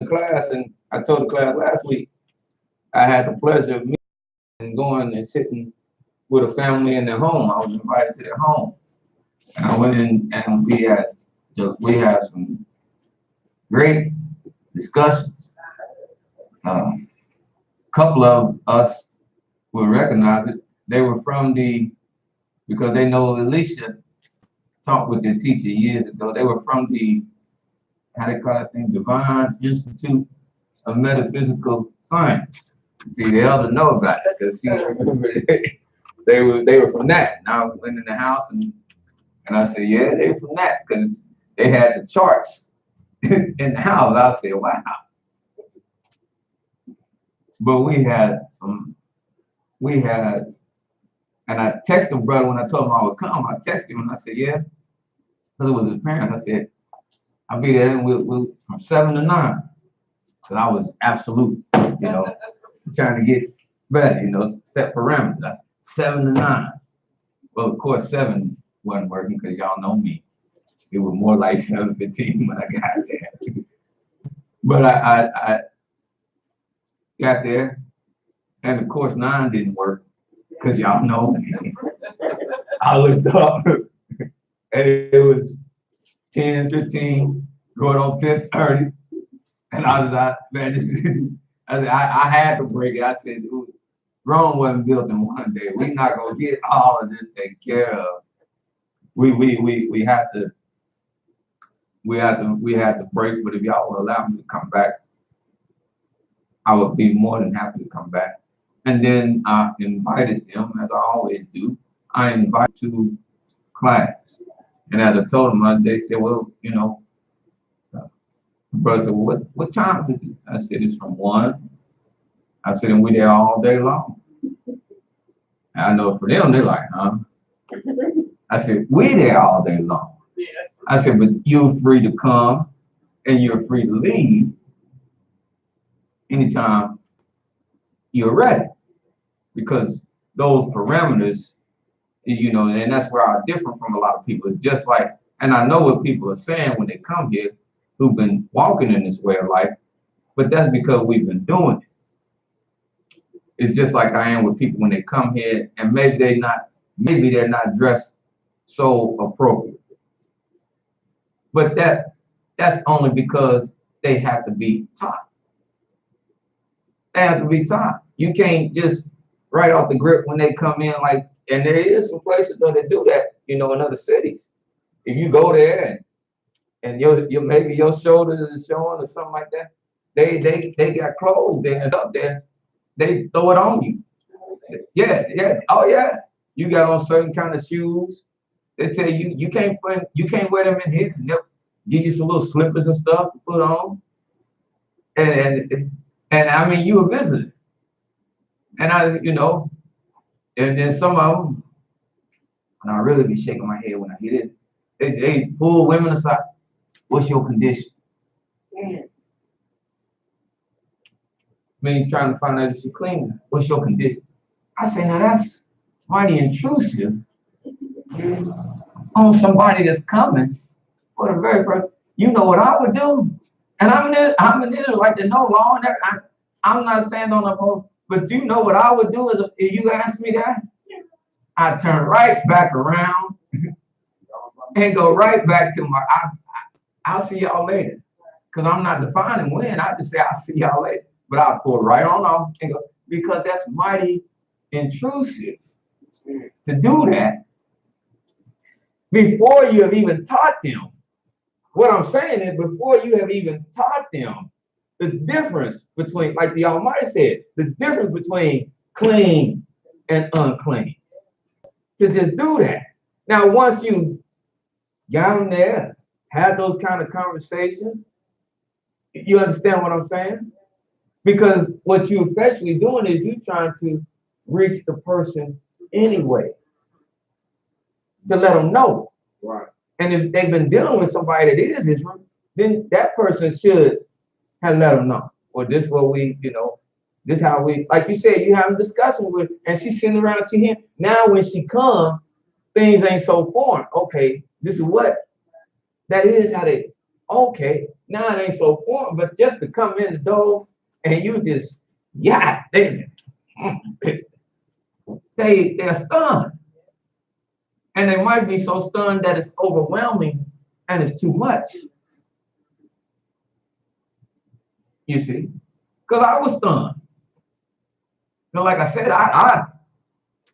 class, and I told the class last week, I had the pleasure of meeting and going and sitting with a family in their home. I was invited to their home, and I went in and we had some great discussions. A couple of us will recognize it. They were from because they know Alicia talked with their teacher years ago. They were from how they call that thing, Divine Institute of Metaphysical Science. See, the elder know about it because she remember they were from that. And I went in the house and I said, yeah, they were from that because they had the charts in the house. I said, wow. But we had, and I texted brother when I told him I would come. I texted him and I said, yeah, because it was his parents. I said, I'll be there and we'll from 7 to 9. Because I was absolute, trying to get better, set parameters. That's 7 to 9. Well, of course, 7 wasn't working because y'all know me. It was more like 7:15 when I got there. But I got there, and of course 9 didn't work because y'all know me. I looked up, and it was 10:15, going on 10:30, and I was like, man, this is. I had to break it. I said, Rome wasn't built in one day. We're not gonna get all of this taken care of. We have to break. But if y'all will allow me to come back, I would be more than happy to come back. And then I invited them, as I always do. I invited to class, and as I told them, they said, well, the brother said, well, what time is it? I said, it's from 1. I said, and we're there all day long. And I know for them, they're like, huh? I said, we there all day long. I said, but you're free to come and you're free to leave anytime you're ready. Because those parameters, and that's where I differ from a lot of people. It's just like, and I know what people are saying when they come here who've been walking in this way of life, but that's because we've been doing it. It's just like I am with people when they come here and maybe they're not dressed so appropriate. But that's only because they have to be taught. They have to be taught. You can't just right off the grip when they come in and there is some places though that do that, in other cities. If you go there and maybe your shoulders is showing or something like that, they got clothes there and stuff there. They throw it on you. Yeah. Oh yeah. You got on certain kind of shoes. They tell you you can't wear them in here. They'll give you some little slippers and stuff to put on. And I mean you a visitor. And and then some of them, and I really be shaking my head when I hear it. They pull women aside. What's your condition? Me trying to find out if she clean. What's your condition? I say, now that's mighty intrusive on somebody that's coming for the very first. You know what I would do? And I'm an Israelite to know law and everything. I'm not saying on the phone, but you know what I would do if you ask me that? I'd turn right back around and go right back to I'll see y'all later. Because I'm not defining when. I just say I'll see y'all later. But I'll pull right on off and go, because that's mighty intrusive to do that before you have even taught them. What I'm saying is before you have even taught them the difference between, like the Almighty said, the difference between clean and unclean. To just do that. Now, once you got them there, had those kind of conversations, you understand what I'm saying? Because what you're effectively doing is you're trying to reach the person anyway, to let them know. Right. And if they've been dealing with somebody that is Israel, then that person should have let them know. Well, this is what this how we, like you said, you have a discussion with, and she's sitting around, she here. Now when she comes, things ain't so foreign. Okay, this is what, that is how they, okay, Now it ain't so foreign, but just to come in the door and you just, yeah, they're stunned. And they might be so stunned that it's overwhelming and it's too much. You see? Because I was stunned. You know, like I said,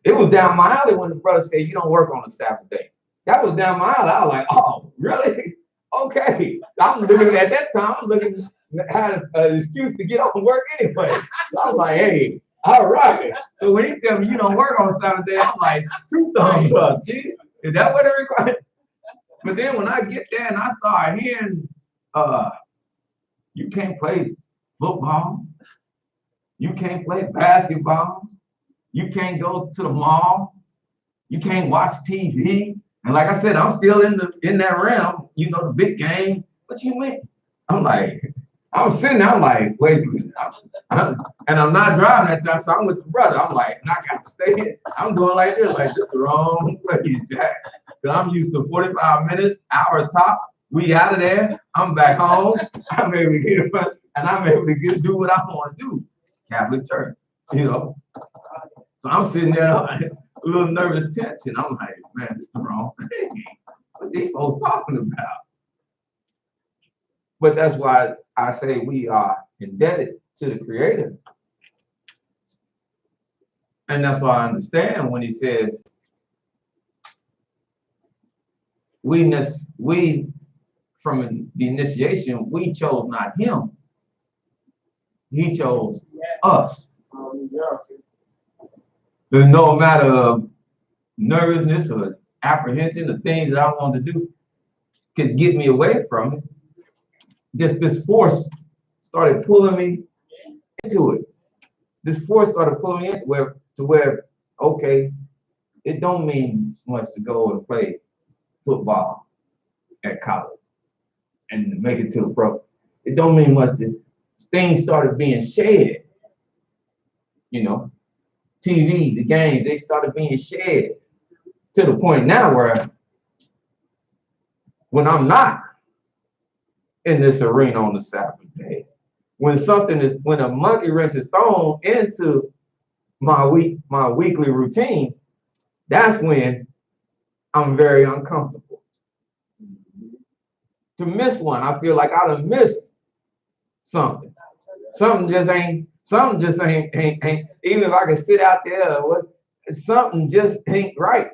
it was down my alley when the brother said, you don't work on a Sabbath day. That was down my alley. I was like, oh, really? Okay. I'm looking at that time, I'm looking, had an excuse to get off and work anyway. So I was like, hey, all right. So when he tell me you don't work on a Sabbath day, I'm like, 2 thumbs up, gee. Is that what it requires? But then when I get there and I start hearing, you can't play football, you can't play basketball, you can't go to the mall, you can't watch TV. And like I said, I'm still in that realm, you know, the big game. What you mean? I'm like, I was sitting there, I'm like, wait a minute. And I'm not driving that time, so I'm with the brother. I'm like, I got to stay here. I'm doing like this the wrong place, Jack. Because I'm used to 45 minutes, hour top. We out of there. I'm back home. I'm able to get and I'm able to do what I want to do. Catholic Church, you know. So I'm sitting there, a little nervous tension. I'm like, man, this is the wrong thing. What these folks talking about? But that's why I say we are indebted to the Creator. And that's why I understand when he says, we from the initiation, we chose not him. He chose us. There's no matter of nervousness or apprehension, the things that I want to do could get me away from it. Just this force started pulling me into it. This force started pulling me into where, okay, it don't mean much to go and play football at college and make it to the pro. It don't mean much to, things started being shed, you know. TV, the games, they started being shed to the point now where when I'm not in this arena on the Sabbath day, when a monkey wrench is thrown into my weekly routine, that's when I'm very uncomfortable. To miss one, I feel like I done missed something. Something just ain't, even if I can sit out there, something just ain't right.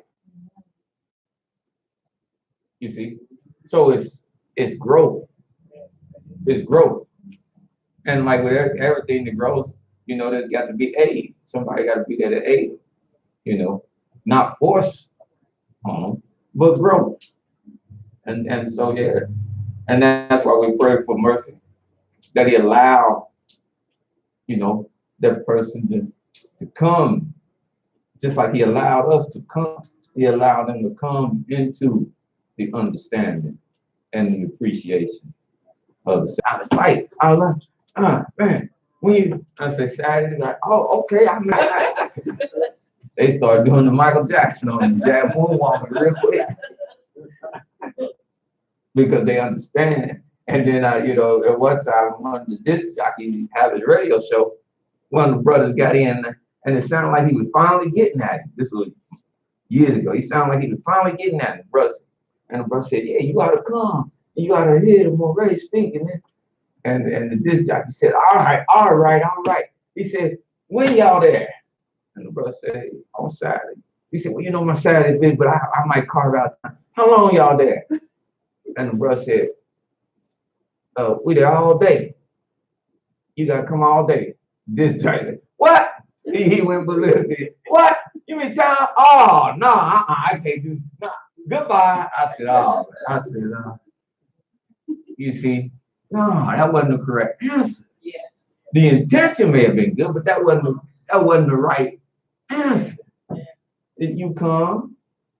You see? So it's growth. It's growth. And like with everything that grows, you know, there's got to be aid. Somebody got to be there to aid, you know, not force on them, but growth. And so, yeah. And that's why we pray for mercy, that he allow, you know, that person to come, just like he allowed us to come. He allowed them to come into the understanding and the appreciation of the sound. It's like, I was like, man, when I say Saturday, like, oh, okay, I'm they start doing the Michael Jackson on the jab moonwalking real quick because they understand. And then, you know, at one time, one of the disc jockeys had his radio show. One of the brothers got in, and it sounded like he was finally getting at it. This was years ago. He sounded like he was finally getting at it, brother. And the brother said, yeah, you gotta come. You gotta hear the Morey speaking. And the disc jockey said, all right. He said, when y'all there? And the brother said, on Saturday. He said, well, you know, my Saturday big, but I might carve out time. How long y'all there? And the brother said, we there all day. You gotta come all day. This jockey said, what? He went ballistic. What? You mean time? Oh, no, I can't do no. Goodbye. I said, you see, no, that wasn't the correct answer. Yeah. The intention may have been good, but that wasn't the right answer. Yeah. You come,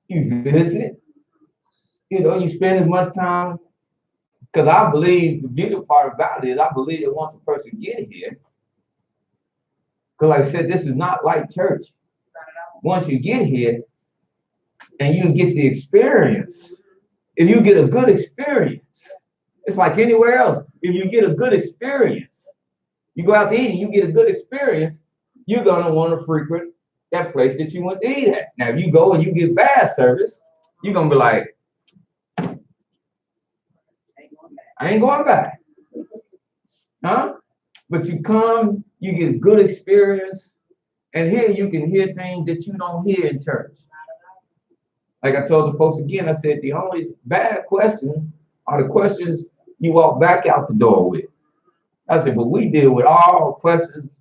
you visit, you know, you spend as much time, because I believe the beautiful part about it is I believe that once a person get here, because like I said, this is not like church. Once you get here and you get the experience, if you get a good experience, It's like anywhere else. If you get a good experience, you go out to eat and you get a good experience, you're gonna want to frequent that place that you went to eat at. Now, if you go and you get bad service, you're gonna be like, I ain't going back. Huh? But you come, you get a good experience, and here you can hear things that you don't hear in church. Like I told the folks again, I said the only bad questions are the questions you walk back out the door with. I said, but we deal with all questions,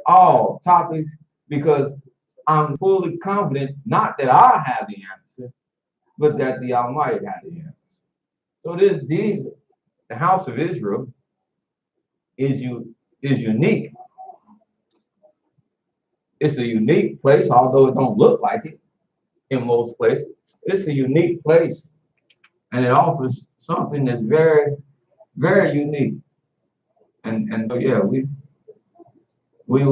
all topics, because I'm fully confident, not that I have the answer, but that the Almighty has the answer. So the house of Israel is unique. It's a unique place, although it don't look like it in most places. It's a unique place, and it offers something that's very, very unique. And so yeah, we look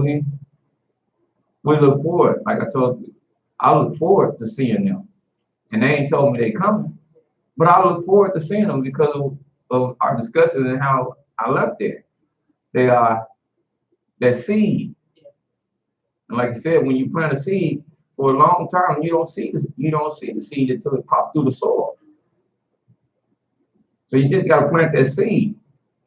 forward. Like I told you, I look forward to seeing them. And they ain't told me they coming, but I look forward to seeing them because of our discussions and how I left there. They are that seed. And like I said, when you plant a seed for a long time, you don't see the seed until it pops through the soil. So you just gotta plant that seed.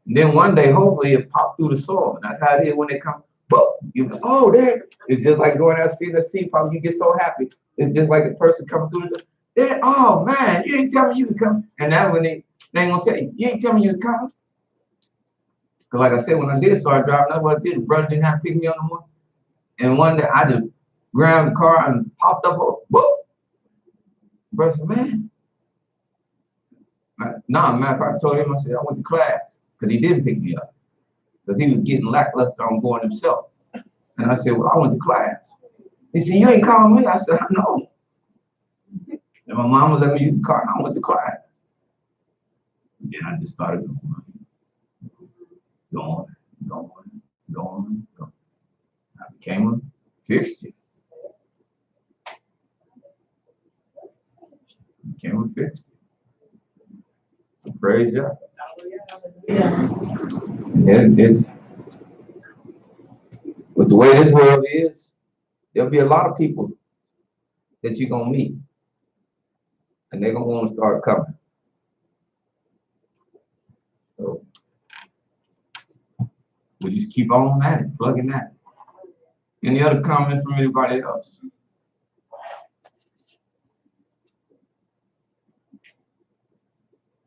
And then one day, hopefully, it pops through the soil. And that's how it is when they come. Boom, you go, oh, there. It's just like going out seeing the seed pop. You get so happy. It's just like the person coming through the door. There, oh man, you ain't tell me you could come. And now when they ain't gonna tell you, you ain't tell me you could come. Because like I said, when I did start driving, that's what I did. The brother didn't have to pick me up no more. And one day I just grabbed the car and popped up. Whoop. Brother said, man. Matter of fact, I told him, I said, I went to class. Because he didn't pick me up. Because he was getting lackluster on going himself. And I said, well, I went to class. He said, you ain't calling me? I said, I know. And my mama let me use the car and I went to class. And then I just started going. I became a fixture. Praise God. Yeah, with the way this world is, there'll be a lot of people that you're gonna meet, and they're gonna want to start coming. So we just keep on at it, plugging that. Any other comments from anybody else?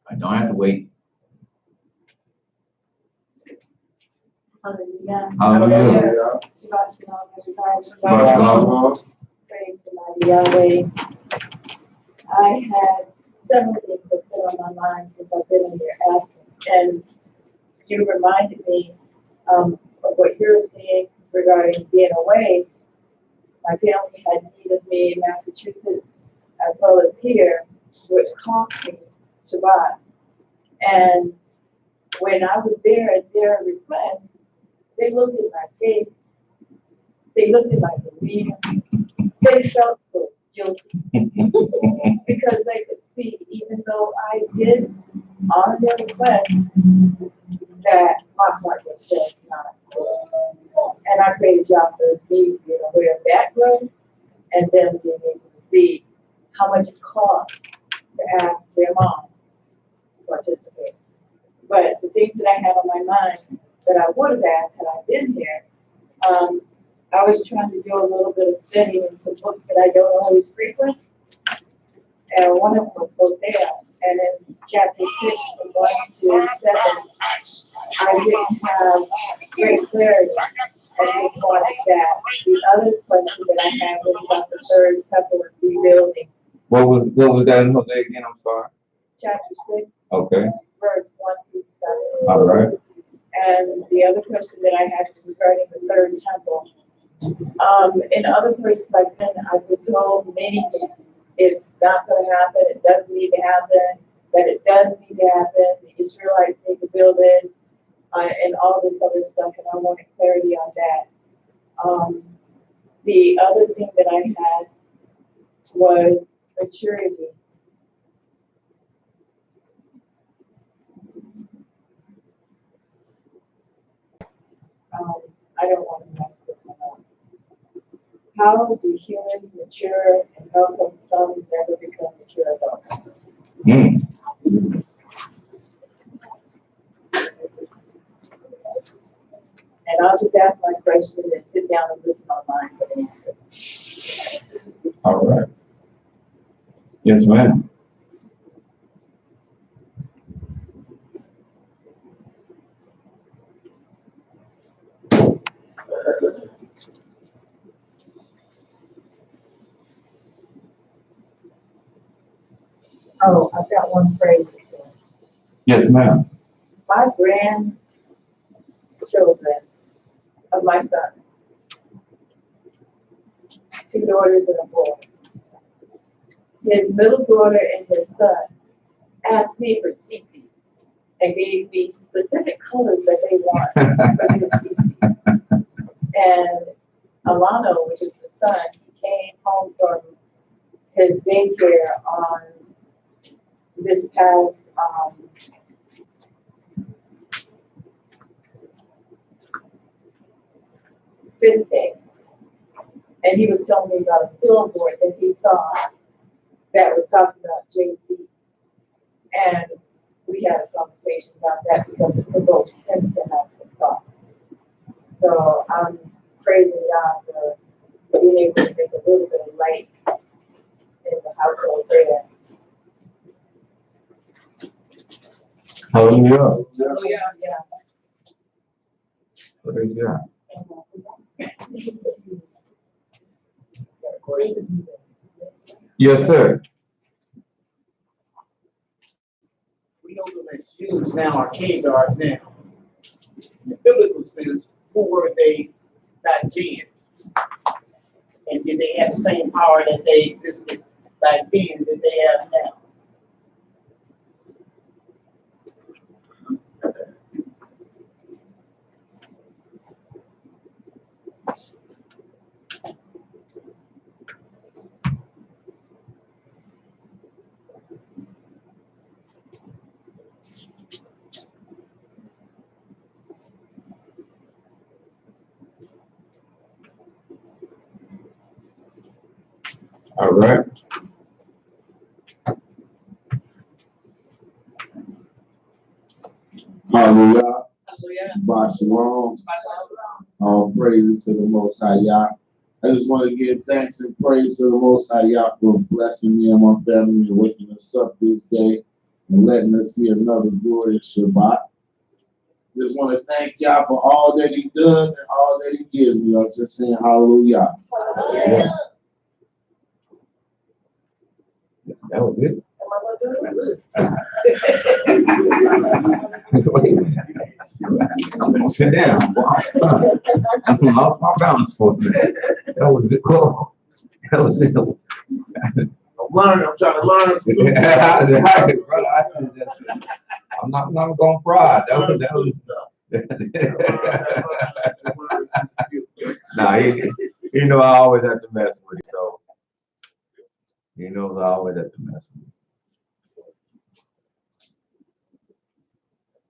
I don't have to wait. Hallelujah. Hallelujah. Shabbat shalom. Praise the mighty Yahweh. I had several things that put on my mind since I've been in your absence, and you reminded me of what you were saying regarding being away. My family had need of me in Massachusetts as well as here, which cost me Shabbat. And when I was there at their request, they looked at my face, they looked at my demeanor, they felt so guilty because they could see, even though I did honor their request, that my heart was just not. And I praise y'all for me being aware of that growth and them being able to see how much it costs to ask their mom to participate. But the things that I have on my mind that I would have asked had I been there, I was trying to do a little bit of studying in some books that I don't always frequent, and one of them was Hosea, and in chapter 6, from 1 to 7, I didn't have great clarity and they wanted that. The other question that I had was about the third temple and rebuilding. What was that in Hosea again? I'm sorry. Chapter 6. Okay. Verse 1 through 7. All right. And the other question that I had was regarding the third temple. In other places I've been, I've been told many things. It's not going to happen. It doesn't need to happen. That it does need to happen. The Israelites need to build it, and all this other stuff. And I wanted clarity on that. The other thing that I had was maturity. don't want to mess this one up. How do humans mature and how come some never become mature adults? And I'll just ask my question and sit down and listen online for the answer. All right. Yes, ma'am. Oh, I've got one phrase. Yes, ma'am. My grandchildren of my son, 2 daughters and a boy. His middle daughter and his son asked me for tzitzit and gave me specific colors that they want for their tzitzit. And Alano, which is the son, came home from his daycare on this past fifth day. And he was telling me about a billboard that he saw that was talking about JC. And we had a conversation about that because it provoked him to have some thoughts. So I'm praising God for being able to make a little bit of light in the household there. Hallelujah. Oh, yeah, yeah. Praise God. That's great. Yes, sir. We know them as Jews now, are Khazars now. In the biblical sense, who were they back then? And did they have the same power that they existed back then that they have now? All right. Hallelujah. Hallelujah. Shabbat shalom. All praises to the Most High Yah. I just want to give thanks and praise to the Most High Yah for blessing me and my family and waking us up this day and letting us see another glorious Shabbat. Just want to thank Yah for all that He does and all that He gives me. I'm just saying hallelujah. Hallelujah. That was it. Am I gonna do it? Wait a minute. I'm gonna sit down. I lost my balance for a minute. That was it. Oh, that was it. I'm learning. I'm trying to learn. I'm not gonna fry. That was. Nah, he know I always have to mess with him, so he knows I always have to mess with him.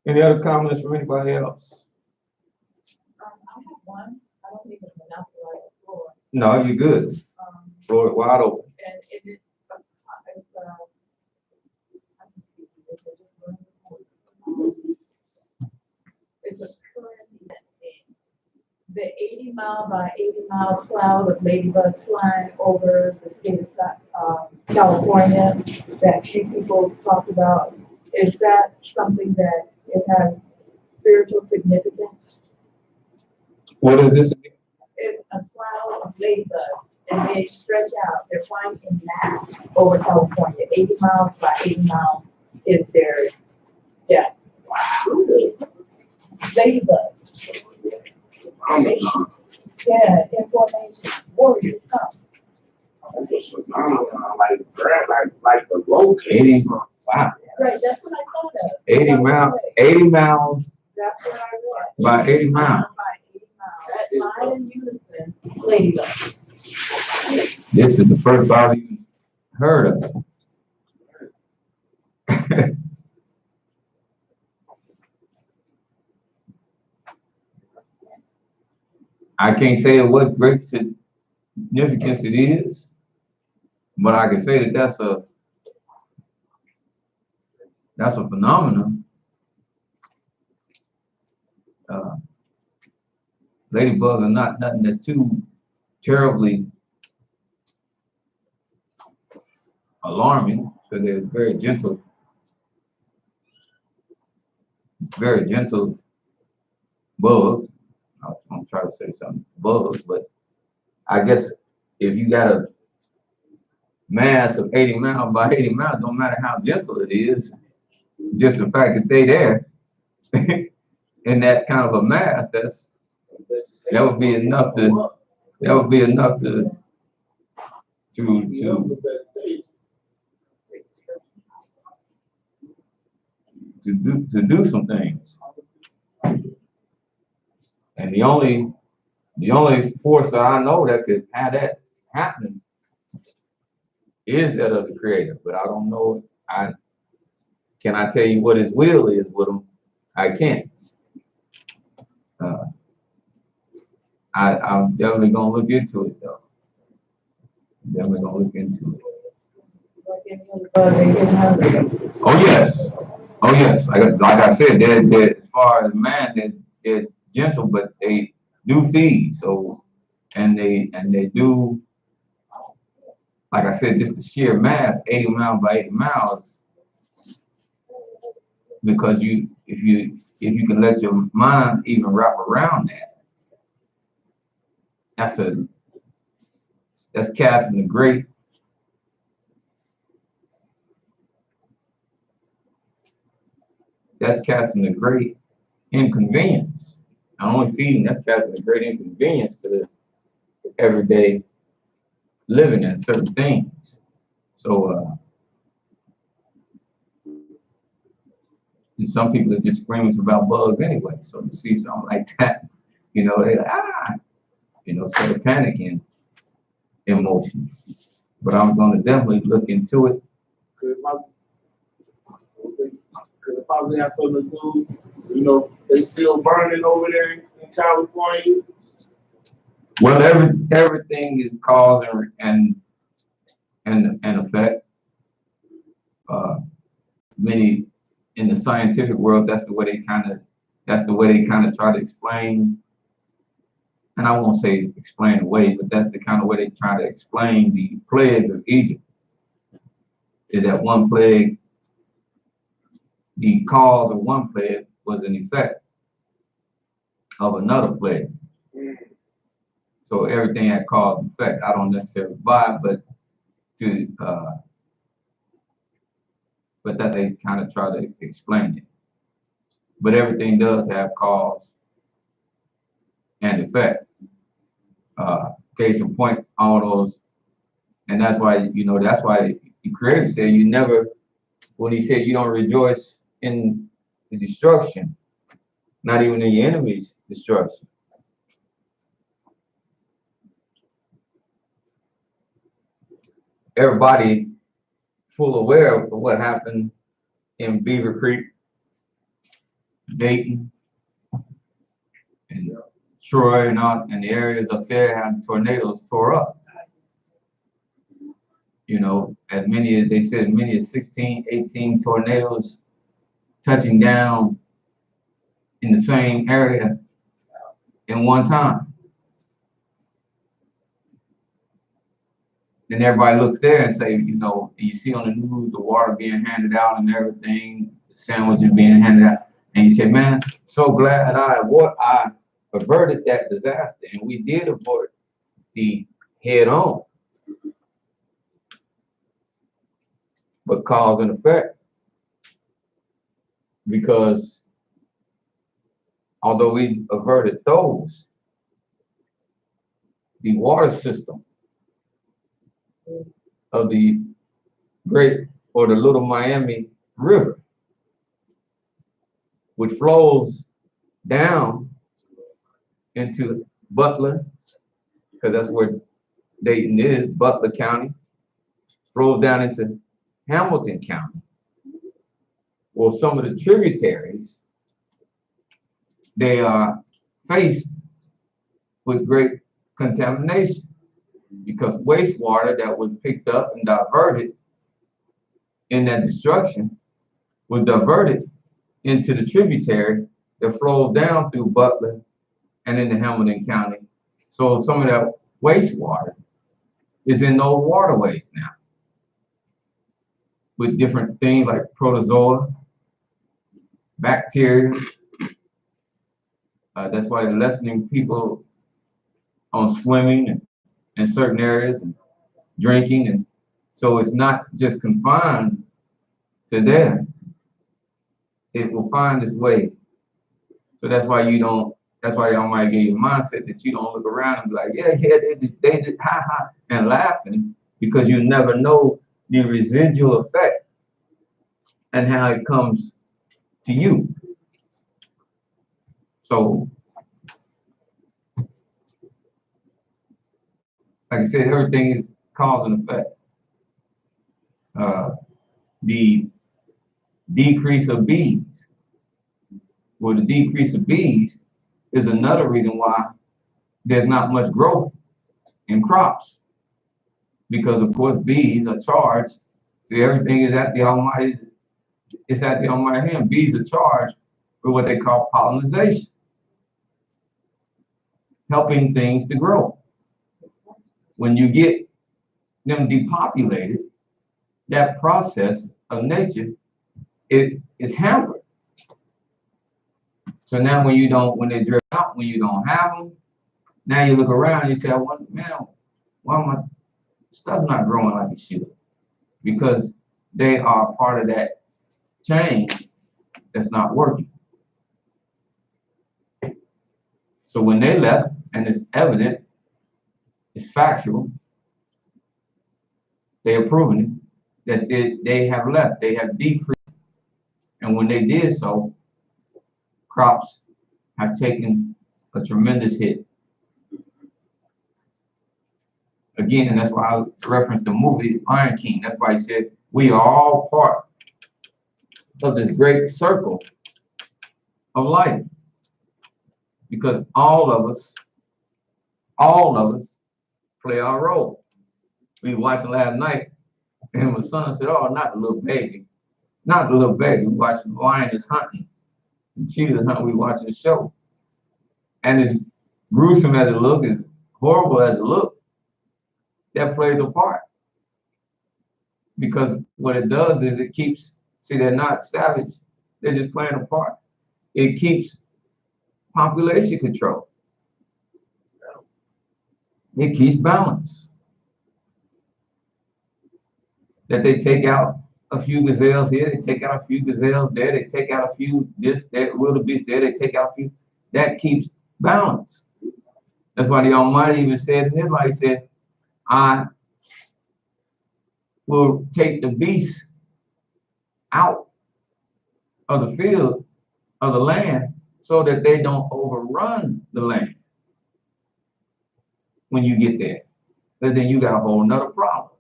Any other comments from anybody else? I have one. I don't even monopolize the floor. No, you're good. Floor is wide open. And it's a current event thing. The 80-mile by 80-mile cloud of ladybugs flying over the state of California that few people talk about. Is that something that it has spiritual significance? What is this? It's a cloud of ladybugs, and they stretch out. They're flying in mass over California. 80 miles by 80 miles is their depth. Ladybugs. Yeah, information. Warriors come. Like the locate. 80. Wow. Right, that's what I thought of. 80 miles. 80 miles That's what I read. by 80 miles. By 80 miles. Flying in unison, ladybugs. This is the first I've even heard of it. I can't say what great significance it is, but I can say that that's a phenomenon. Ladybugs are not nothing that's too terribly alarming because they're very gentle bugs. I'm trying to say something bugs, but I guess if you got a mass of 80 miles by 80 miles, don't matter how gentle it is, just the fact that they there in that kind of a mass, that would be enough to do some things. And the only force that I know that could have that happening is that of the Creator. But I don't know. Can I tell you what His will is with them? I can't. I'm definitely gonna look into it though. Definitely gonna look into it. Oh yes. Oh yes. Like I said, they're as far as man, they're gentle, but they do feed. So and they do, like I said, just the sheer mass, 80 miles by 80 miles, because if you can let your mind even wrap around that, that's casting a great inconvenience. Not only feeding, that's casting a great inconvenience to the everyday living and certain things. So and some people are just screaming about bugs anyway. So to see something like that, they like, sort of panicking emotion. But I'm going to definitely look into it. Could it probably have something to do, they still burning over there in California? Well, everything is cause and effect. Many in the scientific world, that's the way they kind of try to explain. And I won't say explain away, but that's the kind of way they try to explain the plagues of Egypt. Is that one plague, the cause of one plague was an effect of another plague. So everything had cause and effect. I don't necessarily buy, but that's how they kind of try to explain it. But everything does have cause and effect. Case in point, all those, and that's why the Creator said when He said you don't rejoice in the destruction, not even in your enemy's destruction. Everybody full aware of what happened in Beaver Creek, Dayton, and Troy, and the areas up there had tornadoes tore up. As many as 16, 18 tornadoes touching down in the same area in one time. Then everybody looks there and say, you see on the news the water being handed out and everything, the sandwiches being handed out, and you say, man, so glad I averted that disaster, and we did avert the head on. But cause and effect, because although we averted those, the water system of the Great or the Little Miami River, which flows down into Butler, because that's where Dayton is, Butler County, flows down into Hamilton County. Well, some of the tributaries, they are faced with great contamination, because wastewater that was picked up and diverted in that destruction was diverted into the tributary that flows down through Butler and into Hamilton County. So some of that wastewater is in those waterways now with different things like protozoa, bacteria. That's why they're lessening people on swimming in certain areas and drinking. And so it's not just confined to there. It will find its way. So that's why that's why y'all might get your mindset that you don't look around and be like, yeah, they did, ha, ha, and laughing, because you never know the residual effect and how it comes to you. So, like I said, everything is cause and effect. The decrease of bees. Well, the decrease of bees is another reason why there's not much growth in crops. Because of course bees are charged. See, everything is at the Almighty, it's at the Almighty hand. Bees are charged with what they call pollination, helping things to grow. When you get them depopulated, that process of nature, it is hampered. So now when they drift out, when you don't have them, now you look around and you say, well, man, why my stuff not growing like it should? Because they are part of that chain that's not working. So when they left, and it's evident, it's factual, they are proving it, that they have left, they have decreased. And when they did so, crops have taken a tremendous hit. Again, and that's why I referenced the movie Lion King. That's why he said, we are all part of this great circle of life. Because all of us play our role. We were watching last night, and my son said, oh, not the little baby. Not the little baby. We watching the lion is hunting. And cheetahs hunting, we watching the show. And as gruesome as it looks, as horrible as it looks, that plays a part. Because what it does is it keeps, see, they're not savage, they're just playing a part. It keeps population control. It keeps balance. That they take out a few gazelles here, they take out a few gazelles there, they take out a few this, that, wildebeest there, they take out a few. That keeps balance. That's why the Almighty even said in his life, he said, I will take the beasts out of the field, of the land, so that they don't overrun the land when you get there. But then you got a whole nother problem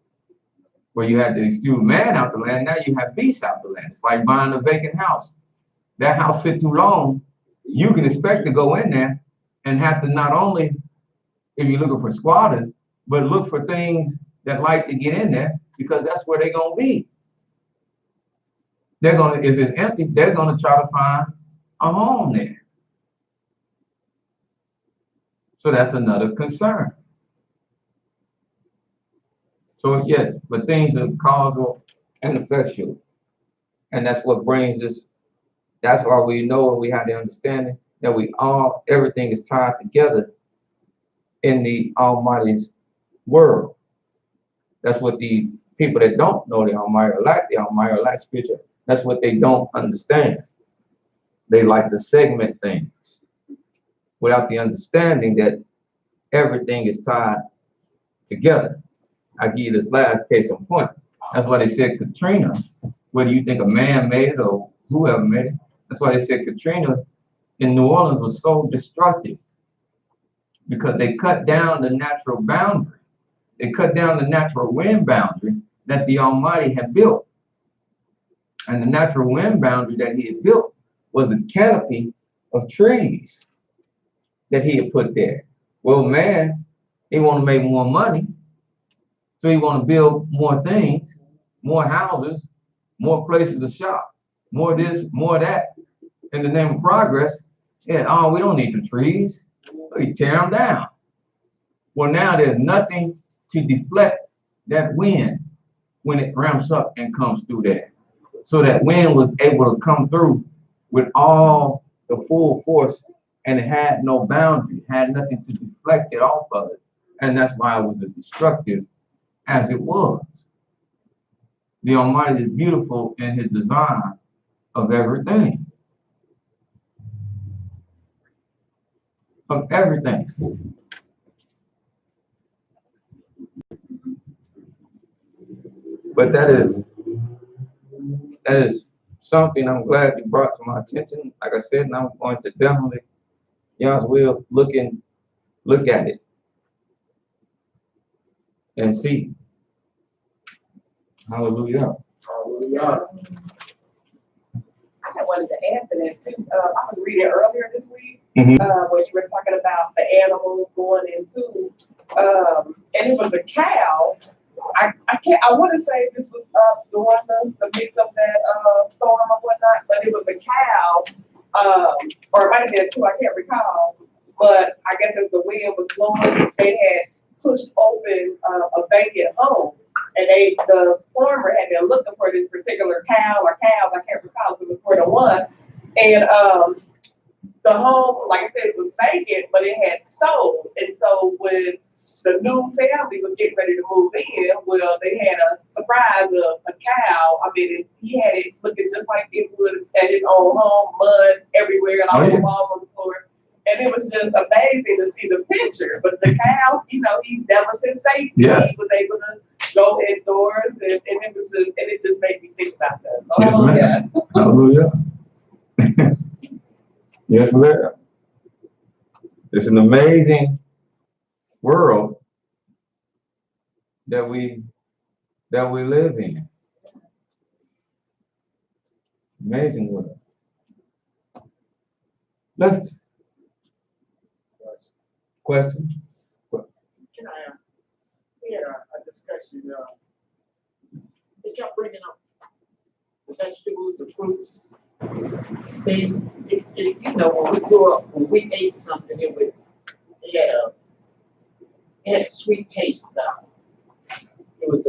where you had to exclude man out the land. Now you have beasts out the land. It's like buying a vacant house. That house sit too long, you can expect to go in there and have to not only, if you're looking for squatters, but look for things that like to get in there, because that's where they're gonna be. They're gonna, if it's empty, they're gonna try to find a home there. So that's another concern. So yes, but things are causal and effectual. And that's what brings us, that's why we know and we have the understanding that everything is tied together in the Almighty's world. That's what the people that don't know the Almighty or lack the Almighty or lack spiritual, that's what they don't understand. They like to segment things without the understanding that everything is tied together. I'll give you this last case in point. That's why they said Katrina, whether you think a man made it or whoever made it, that's why they said Katrina in New Orleans was so destructive, because they cut down the natural boundary. They cut down the natural wind boundary that the Almighty had built. And the natural wind boundary that he had built was a canopy of trees that he had put there. Well, man, he want to make more money, so he want to build more things, more houses, more places to shop, more this, more that, in the name of progress. Yeah, oh, we don't need the trees. We tear them down. Well, now there's nothing to deflect that wind when it ramps up and comes through there. So that wind was able to come through with all the full force, and it had no boundary, had nothing to deflect it off of it. And that's why it was as destructive as it was. The Almighty is beautiful in his design of everything. Of everything. But that is something I'm glad you brought to my attention. Like I said, and I'm going to definitely, y'all will look at it and see. Hallelujah. Hallelujah. I wanted to add to that too. I was reading earlier this week Mhm. where you were talking about the animals going into, and it was a cow. I want to say this was during the midst of that storm or whatnot, but it was a cow, or it might have been two. I can't recall. But I guess as the wind was blowing, they had pushed open a vacant home. And the farmer had been looking for this particular cow or cows, I can't recall if it was more than one. And the home, like I said, it was vacant, but it had sold. And so when the new family was getting ready to move in, well, they had a surprise of a cow. I mean, he had it looking just like it would at his own home, mud everywhere and all the walls on the floor. And it was just amazing to see the picture. But the cow, he never said safety. Yes. He was able to go indoors, and it just made me think about that. So, Yes, ma'am. Hallelujah. Yes, ma'am. It's an amazing world that we live in. Amazing world. Let's question. Can I, we had a discussion, they kept bringing up the vegetables, the fruits, things. When we grew up, when we ate something, it had a sweet taste about it. It was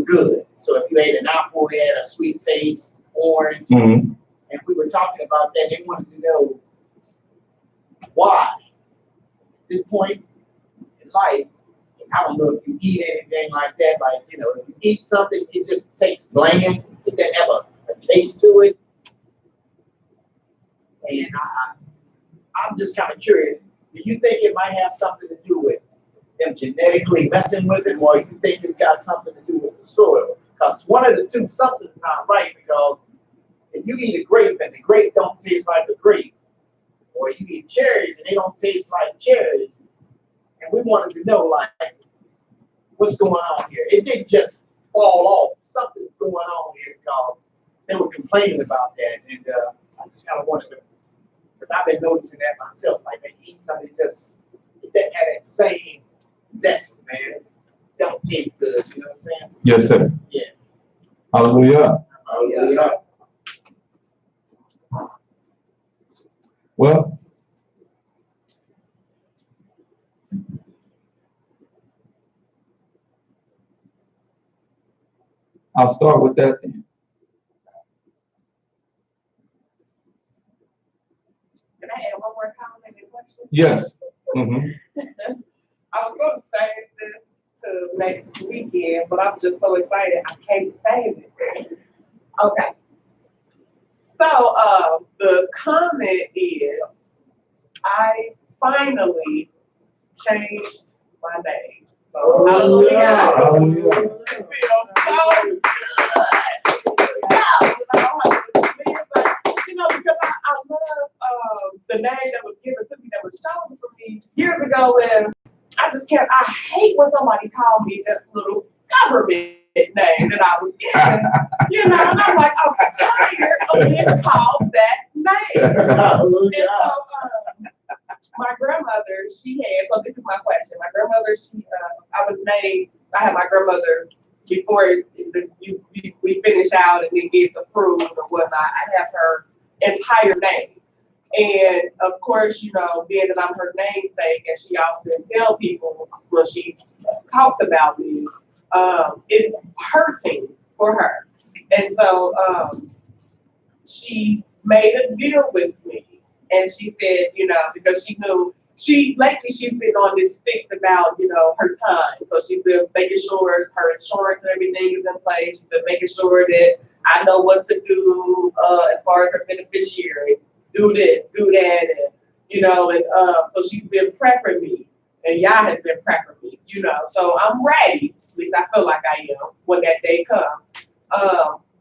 good. So if you ate an apple, it had a sweet taste, orange. Mm-hmm. And we were talking about that. They wanted to know why. At this point in life, I don't know if you eat anything like that. Like, if you eat something, it just tastes bland. It doesn't have a taste to it. And I'm just kind of curious. Do you think it might have something to do with them genetically messing with it, or you think it's got something to do with the soil? Because one of the two, something's not right. Because if you eat a grape and the grape don't taste like a grape, or you eat cherries and they don't taste like cherries, and we wanted to know, like, what's going on here? It didn't just fall off. Something's going on here because they were complaining about that, and I just kind of wanted to, because I've been noticing that myself. Like, they eat something, it doesn't have that same zest, man. It don't taste good. You know what I'm saying? Yes, sir. Yeah. Hallelujah. Hallelujah. Well, I'll start with that then. Can I add one more comment and question? Yes. Mm-hmm. I was going to save this to next weekend, but I'm just so excited I can't save it. Okay. So the comment is, I finally changed my name. So hallelujah. Hallelujah. It feels so good. Because I love the name that was given to me, that was chosen for me years ago, and I hate when somebody called me that little government name that I was given, and I'm like, I'm tired of being called that name. Hallelujah. And so my grandmother, she had, so this is my question. My grandmother, I had my grandmother before we finish out and it gets approved or whatnot. I have her entire name. And of course, being that I'm her namesake, and she often tell people when she talks about me, it's hurting for her. And so she made a deal with me. And she said, because she knew lately she's been on this fix about, her time. So she's been making sure her insurance and everything is in place. She's been making sure that I know what to do as far as her beneficiary. Do this, do that, and so she's been prepping me, and y'all has been prepping me, So I'm ready. At least I feel like I am when that day comes.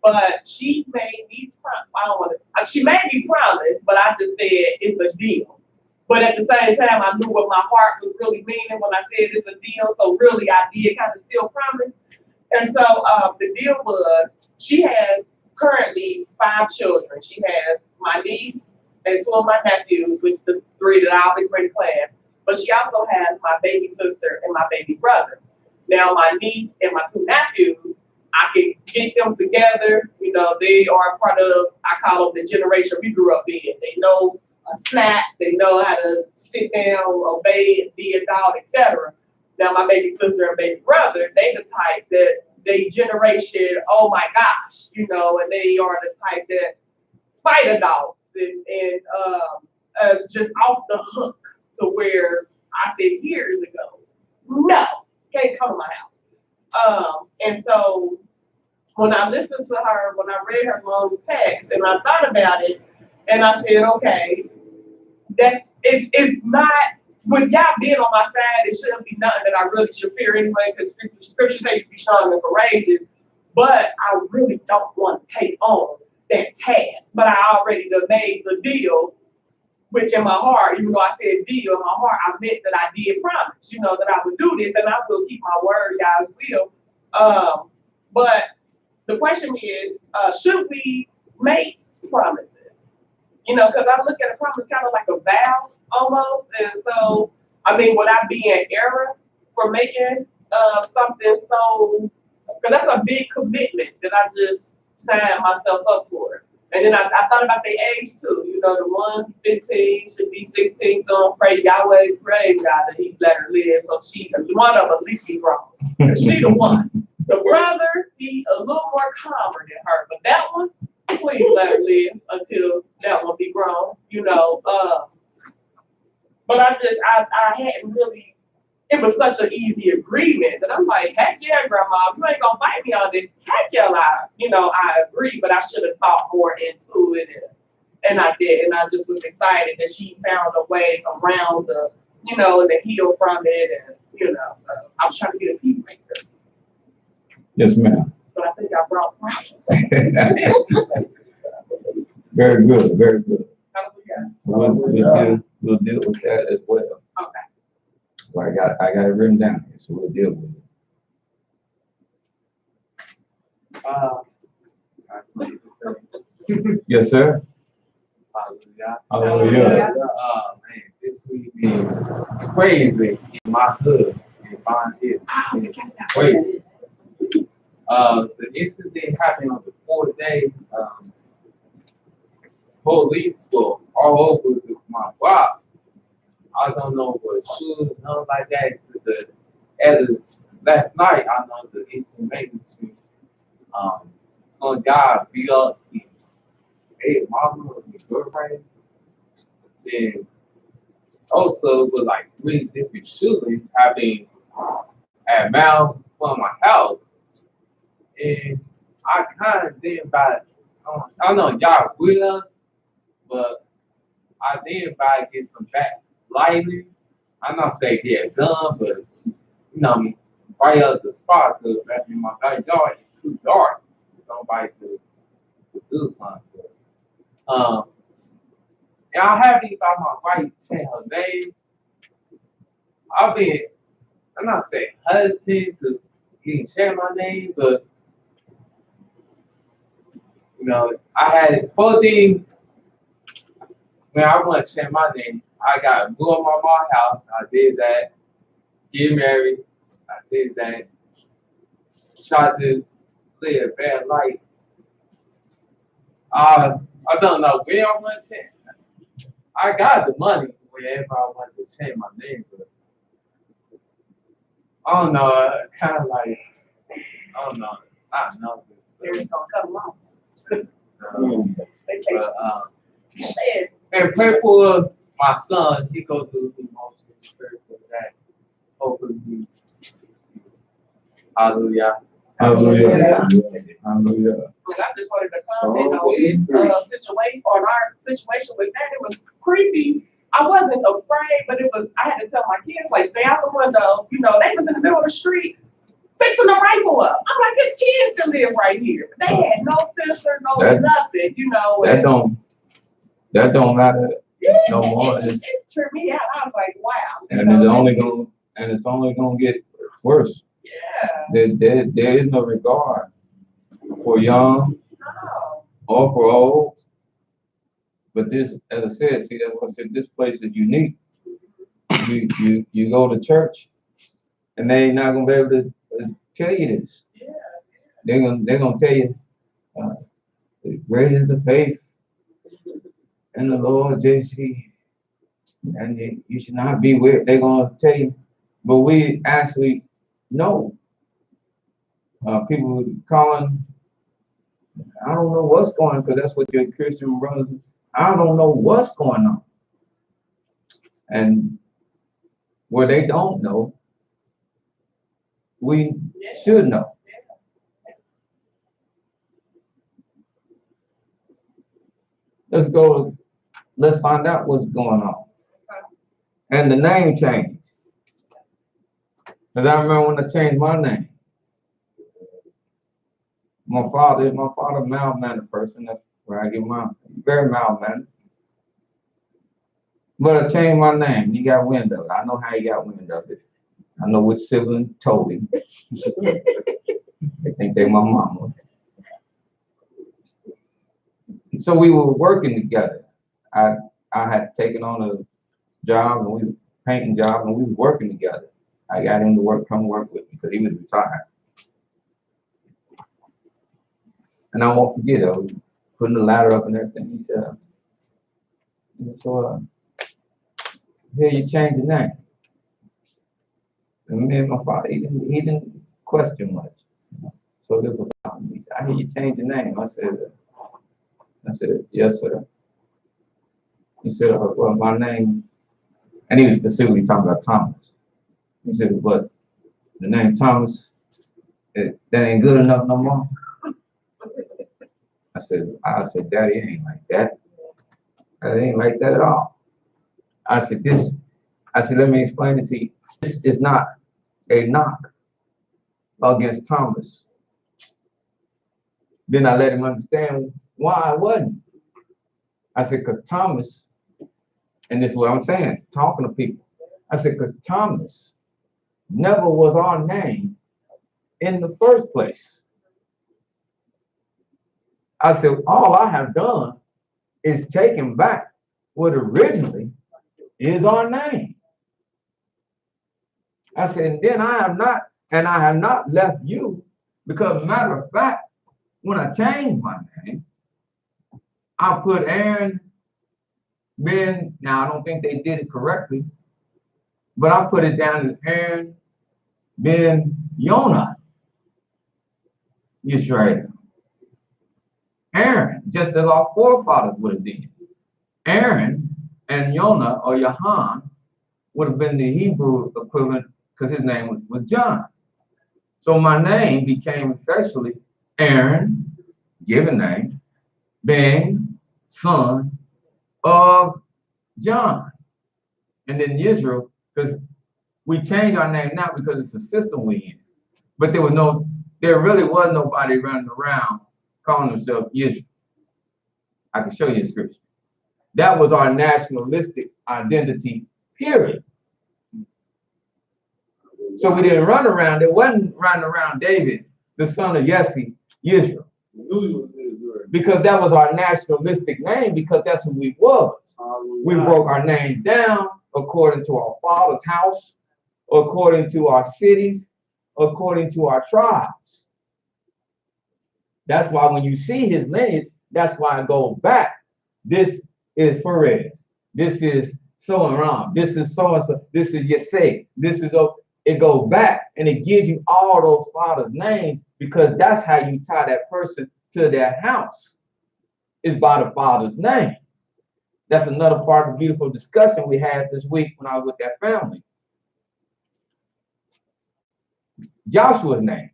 But she made me she made me promise, but I just said it's a deal. But at the same time, I knew what my heart was really meaning when I said it's a deal. So really, I did kind of still promise. And so the deal was she has currently 5 children. She has my niece and 2 of my nephews, which the 3 that I always bring to class. But she also has my baby sister and my baby brother. Now, my niece and my 2 nephews, I can get them together. They are a part of, I call them the generation we grew up in. They know a snack, they know how to sit down, obey, be a dog, etc. Now, my baby sister and baby brother, they the type that they generation, oh my gosh, and they are the type that fight adults and just off the hook to where I said years ago, no, can't come to my house. And so when I listened to her, when I read her long text and I thought about it, and I said, okay, it's not, with y'all being on my side, it shouldn't be nothing that I really should fear anyway, because scripture says you be strong and courageous, but I really don't want to take on that task. But I already done made the deal, which in my heart, even though I said deal, in my heart, I meant that I did promise, that I would do this, and I will keep my word, God's will. But the question is, should we make promises? Because I look at a promise kind of like a vow almost. And so, would I be in error for making something so, because that's a big commitment that I just signed myself up for. And then I thought about the age too. The one 15 should be 16. So pray Yahweh, pray God that He let her live. So one of them at least be grown. Because she the one. The brother, he a little more calmer than her. But that one, please let her live until that one be grown. But I hadn't really, it was such an easy agreement that I'm like, heck yeah, grandma, you ain't gonna fight me on this. Heck yeah, I agree, but I should have thought more into it. And I did. And I just was excited that she found a way around and to heal from it. And, so I was trying to get a peacemaker. Yes, ma'am. But I think I brought problems. Very good, very good. Hallelujah. We'll deal with that as well. Okay. Well, I got it written down here, so we'll deal with it. Yes, sir. Hallelujah. Hallelujah. Man, this week been crazy in my hood in Bond Hill. Crazy. The incident happened on the 4th day. Police were all over my block. I don't know what should, nothing like that. As of last night, I know the information. Some guy beat up his mama or his girlfriend. Then also was like 3 different shootings happening at Mount from my house. And I kind of didn't buy, I know y'all with us, but I did buy get some back lighting. I'm not saying he had gun, but right up the spot, because in my backyard it's too dark. Somebody could do something. And I'm happy about my wife saying her name. I'm not saying hesitant to getting share my name, but I had it 14. When I want to share my name, I got moved on my mom's house. I did that. Get married. I did that. Tried to live a bad life. I don't know where I want to change. I got the money wherever I want to change my name, but I don't know. Kind of like I don't know. I don't know this. They're gonna come along. They take But, and pray for my son. He goes through emotional pray for that. Hopefully, hallelujah. Hallelujah. Hallelujah. Hallelujah. And I just wanted to comment on his situation, on our situation with that. It was creepy. I wasn't afraid, but I had to tell my kids, like, stay out the window. You know, they was in the middle of the street fixing the rifle up. I'm like, this kids can live right here. They had no sensor, nothing, you know. That don't matter no more. It tripped me out. I was like, wow. And it's only gonna get worse. Yeah. There is no regard for young No. or for old. But this, as I said, see, that's what I said, this place is unique. You go to church and they ain't not gonna be able to tell you this. Yeah. They're gonna tell you, great is the faith in the Lord, JC, and you should not be weird. They're gonna tell you, but we actually know. People calling, I don't know what's going on, because that's what your Christian brothers, I don't know what's going on. And where they don't know, we should know. Let's find out what's going on. And the name change. Because I remember when I changed my name. My father, mild-mannered person. That's where I get my very mild-mannered. But I changed my name. He got wind of it. I know how he got wind of it. I know which sibling told him. They think they my mama. So we were working together. I had taken on a job, and we were painting job, and we were working together. I got him to come work with me because he was retired. And I won't forget it. I was putting the ladder up and everything. He said, so here you change your name. And me and my father, he didn't question much. So this was, he said, I hear you change your name. I said, yes, sir. He said, well, my name, and he was specifically talking about Thomas. He said, but the name Thomas, that ain't good enough no more. I said, Daddy, it ain't like that. It ain't like that at all. I said, let me explain it to you. This is not a knock against Thomas. Then I let him understand why I wasn't. I said, because Thomas, and this is what I'm saying, talking to people. I said, because Thomas never was our name in the first place. I said, all I have done is taken back what originally is our name. I said, and then I have not left you, because matter of fact, when I changed my name, I put Aaron Ben, now I don't think they did it correctly, but I put it down as Aaron Ben Yonah Yisrael. Aaron, just as our forefathers would have done. Aaron and Yonah or Yahan would have been the Hebrew equivalent, because his name was John. So my name became effectively Aaron, given name, Ben, son of John. And then Israel, because we changed our name now because it's a system we in. But there really was nobody running around calling themselves Israel. I can show you the scripture. That was our nationalistic identity, period. So we didn't run around, it wasn't running around David, the son of Jesse, Israel. Knew you was Israel. because that was our nationalistic name, because that's who we was. We broke our name down according to our father's house, according to our cities, according to our tribes. That's why when you see his lineage, that's why it goes back. This is Perez. This is so and Ram. This is so and so. This is Yesay. This is it goes back and it gives you all those fathers' names, because that's how you tie that person to their house, is by the father's name. That's another part of the beautiful discussion we had this week when I was with that family. Joshua's name,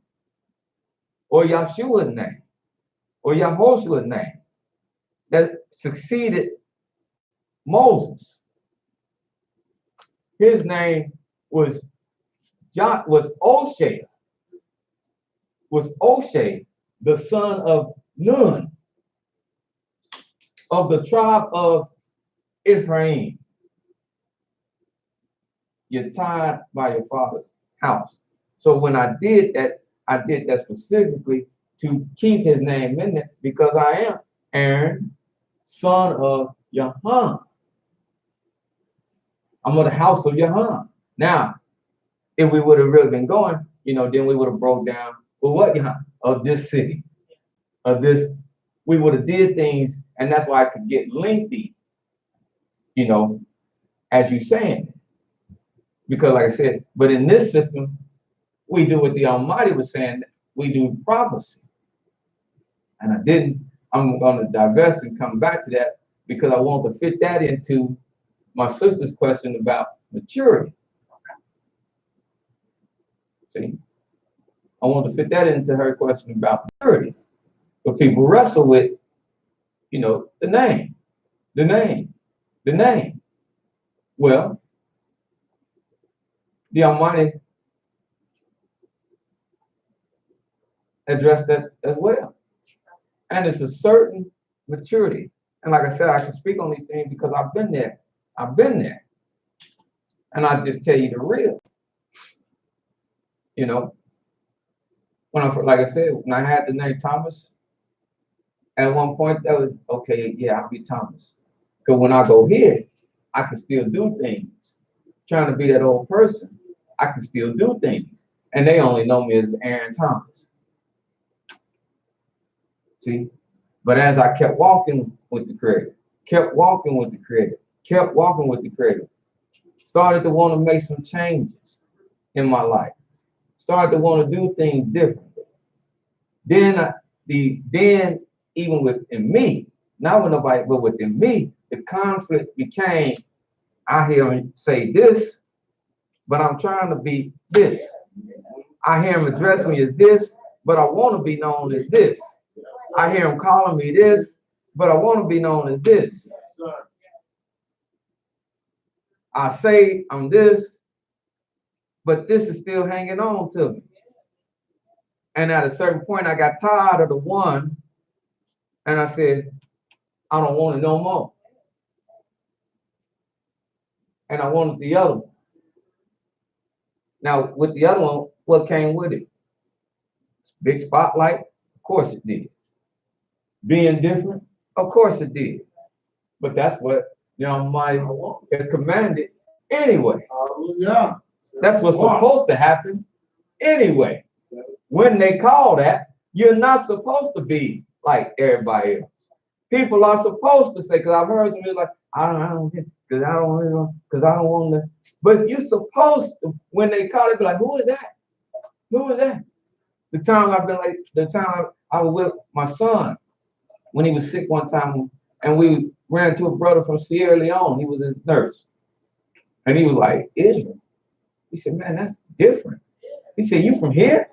or Yeshua's name, or Yehoshua's name that succeeded Moses. His name was Oshay, the son of Nun, of the tribe of Ephraim. You're tied by your father's house. So when I did that specifically to keep his name in there, because I am Aaron, son of Yahan. I'm of the house of Yahan. Now, if we would have really been going, then we would have broke down, well, what Yahan? Of this city, of this, we would have did things, and that's why I could get lengthy, as you saying. Because like I said, but in this system, we do what the Almighty was saying, we do prophecy. And I'm going to divest and come back to that, because I want to fit that into my sister's question about maturity. See, I want to fit that into her question about maturity. But people wrestle with, the name. Well, the Almighty addressed that as well. And it's a certain maturity. And like I said, I can speak on these things because I've been there. And I just tell you the real. Like I said, when I had the name Thomas, at one point that was okay, yeah, I'll be Thomas. Because when I go here, I can still do things. Trying to be that old person, I can still do things. And they only know me as Aaron Thomas. See? But as I kept walking with the Creator, started to want to make some changes in my life, started to want to do things differently. Then even within me, not with nobody, but within me, the conflict became, I hear him say this, but I'm trying to be this. I hear him address me as this, but I want to be known as this. I hear him calling me this, but I want to be known as this. I say I'm this, but this is still hanging on to me. And at a certain point, I got tired of the one, and I said, I don't want it no more. And I wanted the other one. Now, with the other one, what came with it? Big spotlight? Of course it did. Being different? Of course it did. But that's what the Almighty has commanded anyway. Hallelujah. That's what's supposed to happen anyway. When they call that, you're not supposed to be like everybody else. People are supposed to say, because I've heard some people like, I don't want to. But you're supposed to, when they call it, be like, who is that? Who is that? The time I was with my son when he was sick one time, and we ran to a brother from Sierra Leone. He was his nurse. And he was like, Israel. He said, man, that's different. He said, you from here?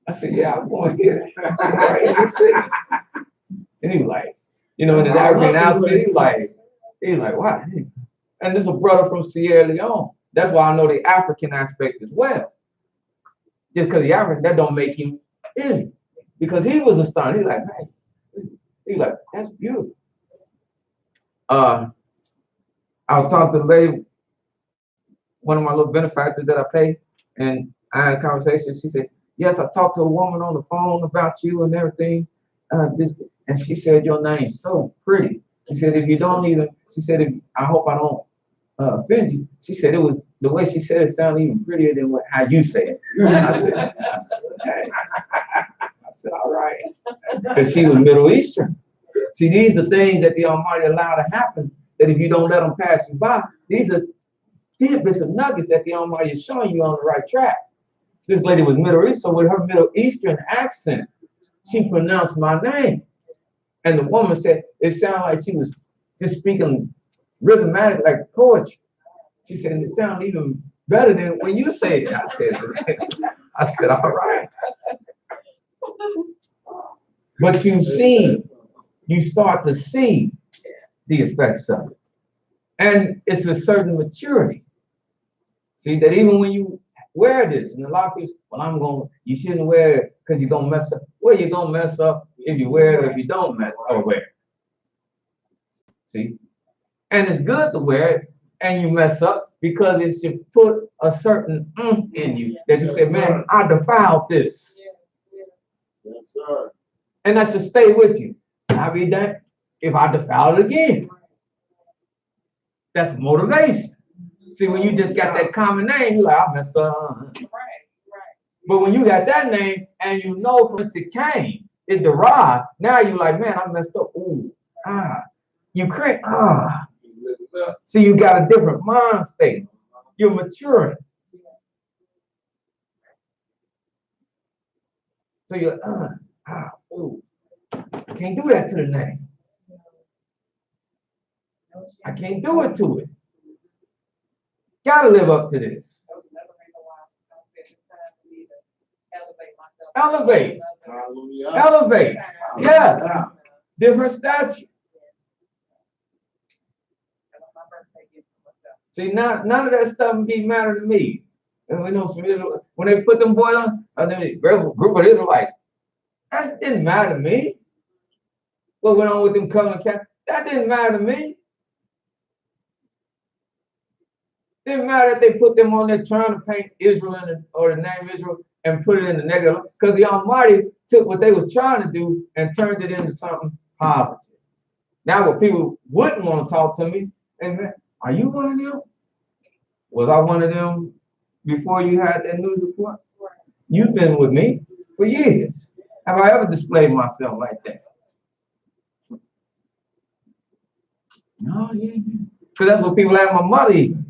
I said, yeah, I'm going here. And he was like, in his African accent, he's like, wow. And there's a brother from Sierra Leone. That's why I know the African aspect as well. Just because he's African, that don't make him Israel. Because he was astonished. He's like, man, he's like, that's beautiful. I'll talk to the lady, one of my little benefactors that I pay, and I had a conversation. She said, yes, I talked to a woman on the phone about you and everything. And she said, your name's so pretty. She said, if you don't even, she said, I hope I don't offend you. She said, it was, the way she said it sounded even prettier than how you say it. I said, okay. I said, all right. Because she was Middle Eastern. See, these are things that the Almighty allowed to happen, that if you don't let them pass you by, these are tidbits of nuggets that the Almighty is showing you on the right track. This lady was Middle Eastern, so with her Middle Eastern accent, she pronounced my name. And the woman said, it sounded like she was just speaking rhythmatic like poetry. She said, and it sounded even better than when you say it. I said, all right. But you start to see the effects of it. And it's a certain maturity. See, that even when you wear this, and a lot of people, well, you shouldn't wear it because you're going to mess up. Well, you're going to mess up if you wear it or if you don't wear it. See? And it's good to wear it and you mess up because it should put a certain in you that you say, man, I defiled this. Yes, sir. And that should stay with you. I'll be done if I defile it again. That's motivation. See, when you just got that common name, you're like, I messed up. Right. But when you got that name and you know from whence it came, it derived, now you're like, man, I messed up. Ooh, you cringe. See, you got a different mind state. You're maturing. So you're, ooh, I can't do that to the name. I can't do it to it. Gotta live up to this. Elevate. Elevate. Yes. Different statue. See, none of that stuff be matter to me. And we know when they put them boys on, a group of Israelites, that didn't matter to me. What went on with them covenant cats? That didn't matter to me. Didn't matter that they put them on there trying to paint Israel or the name Israel and put it in the negative, because the Almighty took what they was trying to do and turned it into something positive. Now, what people wouldn't want to talk to me, and man, are you one of them? Was I one of them before you had that news report? You've been with me for years. Have I ever displayed myself like that? No, yeah. Because that's what people like my mother even.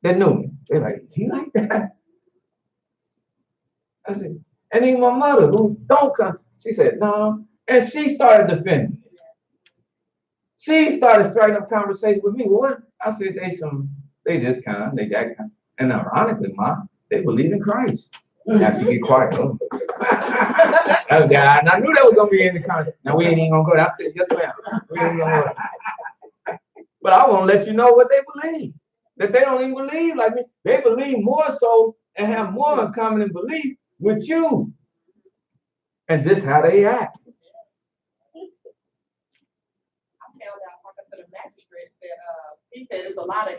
They knew me. They're like, is he like that? I said, and even my mother, who don't come, she said, no. And she started defending me. She started striking up conversation with me. What? I said, they this kind, they that kind. And ironically, they believe in Christ. Now she get quiet. And I knew that was gonna be in the context. Now we ain't even gonna go there. I said, yes, ma'am. We ain't gonna go. But I want to let you know what they believe. That they don't even believe like me. They believe more so and have more in common in belief with you. And this how they act. I found out talking to the magistrate that he said there's a lot of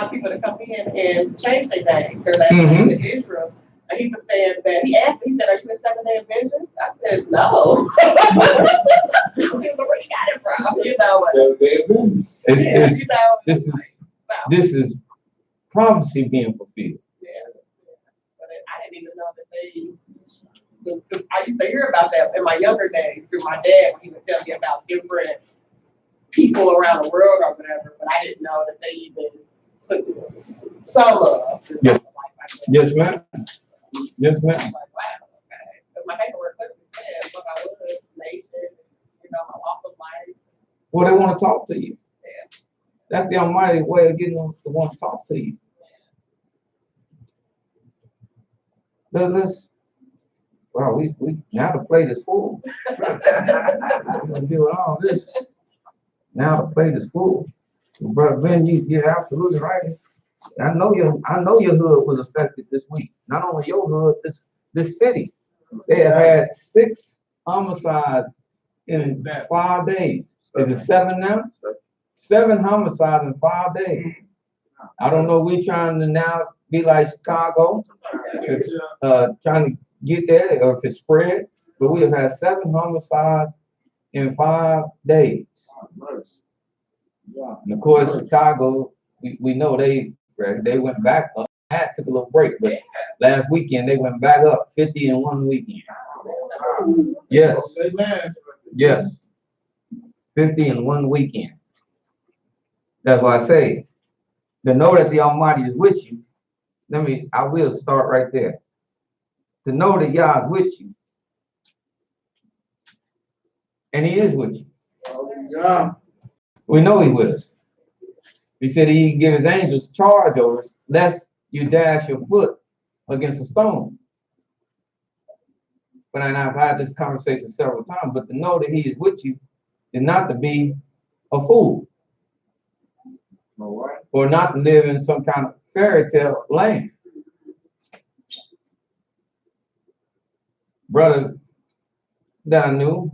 people that come in and change their name, their last name to Israel. And he was saying that he asked me, he said, are you in Seventh-day Adventist? I said, no. Where you got it from? You know. Seventh-day Adventist. You know, this is prophecy being fulfilled. Yeah. But I didn't even know that I used to hear about that in my younger days through my dad when he would tell me about different people around the world or whatever, but I didn't know that they even took some of. Yes. Yes, ma'am. Yes, ma'am. Like, wow, okay. Because my paperwork clearly said what I was, nation, you know, my walk of life. Well, they want to talk to you. Yeah. That's the Almighty way of getting them to want to talk to you. Well, we now the plate is full. We're gonna deal with all this. Now the plate is full. So, Brother Ben, you're absolutely right. I know your hood was affected this week. Not only your hood, this city. They have had 6 homicides in 5 days. Is it 7 now? 7 homicides in 5 days. I don't know. We're trying to now be like Chicago, trying to get there or if it's spread, but we have had 7 homicides in 5 days. Yeah. And of course, Chicago, we know they went back up. That took a little break, but last weekend they went back up 50 in 1 weekend. Yes, yes, 50 in 1 weekend. That's why I say, to know that the Almighty is with you. I will start right there. To know that Yah is with you, and He is with you. Yeah. We know He with us. He said He can give His angels charge over us, lest you dash your foot against a stone. But I've had this conversation several times. But to know that He is with you is not to be a fool, or not to live in some kind of fairy tale land. Brother that I knew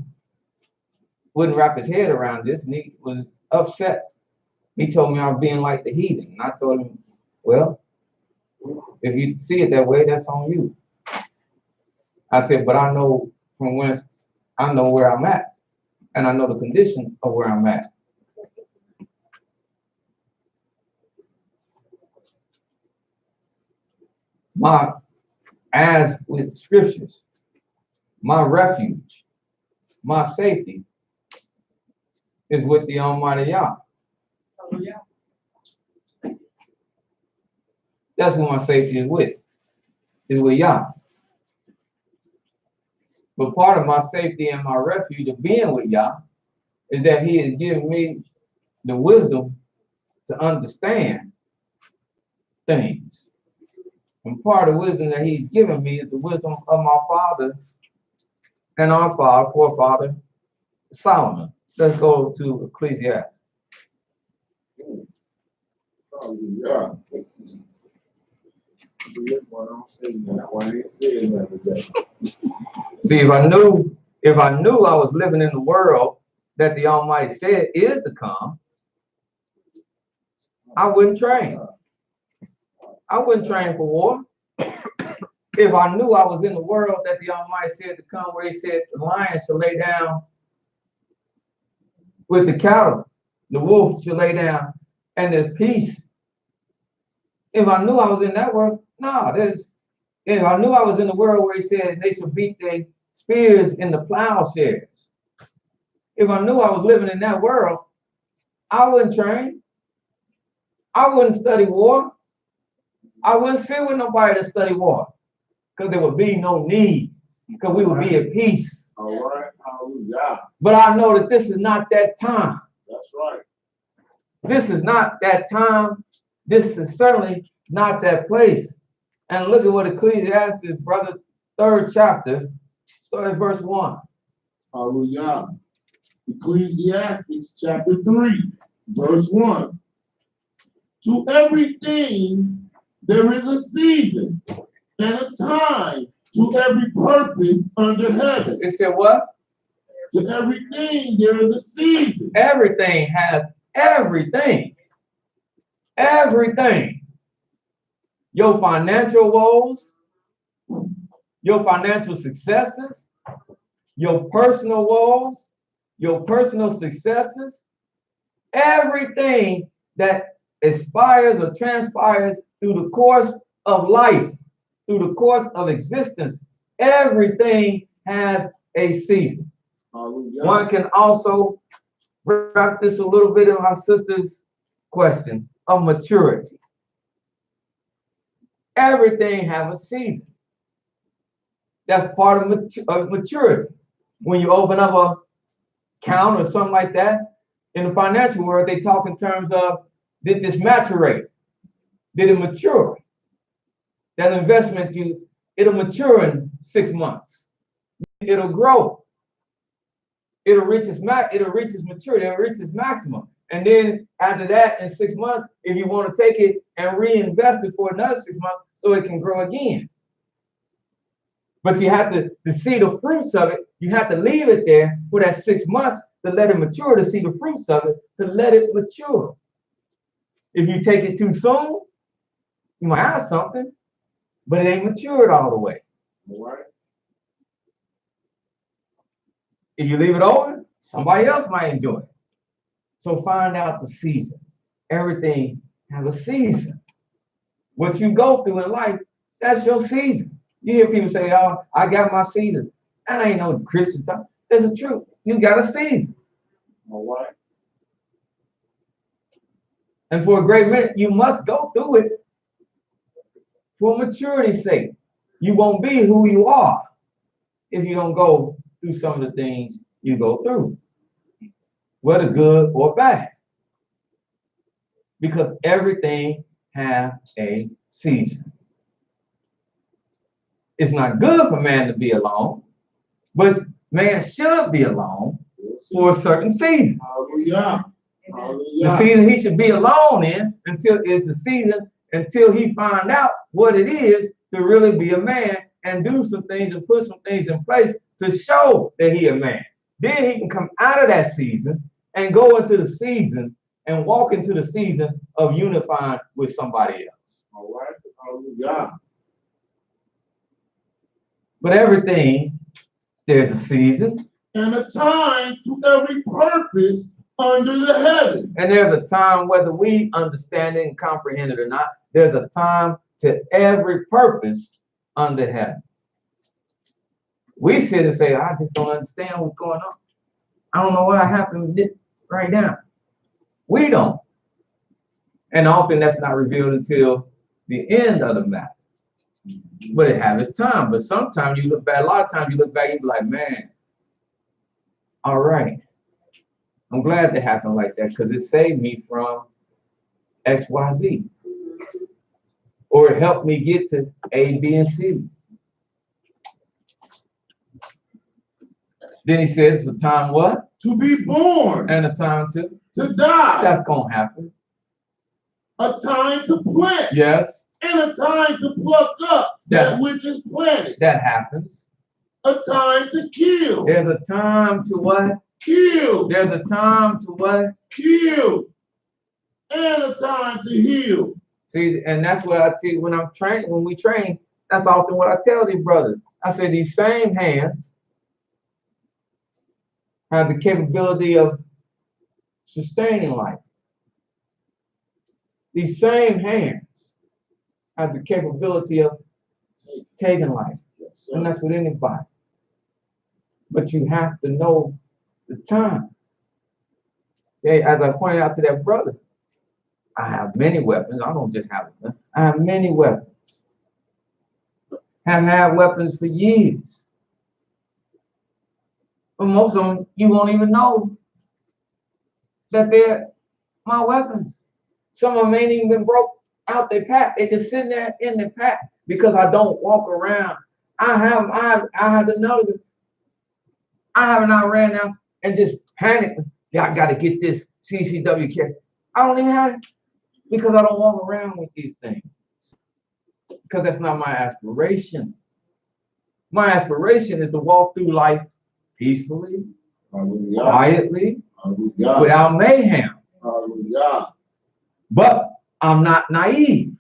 wouldn't wrap his head around this, and he was upset. He told me I was being like the heathen, and I told him, well, if you see it that way, that's on you. I said, but I know from whence I know where I'm at, and I know the condition of where I'm at. As with scriptures, my refuge, my safety is with the Almighty Yah. That's who my safety is with Yah. But part of my safety and my refuge of being with Yah is that He has given me the wisdom to understand things. And part of the wisdom that He's given me is the wisdom of my father and our forefather, Solomon. Let's go to Ecclesiastes. Yeah. See, if I knew I was living in the world that the Almighty said is to come, I wouldn't train. I wouldn't train for war. If I knew I was in the world that the Almighty said to come, where He said the lion should lay down with the cattle, the wolf should lay down, and there's peace. If I knew I was in that world, if I knew I was in the world where He said they should beat their spears in the plowshares, if I knew I was living in that world, I wouldn't train. I wouldn't study war. I wouldn't sit with nobody to study war, because there would be no need, because we would be at peace. All right, hallelujah. But I know that this is not that time. That's right. This is not that time. This is certainly not that place. And look at what Ecclesiastes, brother, 3rd chapter, start at verse 1. Hallelujah. Ecclesiastes chapter 3, verse 1. To everything there is a season and a time to every purpose under heaven. It said what? To everything there is a season. Everything has everything. Everything. Your financial woes, your financial successes, your personal woes, your personal successes, everything that aspires or transpires through the course of life, through the course of existence, everything has a season. Hallelujah. One can also wrap this a little bit in my sister's question of maturity. Everything has a season. That's part of maturity. When you open up a account or something like that, in the financial world, they talk in terms of, did this maturate? Did it mature? That investment, it'll mature in 6 months. It'll grow. It'll reach its maturity. It'll reach its maximum. And then after that, in 6 months, if you want to take it and reinvest it for another 6 months, so it can grow again. But you have to see the fruits of it. You have to leave it there for that 6 months to let it mature, to see the fruits of it, to let it mature. If you take it too soon, you might have something, but it ain't matured all the way. All right. If you leave it open, somebody else might enjoy it. So find out the season. Everything has a season. What you go through in life, that's your season. You hear people say, "Oh, I got my season." That ain't no Christian talk. That's the truth. You got a season. All right. And for a great minute, you must go through it for maturity's sake. You won't be who you are if you don't go through some of the things you go through, whether good or bad. Because everything has a season. It's not good for man to be alone, but man should be alone for a certain season. Hallelujah. The Hallelujah. season he should be alone in until it's the season until he find out what it is to really be a man and do some things and put some things in place to show that he a man. Then he can come out of that season and go into the season and walk into the season of unifying with somebody else. All right. Hallelujah. But everything, there's a season. And a time to every purpose under the heaven. And there's a time, whether we understand it and comprehend it or not, there's a time to every purpose under heaven. We sit and say, I just don't understand what's going on. I don't know what happened right now. We don't. And often that's not revealed until the end of the matter. But it has its time. But sometimes you look back, a lot of times you look back, you be like, man, all right. I'm glad that happened like that because it saved me from XYZ. Or it helped me get to A, B, and C. Then he says it's a time what? To be born. And a time to Die. That's gonna happen. A time to plant. Yes. And a time to pluck up that which is planted. That happens. A time to kill. There's a time to what? Kill. There's a time to what? Kill. And a time to heal. See, and that's what I tell you when I'm training, when we train, that's often what I tell these brothers. I say these same hands have the capability of sustaining life. These same hands have the capability of taking life. Yes, And that's with anybody. But you have to know the time. Okay, as I pointed out to that brother, I have many weapons. I don't just have them. I have many weapons. Have had weapons for years. But most of them, you won't even know that they're my weapons. Some of them ain't even been broke out their pack. They just sitting there in their pack because I don't walk around. I have another. I haven't ran out and just panicked. Yeah, I got to get this CCW kit. I don't even have it because I don't walk around with these things. Because that's not my aspiration. My aspiration is to walk through life peacefully, Hallelujah. quietly, Hallelujah. without mayhem. Hallelujah. But I'm not naive.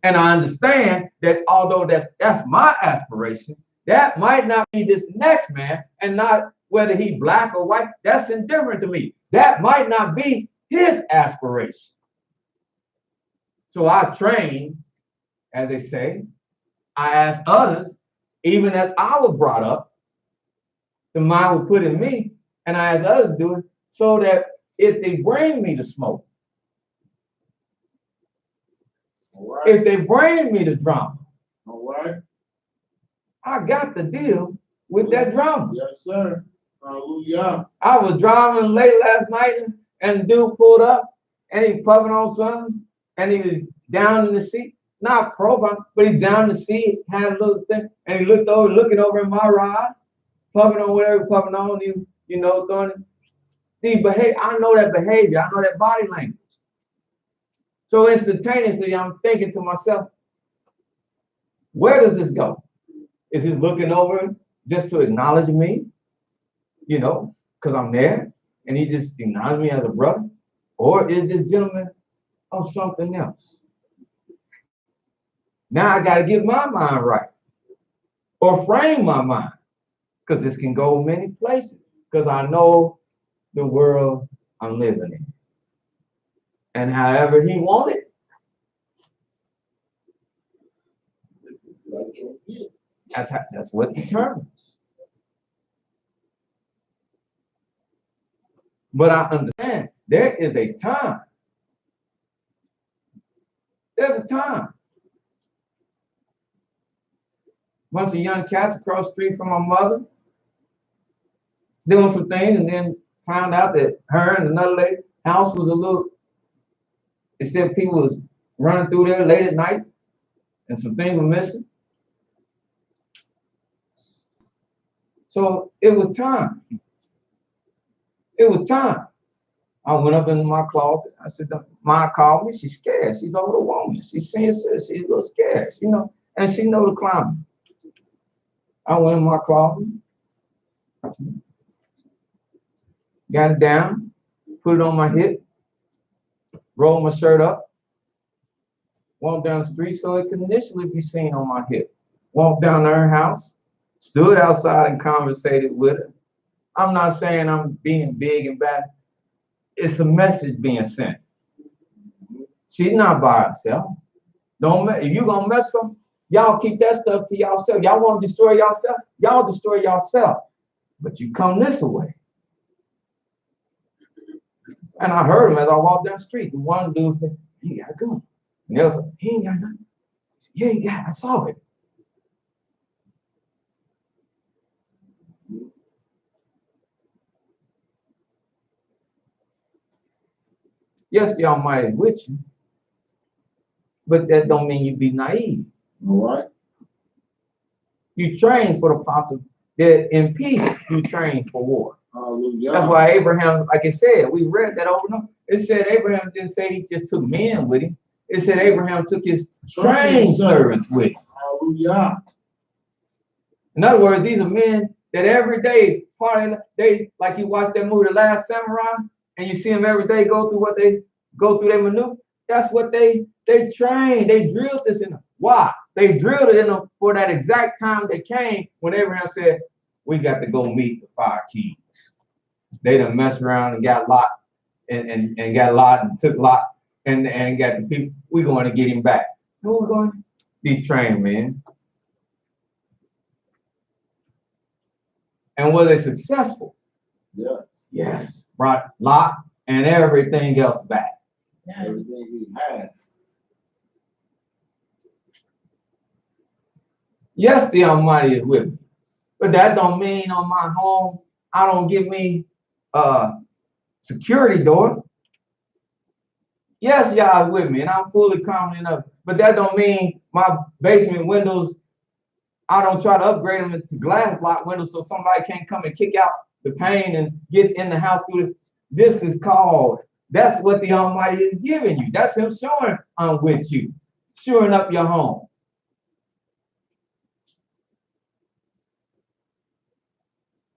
And I understand that although that's my aspiration, that might not be this next man, and not whether he black or white. That's indifferent to me. That might not be his aspiration. So I train, as they say. I ask others, even as I was brought up, the mind was put in me, and I ask others to do it so that if they bring me the smoke, All right. if they bring me the drama, All right. I got to deal with that drama. Yes, sir. Hallelujah. I was driving late last night and the dude pulled up and he puffing on something and he was down in the seat. Not profile, but he's down in the seat, had a little thing, and he looked over, looking over in my ride, puffing on whatever puffing on, you know, throwing it. The behavior, I know that behavior, I know that body language. So instantaneously, I'm thinking to myself, where does this go? Is he looking over just to acknowledge me, you know, because I'm there, and he just acknowledged me as a brother? Or is this gentleman of something else? Now I got to get my mind right or frame my mind. Because this can go many places. Because I know the world I'm living in. And however he wanted, that's what determines. But I understand there is a time. There's a time. Bunch of young cats across the street from my mother doing some things, and then found out that her and another lady house was a little, it said people was running through there late at night and some things were missing. So it was time. It was time. I went up in my closet. I said, Mom called me. She's scared. She's an older woman. She's seeing sis. She's a little scared, you know, and she know the climate. I went in my closet, got it down, put it on my hip, rolled my shirt up, walked down the street so it could initially be seen on my hip. Walked down to her house, stood outside and conversated with her. I'm not saying I'm being big and bad. It's a message being sent. She's not by herself. If you gonna mess up, y'all keep that stuff to yourself. Y'all want to destroy yourself? Y'all destroy yourself. But you come this way. And I heard him as I walked down the street. And one dude said, "He got a gun." And the other said, "He ain't got nothing." I said, "Yeah, he got it. I saw it." Yes, the Almighty is with you, but that don't mean you be naive. All right. You train for the possible. That in peace you train for war. Hallelujah. That's why Abraham, like I said, we read that over and over. It said Abraham didn't say he just took men with him. It said Abraham took his trained servants with him. Hallelujah. In other words, these are men that every day, part of the day, like you watch that movie, The Last Samurai, and you see them every day go through what they go through their maneuver. That's what they trained. They drilled this in them. Why? They drilled it in them for that exact time they came when Abraham said, "We got to go meet the 5 kings." They done messed around and got Lot and got Lot and took Lot and got the people. We're going to get him back. Who we going? These trained men. And were they successful? Yes. Yes. Brought Lot and everything else back. Everything he had. Yes, the Almighty is with me. But that don't mean on my home, I don't give me a security door. Yes, y'all is with me, and I'm fully confident of it. But that don't mean my basement windows, I don't try to upgrade them to glass block windows so somebody can't come and kick out the pane and get in the house through it. This is called, that's what the Almighty is giving you. That's him showing I'm with you, shoring up your home.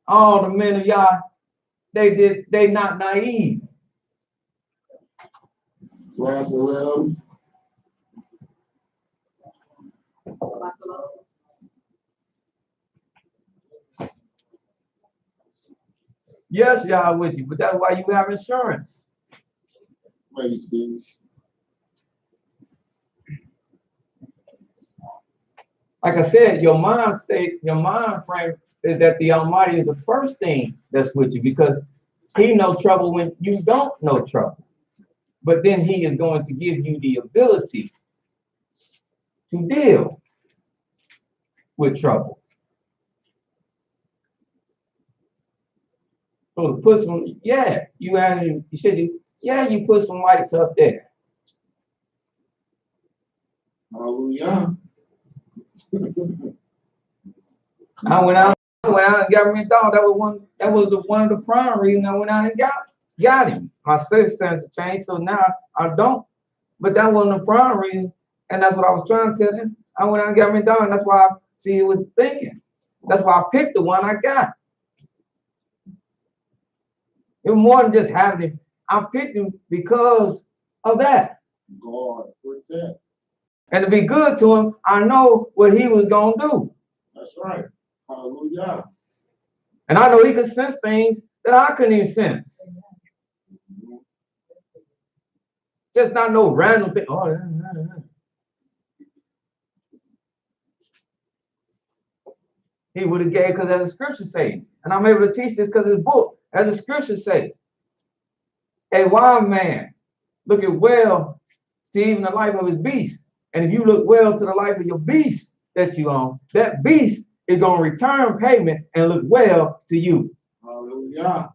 All the men of y'all, they not naive. Well, Yes, y'all with you, but that's why you have insurance. maybe see. Like I said, your mind frame is that the Almighty is the first thing that's with you because he knows trouble when you don't know trouble. But then he is going to give you the ability to deal with trouble. So to put some, yeah, you put some lights up there. Hallelujah. I went out and got me a dog. That was one of the prime reasons I went out and got him. My sixth sense changed, so now I don't. But that wasn't the prime reason, and that's what I was trying to tell him. I went out and got me a dog, and that's why he was thinking. That's why I picked the one I got. It was more than just having him. I picked him because of that. God, what's that? And to be good to him, I know what he was gonna do. That's right. Hallelujah. And I know he could sense things that I couldn't even sense. Just not no random thing. Oh, he would have gave, because as the scriptures say, and I'm able to teach this because of his book, as the scriptures say, a wise man looketh well to even the life of his beast. And if you look well to the life of your beast that you own, that beast is going to return payment and look well to you. Hallelujah.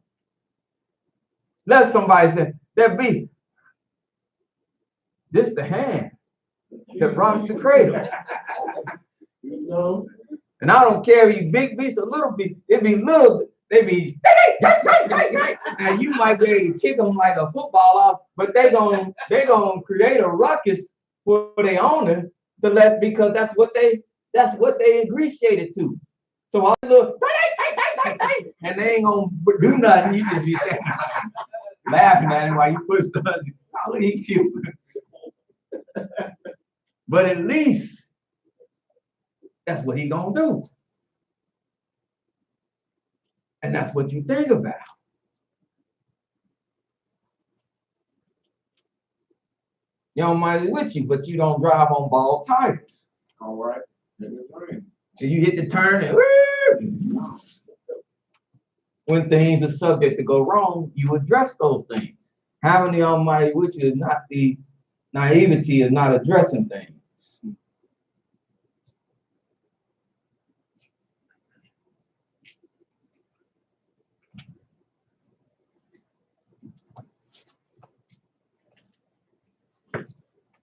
Let somebody say, that beast, this the hand that rocks the cradle. You know? And I don't care if you big beast or little beast, it be little, they be, now you might be able to kick them like a football off, but they gonna create a ruckus for their owner to let, because that's what they ingratiated to. So all the little, and they ain't gonna do nothing. You just be standing laughing at him while you push something. Oh, he cute. But at least that's what he gonna do. And that's what you think about. Your money with you, but you don't drive on bald tires. All right. And you hit the turn and when things are subject to go wrong, you address those things. Having the Almighty with you is not the naivety of not addressing things.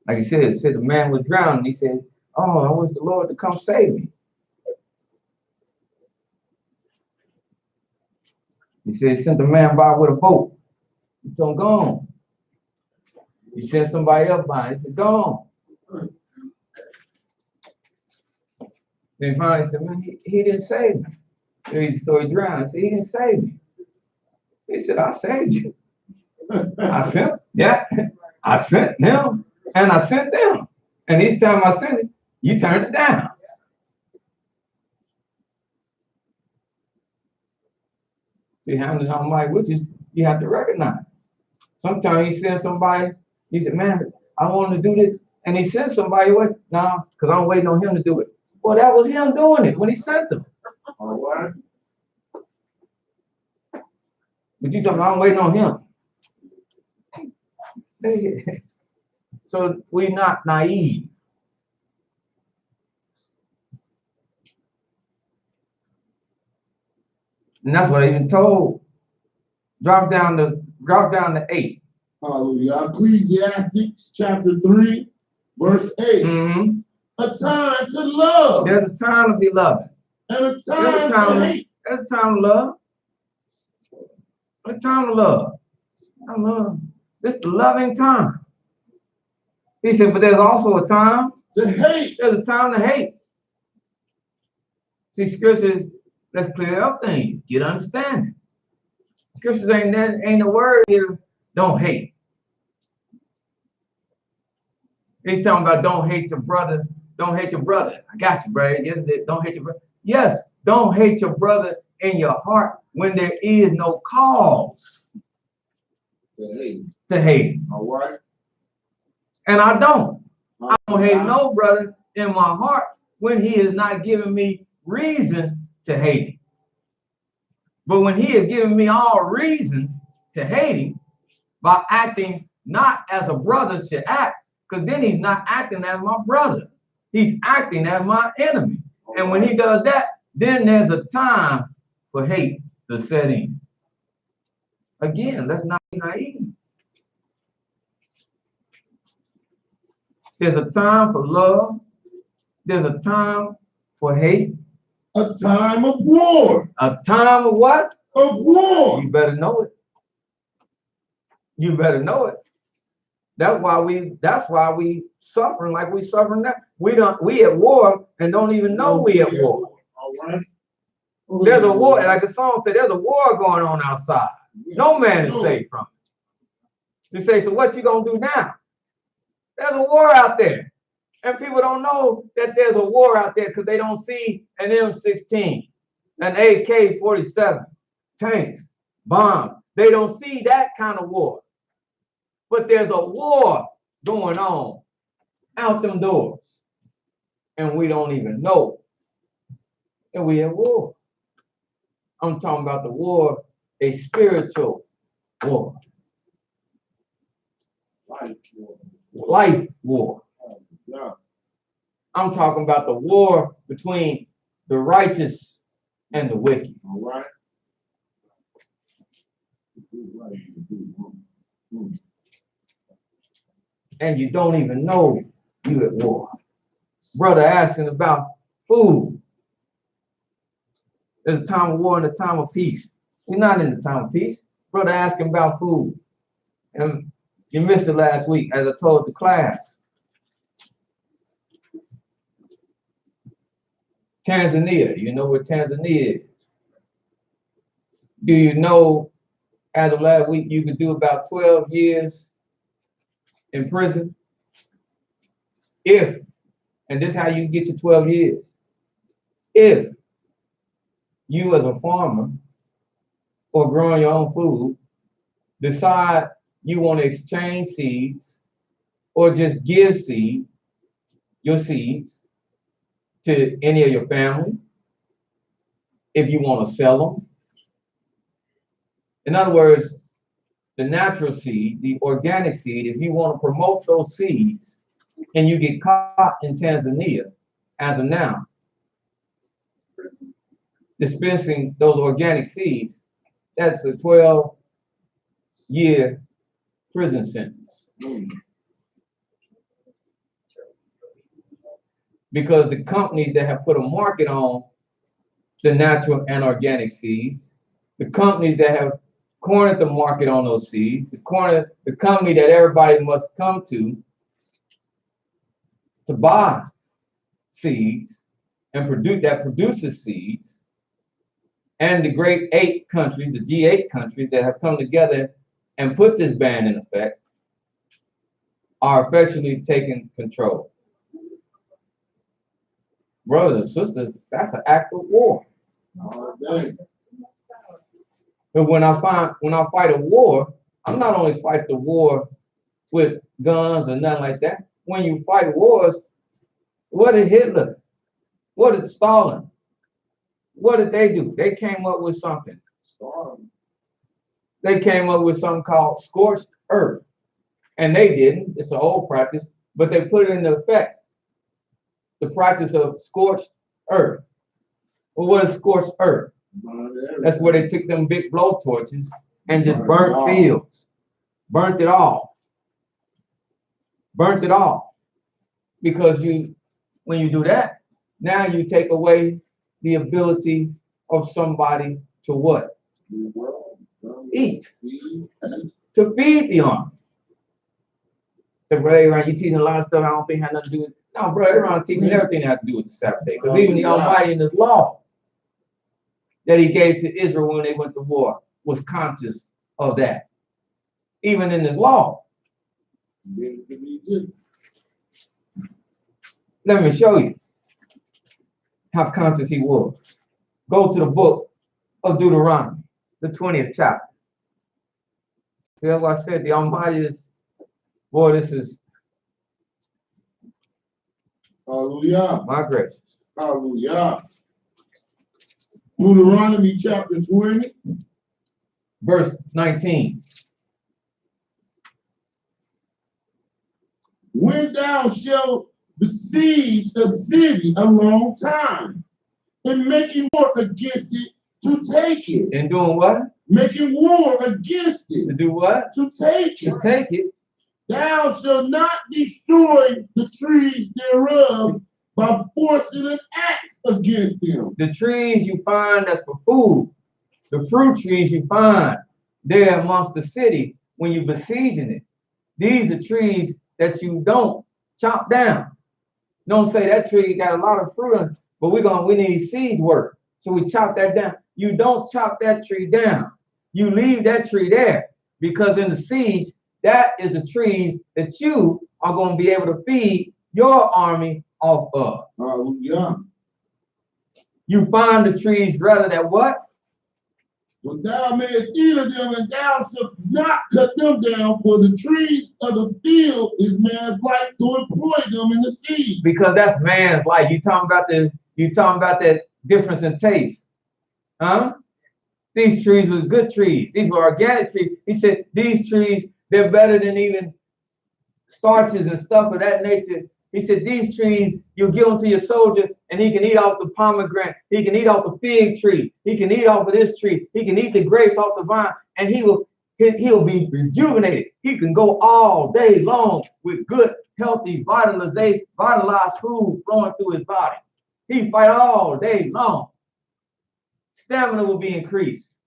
Like he said the man was drowning. He said, oh, I wish the Lord to come save me. He said, sent the man by with a boat. He told him, go on. He sent somebody up by him. He said, go on. Then finally he said, man, he didn't save me. So he drowned. He said, he didn't save me. He said, I saved you. I sent him. And I sent them. And each time I sent it, you turned it down. See, having the Almighty with you have to recognize. Sometimes he sends somebody, he said, man, I want to do this. And he sends somebody, what? No, because I'm waiting on him to do it. Well, that was him doing it when he sent them. all right. But you talking about, I'm waiting on him. So we're not naive. And that's what I even told. Drop down to 8. Hallelujah. Ecclesiastes chapter 3, verse 8. Mm-hmm. A time to love. There's a time to be loving. And a time to hate. There's a time to love. A time to love. I love. This is the loving time. He said, but there's also a time to hate. There's a time to hate. See, scriptures, let's clear up things. Get understanding. Scriptures ain't a word here. Don't hate. He's talking about don't hate your brother. Don't hate your brother. I got you, brother. Yes, don't hate your brother. Yes, don't hate your brother in your heart when there is no cause to hate. All right. And I don't hate no brother in my heart when he is not giving me reason to hate him. But when he is giving me all reason to hate him by acting not as a brother should act, because then he's not acting as my brother. He's acting as my enemy. And when he does that, then there's a time for hate to set in. Again, let's not be naive. There's a time for love. There's a time for hate. A time of war. A time of what? Of war. You better know it. You better know it. That's why we suffering like we suffering now. We at war and don't even know we at war. All right. There's a war, like the song said, there's a war going on outside. No man is safe from it. You say, so what you gonna do now? There's a war out there. And people don't know that there's a war out there because they don't see an M16. an AK-47, tanks, bombs. They don't see that kind of war. But there's a war going on out them doors. And we don't even know that we at war. I'm talking about the war, a spiritual war. Life war. Yeah. I'm talking about the war between the righteous and the wicked. All right. And you don't even know you at war. Brother asking about food. There's a time of war and a time of peace. We're not in the time of peace. Brother asking about food. And you missed it last week, as I told the class. Tanzania, you know where Tanzania is. Do you know, as of last week, you could do about 12 years in prison? If, and this is how you get to 12 years. If you as a farmer or growing your own food decide you want to exchange seeds or just give your seeds to any of your family, if you want to sell them. In other words, the natural seed, the organic seed, if you want to promote those seeds and you get caught in Tanzania as of now, dispensing those organic seeds, that's a 12-year prison sentence. Because the companies that have put a market on the natural and organic seeds, the companies that have cornered the market on those seeds, the company that everybody must come to buy seeds and produces seeds, and the great 8 countries, the G8 countries that have come together and put this ban in effect, are effectively taking control. Brothers and sisters, that's an act of war. But when I fight a war, I'm not only fight the war with guns and nothing like that. When you fight wars, what did Hitler? What did Stalin? What did they do? They came up with something. They came up with something called scorched earth. And they didn't. It's an old practice, but they put it into effect. The practice of scorched earth. Well, what is scorched earth? That's where they took them big blow torches and just burnt fields. Burnt it all. Burnt it all. Because when you do that, now you take away the ability of somebody to what? Eat. To feed the army. So, brother, you're teaching a lot of stuff I don't think had nothing to do with. No, brother, I'm teaching everything that has to do with the Sabbath day. Because even the Almighty in His law that He gave to Israel when they went to war was conscious of that. Even in His law. Let me show you how conscious He was. Go to the book of Deuteronomy, the 20th chapter. See, that's what I said, the Almighty is, boy, this is. Hallelujah. My gracious. Hallelujah. Deuteronomy chapter 20. Verse 19. When thou shalt besiege a city a long time, and making war against it to take it. And doing what? Making war against it. To do what? To take it. To take it. Thou shalt not destroy the trees thereof by forcing an axe against them. The trees you find that's for food, the fruit trees you find there amongst the city when you're besieging it. These are trees that you don't chop down. Don't say that tree got a lot of fruit on it, but we need seed work. So we chop that down. You don't chop that tree down. You leave that tree there because in the siege, that is the trees that you are going to be able to feed your army off of. Hallelujah. You find the trees rather than what? So thou mayest eat of them, and thou shalt not cut them down, for the trees of the field is man's life to employ them in the seed. Because that's man's life. You talking about that difference in taste. Huh? These trees were good trees. These were organic trees. He said these trees, they're better than even starches and stuff of that nature. He said these trees, you give them to your soldier and he can eat off the pomegranate. He can eat off the fig tree. He can eat off of this tree. He can eat the grapes off the vine, and he'll be rejuvenated. He can go all day long with good, healthy, vitalized food flowing through his body. He fight all day long. Stamina will be increased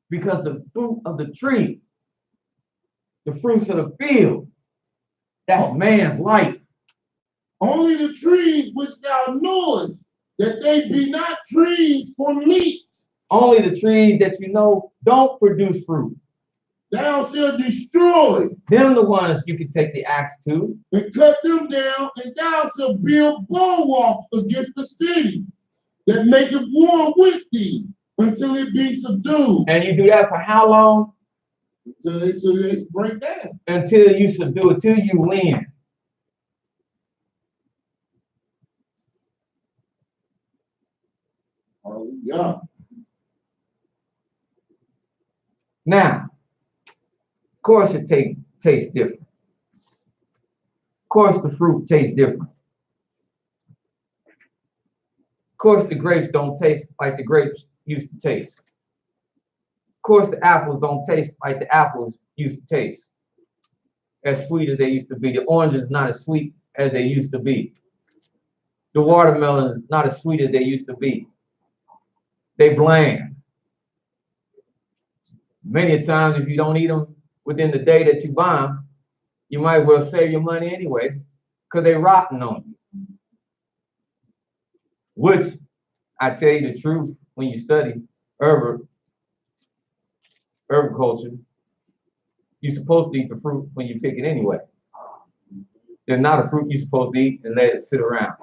because the fruit of the tree, the fruits of the field, that's man's life. Only the trees which thou knowest that they be not trees for meat. Only the trees that you know don't produce fruit. Thou shalt destroy. Them the ones you can take the axe to. And cut them down, and thou shalt build bulwarks against the city that maketh war with thee until it be subdued. And you do that for how long? Until they break down. Until you subdue it, till you win. Hallelujah. Now, of course it tastes different. Of course the fruit tastes different. Of course the grapes don't taste like the grapes used to taste. Of course the apples don't taste like the apples used to taste. As sweet as they used to be. The oranges not as sweet as they used to be. The watermelons not as sweet as they used to be. They bland. Many times if you don't eat them within the day that you buy them, you might well save your money anyway because they're rotten on you. Which, I tell you the truth, when you study herbiculture, you're supposed to eat the fruit when you pick it anyway. There's not a fruit you're supposed to eat and let it sit around.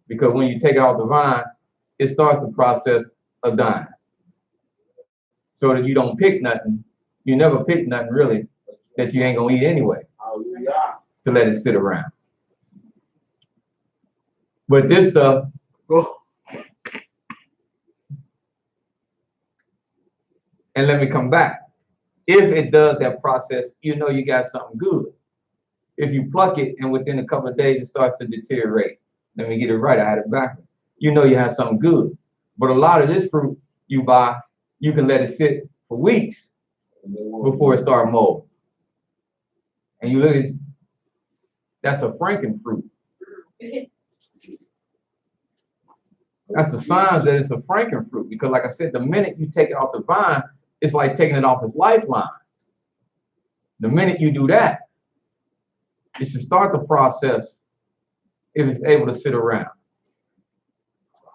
Because when you take it off the vine, it starts the process of dying. So that you don't pick nothing. You never pick nothing really that you ain't gonna eat anyway. Hallelujah. To let it sit around. But this stuff, and let me come back. If it does that process, you know you got something good. If you pluck it and within a couple of days it starts to deteriorate. Let me get it right, I had it backwards. You know you have something good. But a lot of this fruit you buy, you can let it sit for weeks before it starts mold. And you look at, that's a frankenfruit. That's the signs that it's a frankenfruit. Because like I said, the minute you take it off the vine, it's like taking it off its lifeline. The minute you do that, it should start the process if it's able to sit around.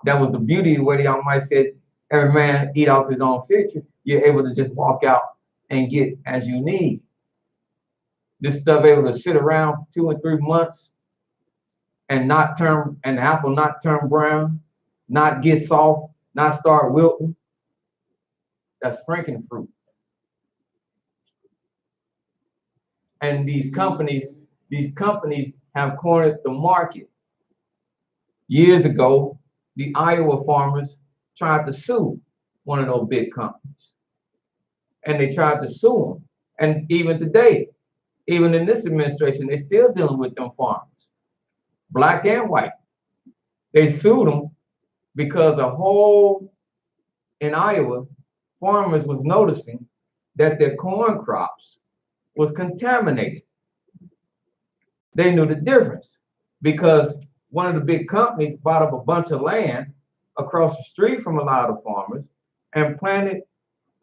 That was the beauty of what y'all might say, every man eat off his own fig tree. You're able to just walk out and get as you need. This stuff able to sit around 2 and 3 months and not turn, and the apple not turn brown, not get soft, not start wilting. That's frankenfruit. And these companies have cornered the market. Years ago, the Iowa farmers tried to sue one of those big companies. And they tried to sue them. And even today, even in this administration, they're still dealing with them farmers, black and white. They sued them because in Iowa, farmers was noticing that their corn crops was contaminated. They knew the difference because one of the big companies bought up a bunch of land across the street from a lot of farmers and planted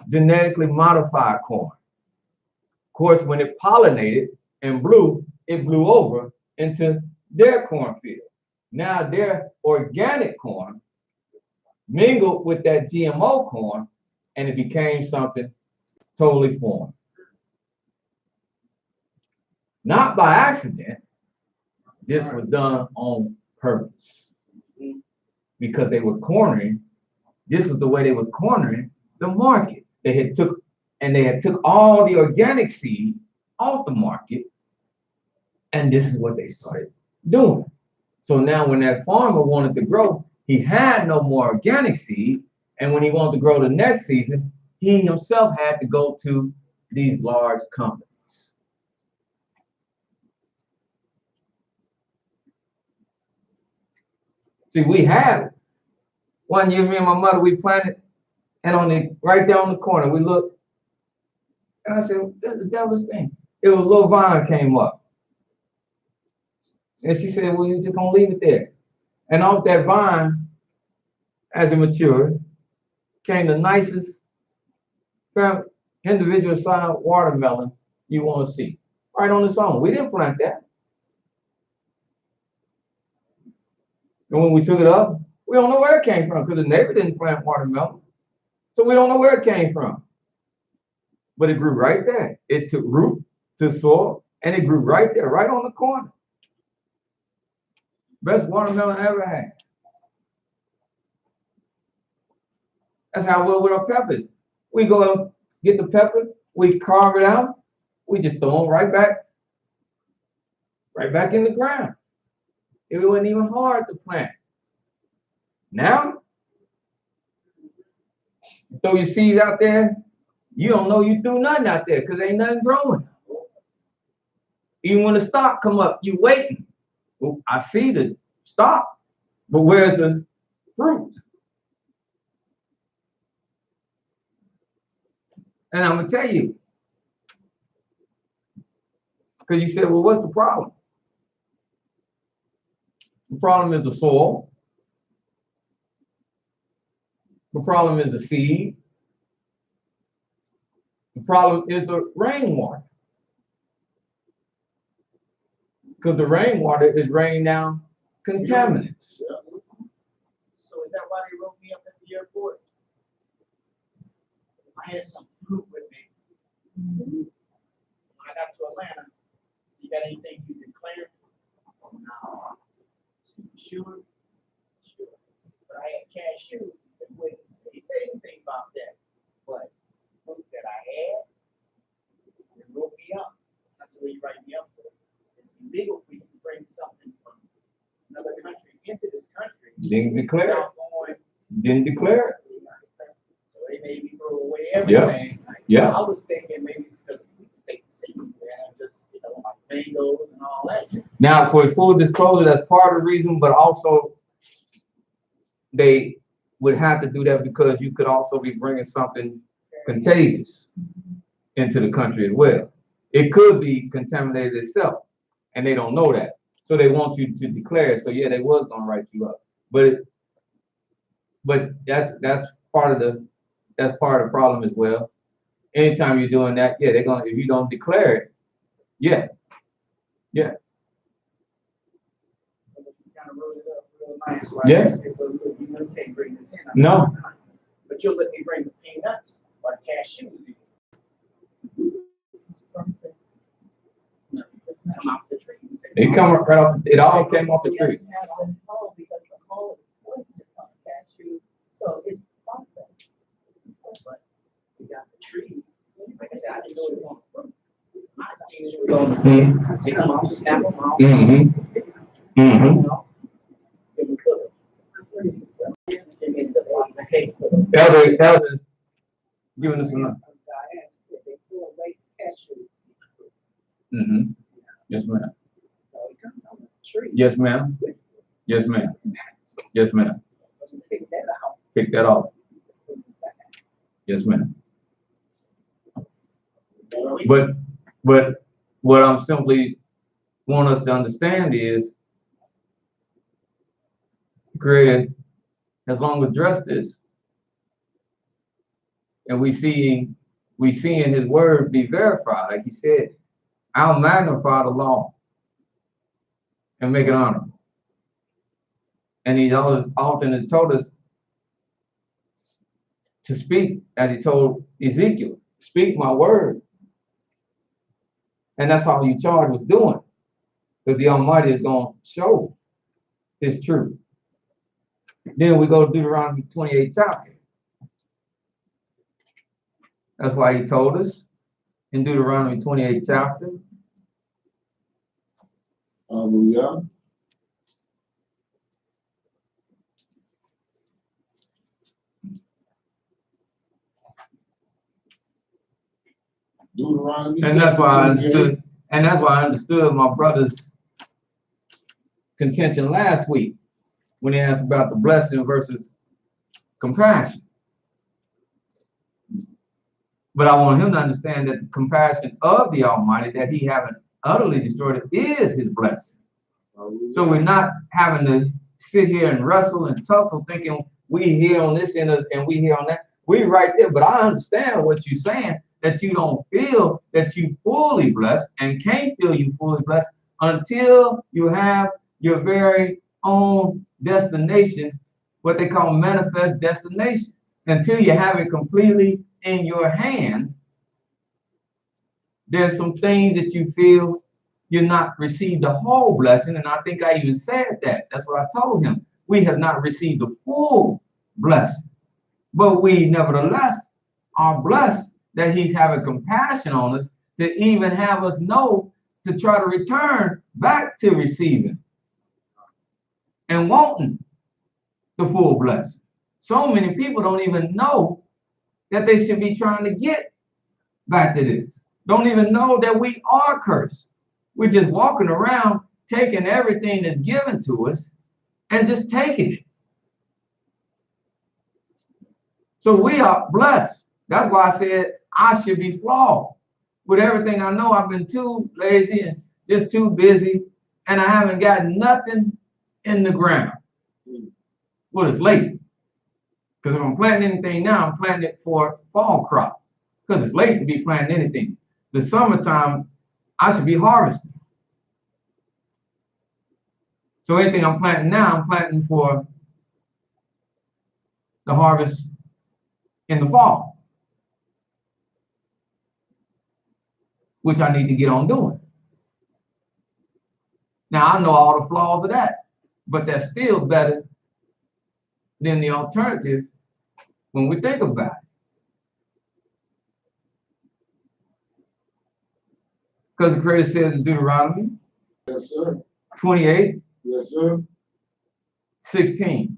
genetically modified corn. Of course, when it pollinated and blew, it blew over into their cornfield. Now their organic corn mingled with that GMO corn and it became something totally foreign. Not by accident, this was done on purpose. because they were cornering. This was the way they were cornering the market. They had took all the organic seed off the market, and this is what they started doing. So now when that farmer wanted to grow, he had no more organic seed, and when he wanted to grow the next season, he himself had to go to these large companies. See, we have it. One year, me and my mother, we planted, and right there on the corner, we looked, and I said, that's the devil's thing. It was a little vine came up. And she said, well, you're just gonna leave it there. And off that vine, as it matured, came the nicest individual sized watermelon you want to see. Right on its own. We didn't plant that. And when we took it up, we don't know where it came from because the neighbor didn't plant watermelon. So we don't know where it came from. But it grew right there. It took root to soil, and it grew right there, right on the corner. Best watermelon I ever had. That's how we're with our peppers. We go get the pepper, we carve it out, we just throw them right back in the ground. It wasn't even hard to plant. Now, throw your seeds out there, you don't know you threw nothing out there because ain't nothing growing. Even when the stalk come up, you waiting. Well, I see the stalk, but where's the fruit? And I'm gonna tell you, because you said, well, what's the problem? The problem is the soil. The problem is the seed. The problem is the rainwater. Because the rainwater is raining down contaminants. So is that why they wrote me up at the airport? I had some fruit with me. When I got to Atlanta, so you got anything you declare? No. Sure. But I had cashew. They didn't say anything about that. But fruit that I had, they wrote me up. That's what you write me up for. It's illegal for you to bring something from another country into this country. Didn't declare it. without going. Didn't declare it. So they made me throw away everything. Yeah. I was thinking maybe it's because we take the seeds and just, like mangoes and all that. Now, for full disclosure, that's part of the reason, but also they would have to do that because you could also be bringing something contagious into the country as well. It could be contaminated itself, and they don't know that. So they want you to declare it. So yeah, they was gonna write you up, but that's part of the problem as well. Anytime you're doing that, yeah, they're gonna, if you don't declare it, yeah. Kind of wrote it up real nice. So Yeah. I said, well, look, you can't bring this in. No. But you'll let me bring the peanuts or the cashews in. Come off the tree. They come right off. It all came off the tree. Because the hull is poisonous on cashew, so it's processed. But we got the tree. Like I said, I didn't know it was on the fruit. I seen it was on the fruit. Take them off, snap them off. Mm-hmm. Mm-hmm. You know, give them cook them. And it's a lot of hate for them. Elders giving us enough. Diane said they threw away cashews. Mm-hmm. Yes, ma'am. So it comes on the tree. Yes, ma'am. Yes, ma'am. Yes, ma'am. Pick that out. Pick that off. Yes, ma'am. But what I'm simply want us to understand is Creator has long addressed this, and we seeing His word be verified, like He said. I'll magnify the law and make it honorable. And He always often has told us to speak, as He told Ezekiel, speak my word. And that's all you charged was doing, because the Almighty is going to show His truth. Then we go to Deuteronomy 28 chapter. That's why he told us in Deuteronomy 28 chapter. Hallelujah. Deuteronomy. And that's why I 28. understood, and that's why I understood my brother's contention last week when he asked about the blessing versus compassion. But I want him to understand that the compassion of the Almighty that he haven't utterly destroyed it is his blessing. So we're not having to sit here and wrestle and tussle thinking we here on this end and we here on that. We right there, but I understand what you're saying, that you don't feel that you fully blessed and can't feel you fully blessed until you have your very own destination, what they call manifest destination. Until you have it completely in your hands, there's some things that you feel you're not received the whole blessing. And I think I even said that. That's what I told him. We have not received the full blessing, but we nevertheless are blessed that he's having compassion on us to even have us know to try to return back to receiving and wanting the full blessing. So many people don't even know that they should be trying to get back to this. Don't even know that we are cursed. We're just walking around taking everything that's given to us and just taking it. So we are blessed. That's why I said I should be flawed. With everything I know, I've been too lazy and just too busy, and I haven't got nothing in the ground. Well, it's late. Because if I'm planting anything now, I'm planting it for fall crop. Because it's late to be planting anything. The summertime, I should be harvesting. So anything I'm planting now, I'm planting for the harvest in the fall, which I need to get on doing. Now, I know all the flaws of that, but that's still better than the alternative when we think about it. Because the Creator says in Deuteronomy, Yes, sir. 28, Yes, sir. 16.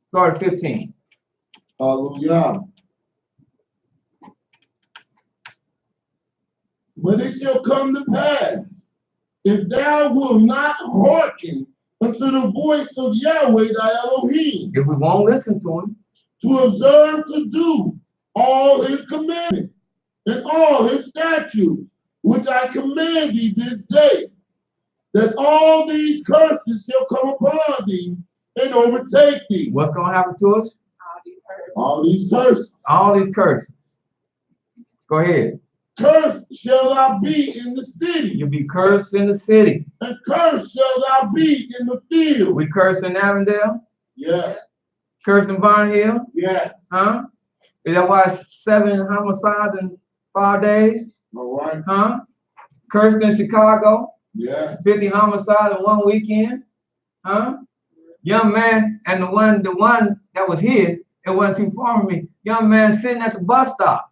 Sorry, 15. Hallelujah. But it shall come to pass, if thou wilt not hearken unto the voice of Yahweh thy Elohim, If we won't listen to him, to observe to do all his commandments and all his statutes, which I command thee this day, that all these curses shall come upon thee and overtake thee. what's going to happen to us? All these curses. All All these curses. these curses. Go ahead. Cursed shall thou be in the city, You'll be cursed in the city. and cursed shall thou be in the field. We curse in Avondale, Yes, curse in Barn Hill, yes. huh? Is that why it's 7 homicides in 5 days? All right. Huh? Cursed in Chicago, Yes. 50 homicides in 1 weekend, huh? Young man, and the one that was here, it wasn't too far from me. Young man sitting at the bus stop.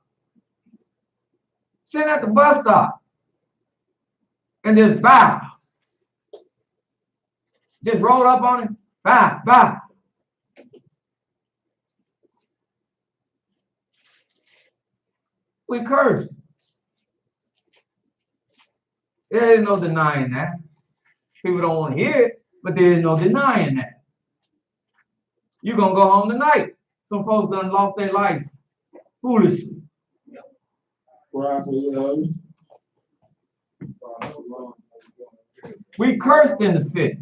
Sitting at the bus stop. And just bow. Just rolled up on him. Bow, bow. We cursed. There is no denying that. People don't want to hear it, but there is no denying that. You're going to go home tonight. Some folks done lost their life foolishly. We cursed in the city.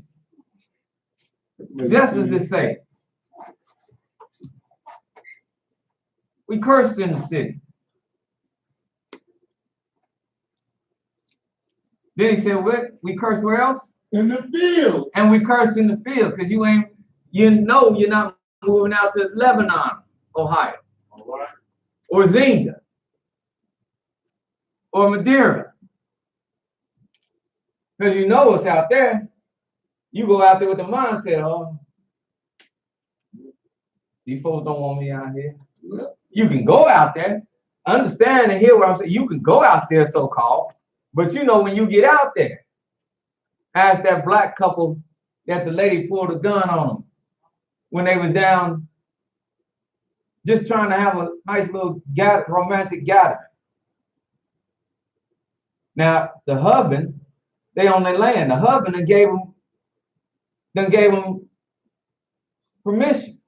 Just as it say. We cursed in the city. Then he said, we cursed where else? In the field. And we cursed in the field because you're not moving out to Lebanon, Ohio. All right. Or Zinga. Or Madeira. Because you know it's out there. You go out there with the mindset, oh, These folks don't want me out here. Yeah. You can go out there, understand and hear what I'm saying. You can go out there, so-called, but you know when you get out there, ask that black couple that the lady pulled a gun on them when they was down just trying to have a nice little romantic gathering. Now the husband, they on their land. The husband then gave them permission.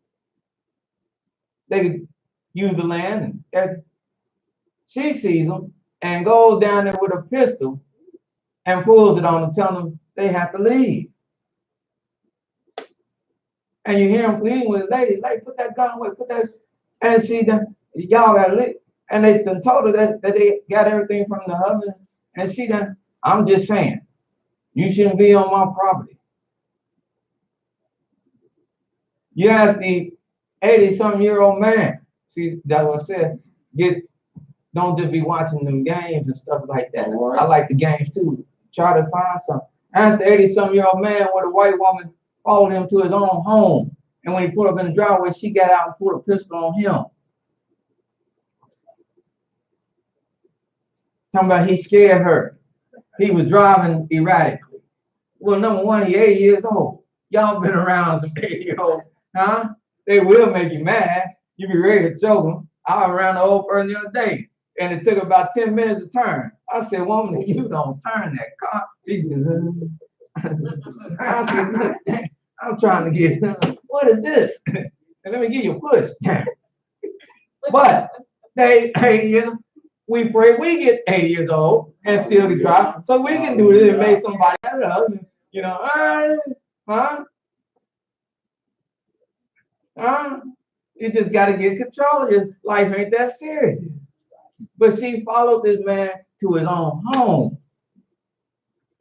They could use the land, and she sees them and goes down there with a pistol and pulls it on them, telling them they have to leave. And you hear them pleading with the lady, put that gun away, put that, and she done, y'all gotta leave. And they done told her that they got everything from the husband, and she done, I'm just saying, you shouldn't be on my property. You ask the 80-some-year-old man, see, that's what I said, don't just be watching them games and stuff like that. Right. I like the games too. Try to find something. Ask the 80-some-year-old man where the white woman followed him to his own home. And when he pulled up in the driveway, she got out and pulled a pistol on him. Talking about he scared her. He was driving erratically. Well, number one, he 80 years old. Y'all been around some 80-year-olds, huh? They will make you mad. You be ready to choke them. I was around the old person the other day, and it took about 10 minutes to turn. I said, woman, you don't turn that car. She just, I said, I'm trying to get, what is this? And let me give you a push. But they, we pray we get 80 years old and still can drive, so we can do this and make somebody else, you know, you just got to get control of your life. Ain't that serious? But she followed this man to his own home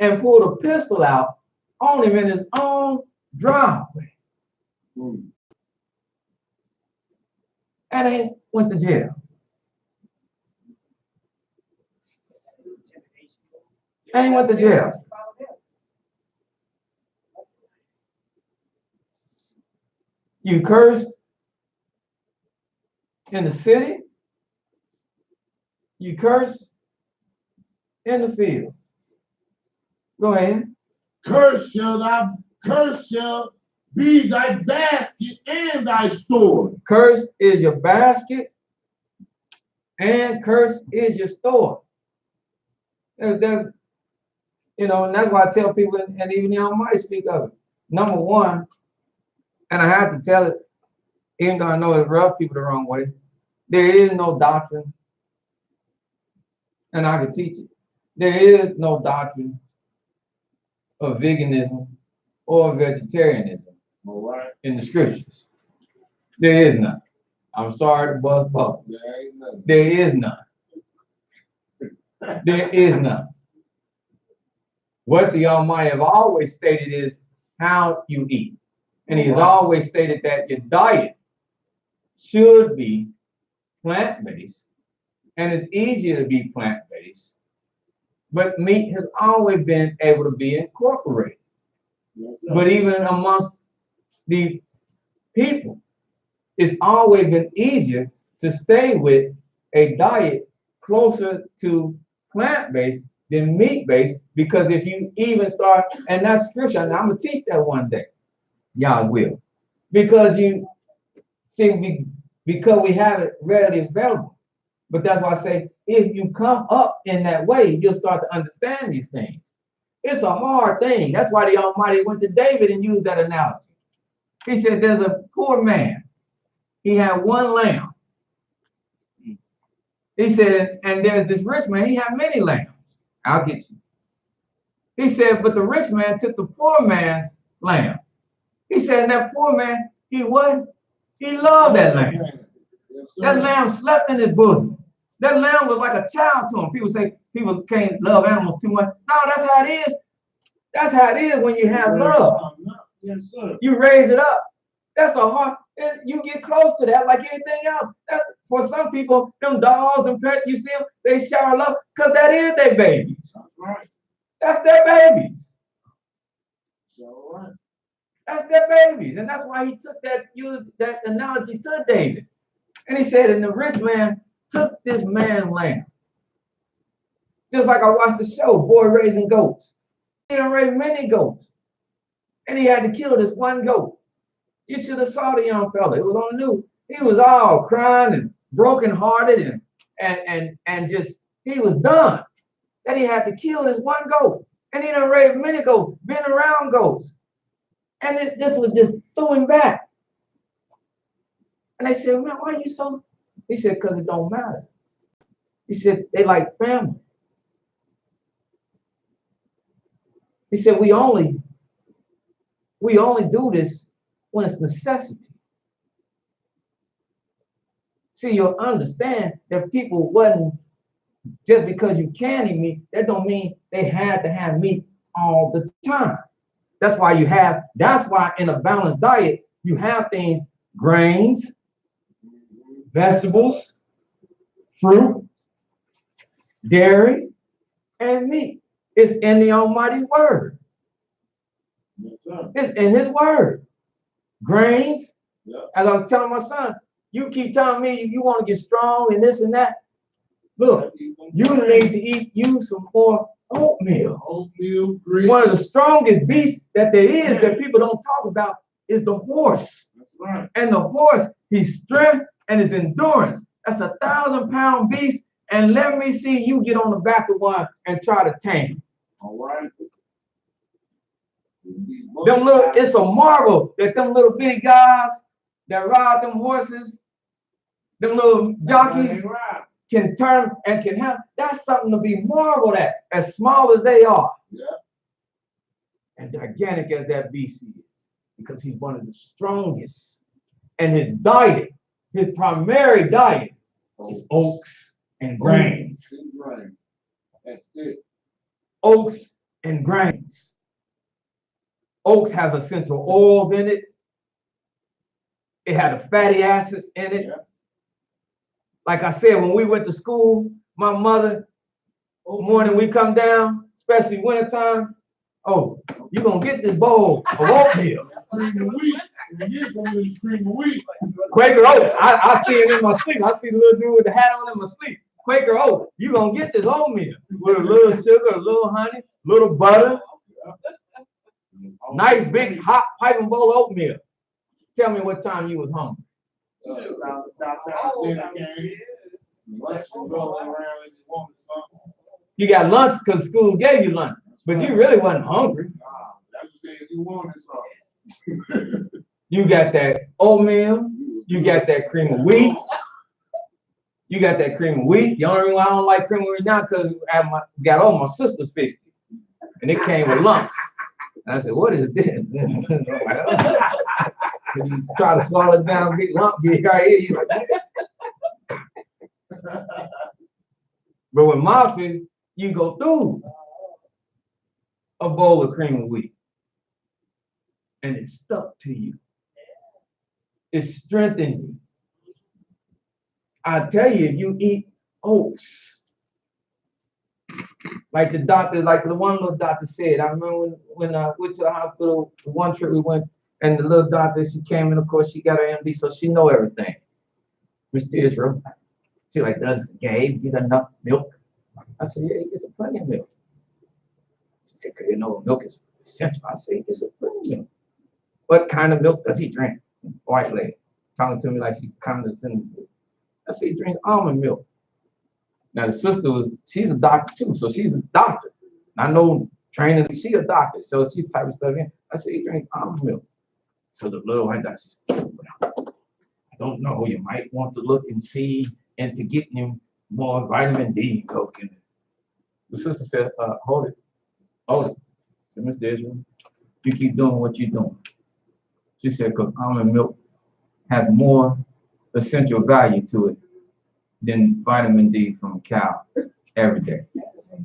and pulled a pistol out on him in his own driveway. And he went to jail. And he went to jail. You cursed in the city. You curse in the field. Go ahead. Curse shall be thy basket and thy store. Curse is your basket and curse is your store. That's, you know, and that's why I tell people, and even the Almighty speak of it. Number one, and I have to tell it, even though I know it rubs people the wrong way, there is no doctrine, and I can teach it. There is no doctrine of veganism or vegetarianism in the scriptures. There is none. I'm sorry to buzz bubbles. There is none. There is none. What the Almighty have always stated is how you eat. And he has always stated that your diet should be plant-based, and it's easier to be plant-based, but meat has always been able to be incorporated. Yes, but even amongst the people, it's always been easier to stay with a diet closer to plant-based than meat-based, because if you even start, and that's scripture, and I'm gonna teach that one day, y'all will, because you see, because we have it readily available. But that's why I say, if you come up in that way, you'll start to understand these things. It's a hard thing. That's why the Almighty went to David and used that analogy. He said, there's a poor man. He had one lamb. He said, and there's this rich man. He had many lambs. I'll get you. He said, but the rich man took the poor man's lamb. He said, and that poor man, he what? He loved that lamb. That lamb slept in his bosom. That lamb was like a child to him. People say people can't love animals too much. No, that's how it is. That's how it is when you have love. Yes, sir. You raise it up. That's a hard, you get close to that like anything else. That's, for some people, them dolls and pets, you see them, they shower love because that is their babies. That's right. That's their babies. All right. That's their babies. And that's why he took used that analogy to David. And he said, and the rich man took this man's land. Just like I watched the show, Boy Raising Goats. He didn't raise many goats. And he had to kill this one goat. You should have saw the young fella. It was on the news. He was all crying and brokenhearted and just, he was done. That he had to kill this one goat. And he done raised many goats, been around goats. And this was just threw him back. And they said, man, why are you so? He said, because it don't matter. He said, they like family. He said, we only do this when it's necessity. See, you'll understand that people wasn't, just because you can eat meat, that don't mean they had to have meat all the time. That's why in a balanced diet, you have things, grains, vegetables, fruit, dairy, and meat. It's in the Almighty Word. Yes, sir. It's in His Word. Grains, Yep. as I was telling my son, you keep telling me you want to get strong and this and that. Look, you need to eat you some more oatmeal. Oatmeal, grits. One of the strongest beasts that there is that people don't talk about is the horse. That's right. And the horse, his strength and his endurance. That's a 1,000-pound beast. And let me see you get on the back of one and try to tame him. All right. It's a marvel that them little bitty guys that ride them horses, them little jockeys can turn and can have. That's something to be marveled at, as small as they are. Yeah. As gigantic as that beast is, because he's one of the strongest. And his diet, his primary diet, is oats and grains. That's it. Oats and grains. Oats has essential oils in it. It had the fatty acids in it. Yeah. Like I said, when we went to school, my mother, morning we come down, especially wintertime, oh, you're going to get this bowl of oatmeal. Cream of wheat. You get some of this cream of wheat. Quaker Oats. I see it in my sleep. I see the little dude with the hat on in my sleep. Quaker Oats. You're going to get this oatmeal with a little sugar, a little honey, a little butter. Nice big hot piping bowl of oatmeal. Tell me what time you was hungry. About time dinner came. Lunch was rolling around and you wanted something. You got lunch because school gave you lunch, but you really wasn't hungry. That's what if you wanted something. You got that oatmeal. You got that cream of wheat. You got that cream of wheat. The only reason why I don't like cream of wheat now because I got all my sisters fixed it, and it came with lumps. And I said, "What is this?" And you try to swallow it down, big lump, get right here. You like, but with muffin, you go through a bowl of cream of wheat, and it's stuck to you. It strengthens you. I tell you, if you eat oats, like the doctor, like the one little doctor said, I remember when I went to the hospital, one trip we went, and the little doctor, she came in, of course, she got her MD, so she know everything. Mr. Israel, she like, does Gabe get enough milk? I said, yeah, he gets plenty of milk. She said, because you know milk is essential. I said, he gets plenty of milk. What kind of milk does he drink? White lady, talking to me like she condescending. I said, he drinks almond milk. Now the sister she's a doctor too, so she's a doctor. I know training, she's a doctor, so she's type of stuff in. I said, he drinks almond milk. So the little one doctor said, I don't know, you might want to look and see into getting him more vitamin D coke in it. The sister said, hold it. I said, Mr. Israel, you keep doing what you're doing. She said, because almond milk has more essential value to it than vitamin D from a cow every day.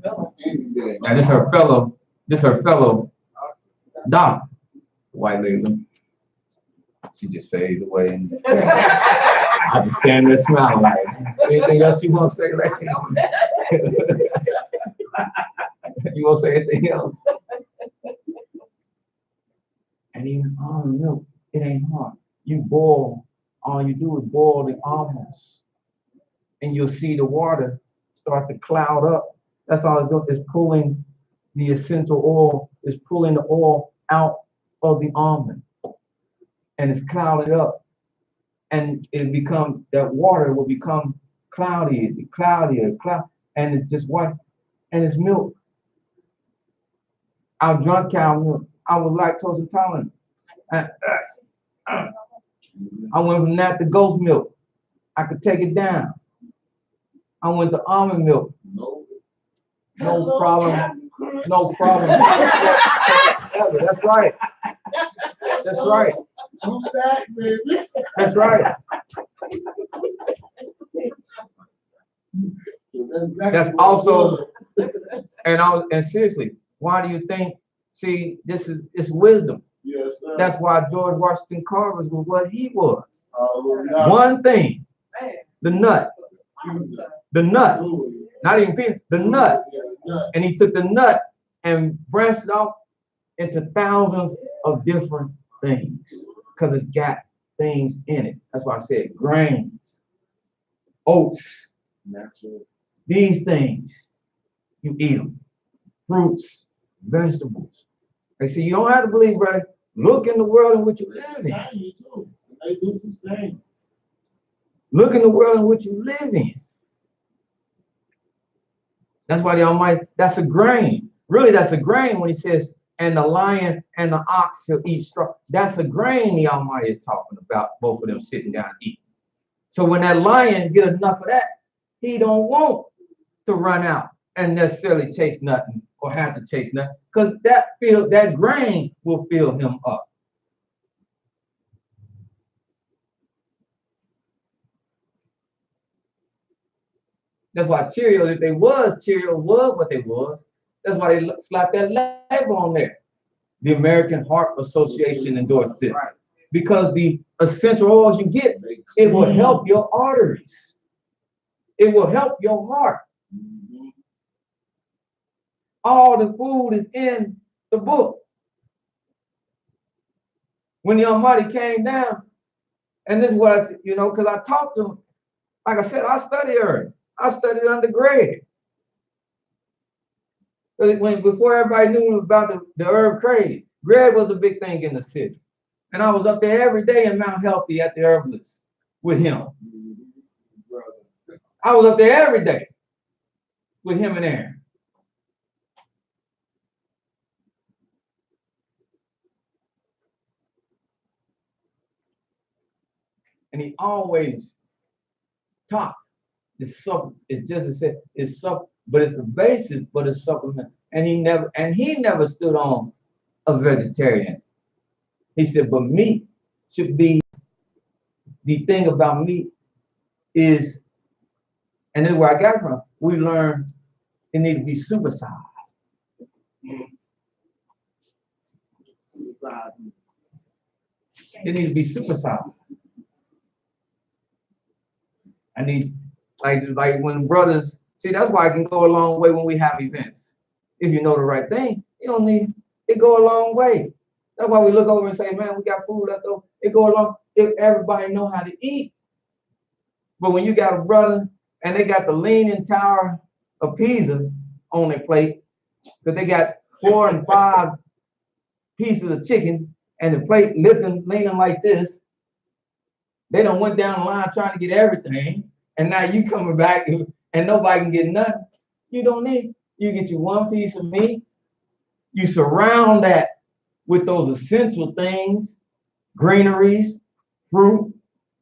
Now this her fellow doctor, white lady. She just fades away and I just stand there smiling like, anything else you want to say? Like, you want to say anything else? And even almond milk, it ain't hard. You boil, all you do is boil the almonds, and you'll see the water start to cloud up. That's all it's doing, is pulling the essential oil, is pulling the oil out of the almond, and it's clouded up, and that water will become cloudy, and it's just white, and it's milk. I drunk cow milk. I was lactose intolerant. I went from that to goat milk. I could take it down. I went to almond milk. No problem. No problem. That's right. That's right. I'm back, baby. That's right. That's also, and seriously, why do you think? See, it's wisdom. Yes, sir. That's why George Washington Carver was what he was. Oh, One thing, Man. the nut, not even peanut, the nut. And he took the nut and branched it off into thousands of different things because it's got things in it. That's why I said grains, oats, Natural. these things, you eat them. Fruits, vegetables. They say you don't have to believe, brother. Look in the world in which you live in. They do sustain. Look in the world in which you live in. That's why the Almighty, that's a grain. Really, that's a grain when he says, and the lion and the ox shall eat straw. That's a grain the Almighty is talking about, both of them sitting down and eating. So when that lion get enough of that, he don't want to run out and necessarily chase nothing or have to chase nothing, because that grain will fill him up. That's why Cheerios, if they was, Cheerios was what they was. That's why they slapped that label on there. The American Heart Association endorsed this. Because the essential oils you get, it will help your arteries. It will help your heart. All the food is in the book. When the Almighty came down, and this is what because I talked to him. Like I said, I studied herb. I studied under Greg. Before everybody knew about the herb craze, Greg was the big thing in the city. And I was up there every day in Mount Healthy at the herbalist with him. I was up there every day with him and Aaron. And he always taught it's just as said, but it's the basis, but it's supplement. And he never stood on a vegetarian. He said, but meat should be, the thing about meat is, and then where I got it from, we learned it needs to be supersized. It needs to be supersized. I need, like when brothers, see, that's why I can go a long way when we have events. If you know the right thing, you don't need, it go a long way. That's why we look over and say, man, we got food left over. It go along if everybody know how to eat. But when you got a brother and they got the Leaning Tower of Pisa on their plate, because they got 4 and 5 pieces of chicken and the plate leaning like this, they done went down the line trying to get everything, and now you coming back and nobody can get nothing. You don't need, you get you one piece of meat, you surround that with those essential things, greeneries, fruit,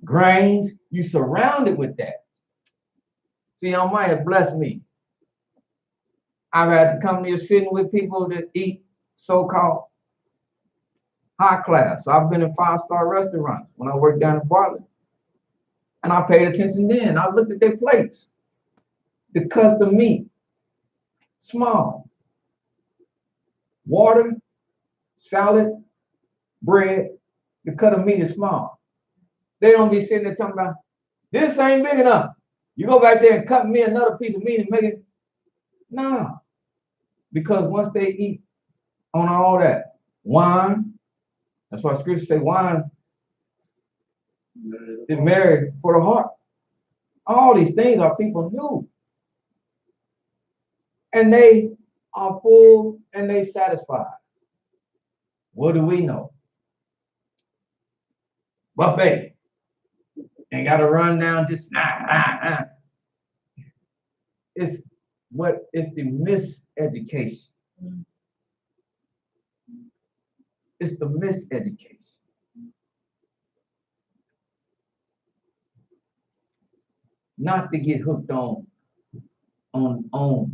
grains, you surround it with that. See, Almighty has blessed me. I've had the company of sitting with people that eat so-called high class. So I've been in 5-star restaurants when I worked down in Bartlett. And I paid attention then. I looked at their plates. The cuts of meat, small. Water, salad, bread, the cut of meat is small. They don't be sitting there talking about, this ain't big enough. You go back there and cut me another piece of meat and make it. No. Because once they eat on all that wine, That's why scripture say wine is married for the heart. All these things are people knew. And they are full and they satisfied. What do we know? Buffet. Ain't got to run down just It's the miseducation. It's the miseducation. Not to get hooked on the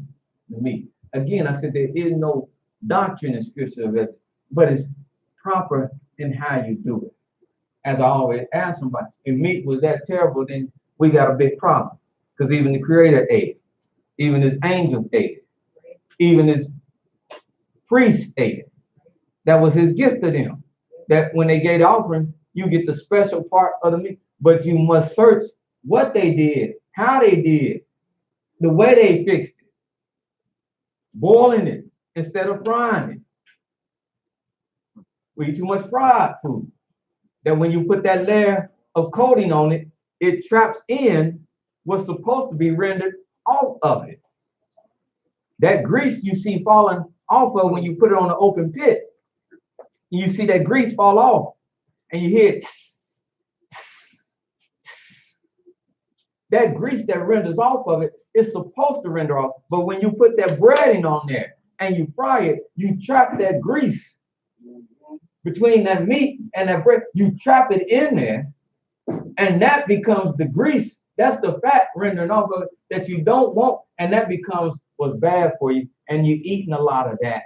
meat. Again, I said there is no doctrine in scripture of it, but it's proper in how you do it. As I always ask somebody, if meat was that terrible, then we got a big problem. Because even the Creator ate it. Even his angels ate it. Even his priests ate it. That was his gift to them. That when they gave the offering, you get the special part of the meat. But you must search what they did, how they did, the way they fixed it. Boiling it instead of frying it. We eat too much fried food. That when you put that layer of coating on it, it traps in what's supposed to be rendered off of it. That grease you see falling off of when you put it on an open pit, you see that grease fall off, and you hear it. That grease that renders off of it is supposed to render off, but when you put that breading on there and you fry it, you trap that grease between that meat and that bread. You trap it in there, and that becomes the grease. That's the fat rendering off of it that you don't want, and that becomes what's bad for you, and you're eating a lot of that.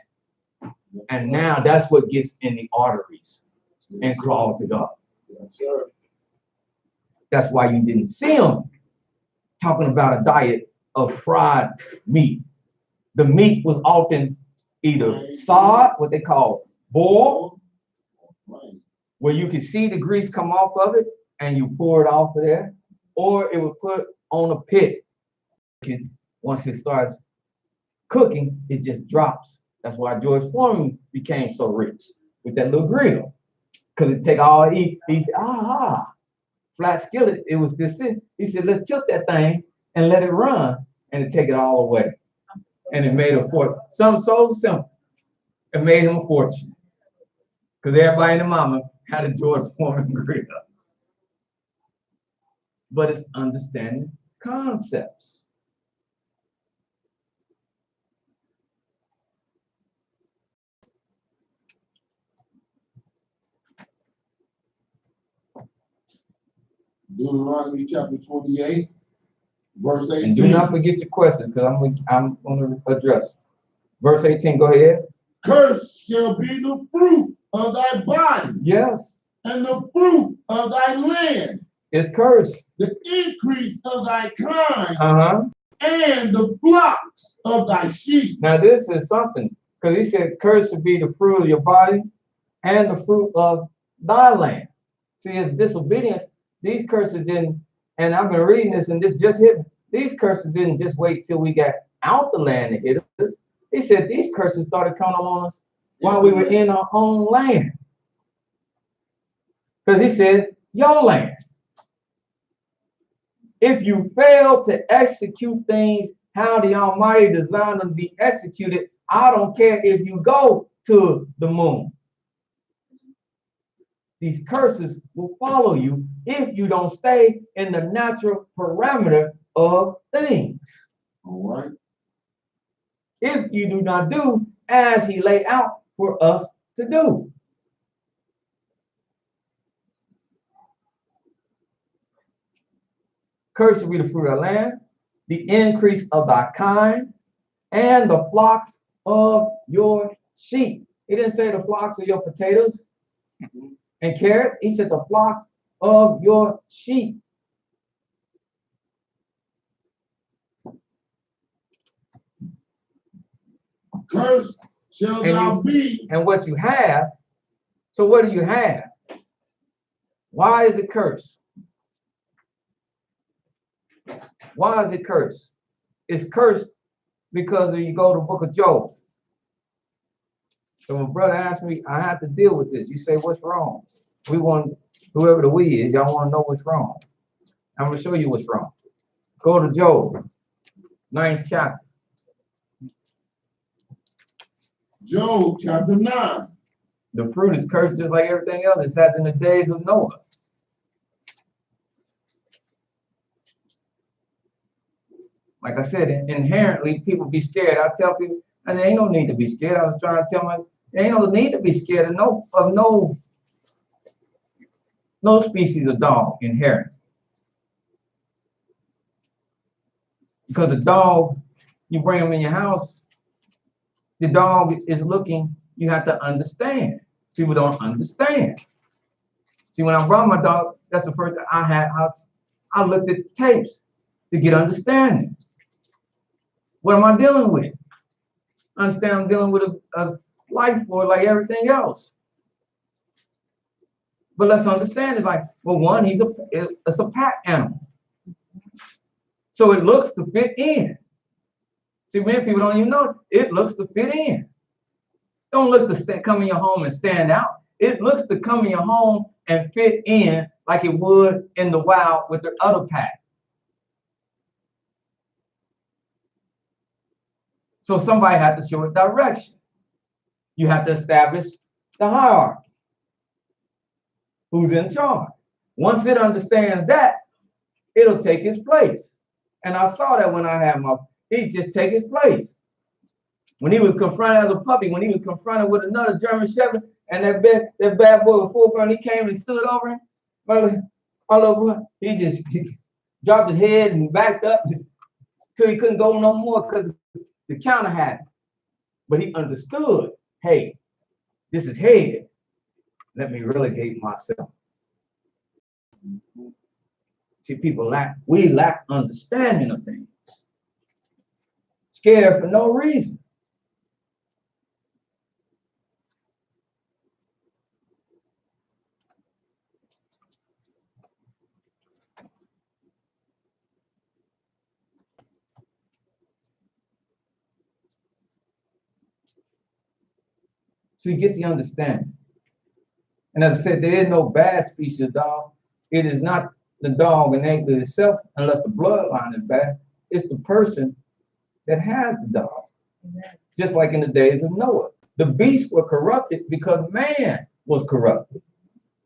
And now that's what gets in the arteries and clogs it up. That's why you didn't see them talking about a diet of fried meat. The meat was often either sod, what they call boiled, where you can see the grease come off of it and you pour it off of there, or it would put on a pit. Once it starts cooking, it just drops. That's why George Foreman became so rich with that little grill, because it take all he flat skillet. It was just it. He said, let's tilt that thing and let it run, and it take it all away. And it made a fortune. Something so simple. It made him a fortune. Because everybody and the mama had a George Foreman grill. But it's understanding concepts. Deuteronomy chapter 28, verse 18. And do not forget your question, because I'm going to address. Verse 18, go ahead. Cursed shall be the fruit of thy body. Yes. And the fruit of thy land. It's cursed. The increase of thy kind. Uh-huh. And the flocks of thy sheep. Now this is something, because he said, cursed should be the fruit of your body and the fruit of thy land. See, it's disobedience. These curses didn't, and I've been reading this, and this just hit me. These curses didn't just wait till we got out the land to hit us. He said these curses started coming on us while we were in our own land. Because he said, your land. If you fail to execute things how the Almighty designed them to be executed, I don't care if you go to the moon. These curses will follow you if you don't stay in the natural parameter of things. All right. If you do not do as he laid out for us to do. Cursed will be the fruit of the land, the increase of thy kind, and the flocks of your sheep. He didn't say the flocks of your potatoes and carrots. He said the flocks of your sheep. Cursed shall thou be. And what you have, so what do you have? Why is it cursed? Why is it cursed? It's cursed because you go to the book of Job. So my brother asked me, I have to deal with this. You say, what's wrong? We want, whoever the we is, y'all want to know what's wrong. I'm going to show you what's wrong. Go to Job, 9th chapter. Job chapter 9. The fruit is cursed just like everything else. It says in the days of Noah. Like I said, inherently, people be scared. I tell people, and there ain't no need to be scared. I was trying to tell them, there ain't no need to be scared of no species of dog inherent. Because the dog, you bring them in your house, the dog is looking, you have to understand. People don't understand. See, when I brought my dog, that's the first thing I looked at tapes to get understanding. What am I dealing with? Understand I'm dealing with a life force like everything else. But let's understand it like, well, one, it's a pack animal. So it looks to fit in. See, many people don't even know it looks to fit in. Don't look to come in your home and stand out. It looks to come in your home and fit in like it would in the wild with the other pack. So somebody had to show it direction. You have to establish the hierarchy. Who's in charge? Once it understands that, it'll take its place. And I saw that when I had he'd just take his place. When he was confronted as a puppy, when he was confronted with another German Shepherd, and that bad boy was full grown, he came and stood over him. My little boy, he dropped his head and backed up till he couldn't go no more because the counter had him. But he understood, hey, this is head. Let me relegate myself. See, we lack understanding of things. Scared for no reason. So you get the understanding. And as I said, there is no bad species of dog. It is not the dog in itself, unless the bloodline is bad. It's the person that has the dog. Amen. Just like in the days of Noah. The beasts were corrupted because man was corrupted.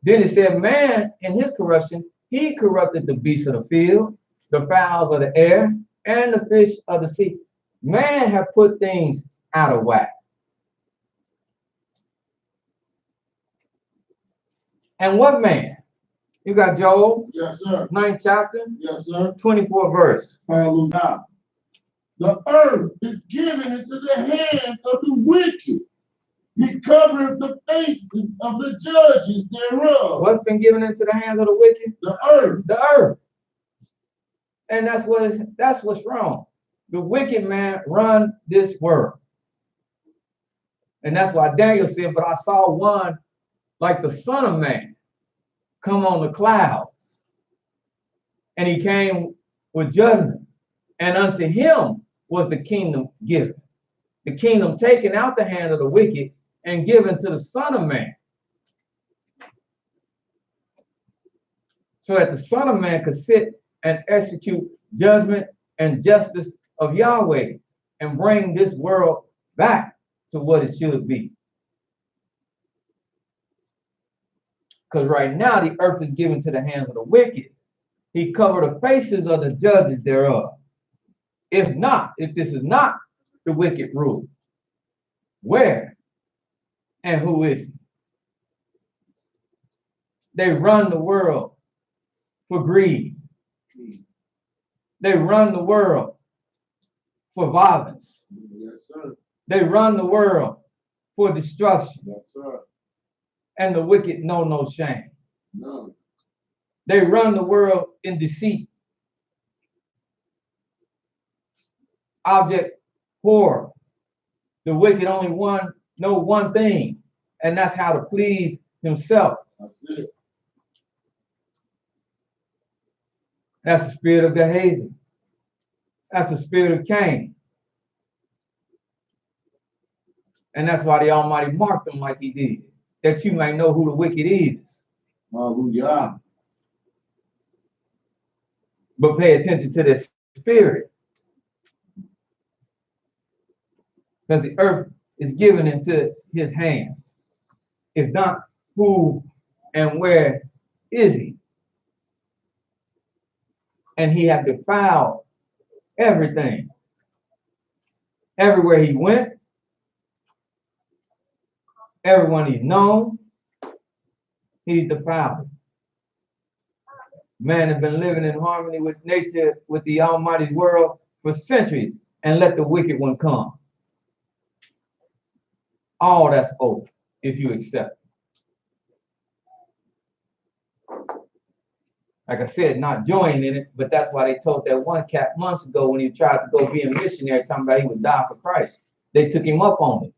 Then it said man, in his corruption, he corrupted the beasts of the field, the fowls of the air, and the fish of the sea. Man had put things out of whack. And what man? You got Job. Yes, sir. 9th chapter. Yes, sir. 24 verse. Hallelujah. The earth is given into the hand of the wicked. He covered the faces of the judges thereof. What's been given into the hands of the wicked? The earth. The earth. And that's what's wrong. The wicked man run this world. And that's why Daniel said, but I saw one like the Son of Man come on the clouds. And he came with judgment. And unto him was the kingdom given. The kingdom taken out the hand of the wicked and given to the Son of Man. So that the Son of Man could sit and execute judgment and justice of Yahweh and bring this world back to what it should be. Because right now the earth is given to the hands of the wicked. He covered the faces of the judges thereof. If this is not the wicked rule, where and who is he? They run the world for greed. They run the world for violence. Yes, sir. They run the world for destruction. Yes, sir. And the wicked know no shame. None. They run the world in deceit. Object horror. The wicked only know one thing, and that's how to please himself. That's it. That's the spirit of Gehazi. That's the spirit of Cain. And that's why the Almighty marked them like he did, that you might know who the wicked is. Hallelujah. But pay attention to the spirit. Because the earth is given into his hands. If not, who and where is he? And he had defiled everything. Everywhere he went, everyone he's known, he's defiled. Man has been living in harmony with nature, with the almighty world for centuries, and let the wicked one come. All that's over if you accept. Like I said, not joining in it, but that's why they told that one cat months ago when he tried to go be a missionary, talking about he would die for Christ. They took him up on it.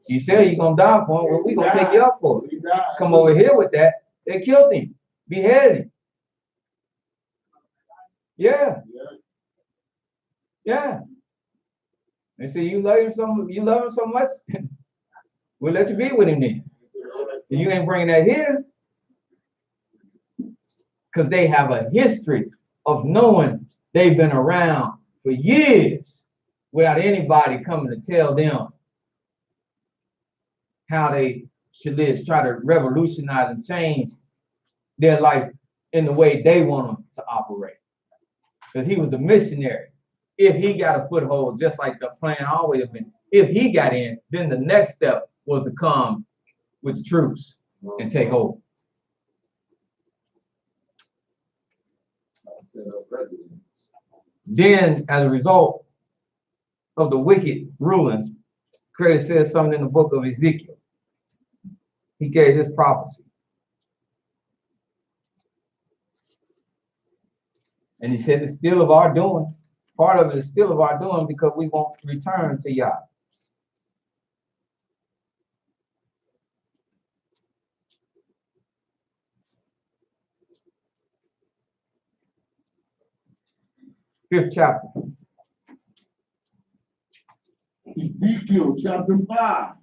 You said you're gonna die for him. Well, we're gonna take you up for it. Come over here with that. They killed him, beheaded him. Yeah. Yeah. They say you love him so much, we'll let you be with him then. You ain't bringing that here. Because they have a history of knowing they've been around for years without anybody coming to tell them how they should live, try to revolutionize and change their life in the way they want them to operate. Because he was a missionary. If he got a foothold, just like the plan always has been, if he got in, then the next step was to come with the troops and take over. Then, as a result of the wicked ruling, Craig says something in the book of Ezekiel. He gave this prophecy. And he said it's still of our doing. Part of it is still of our doing because we won't return to Yah. Fifth chapter. Ezekiel chapter 5.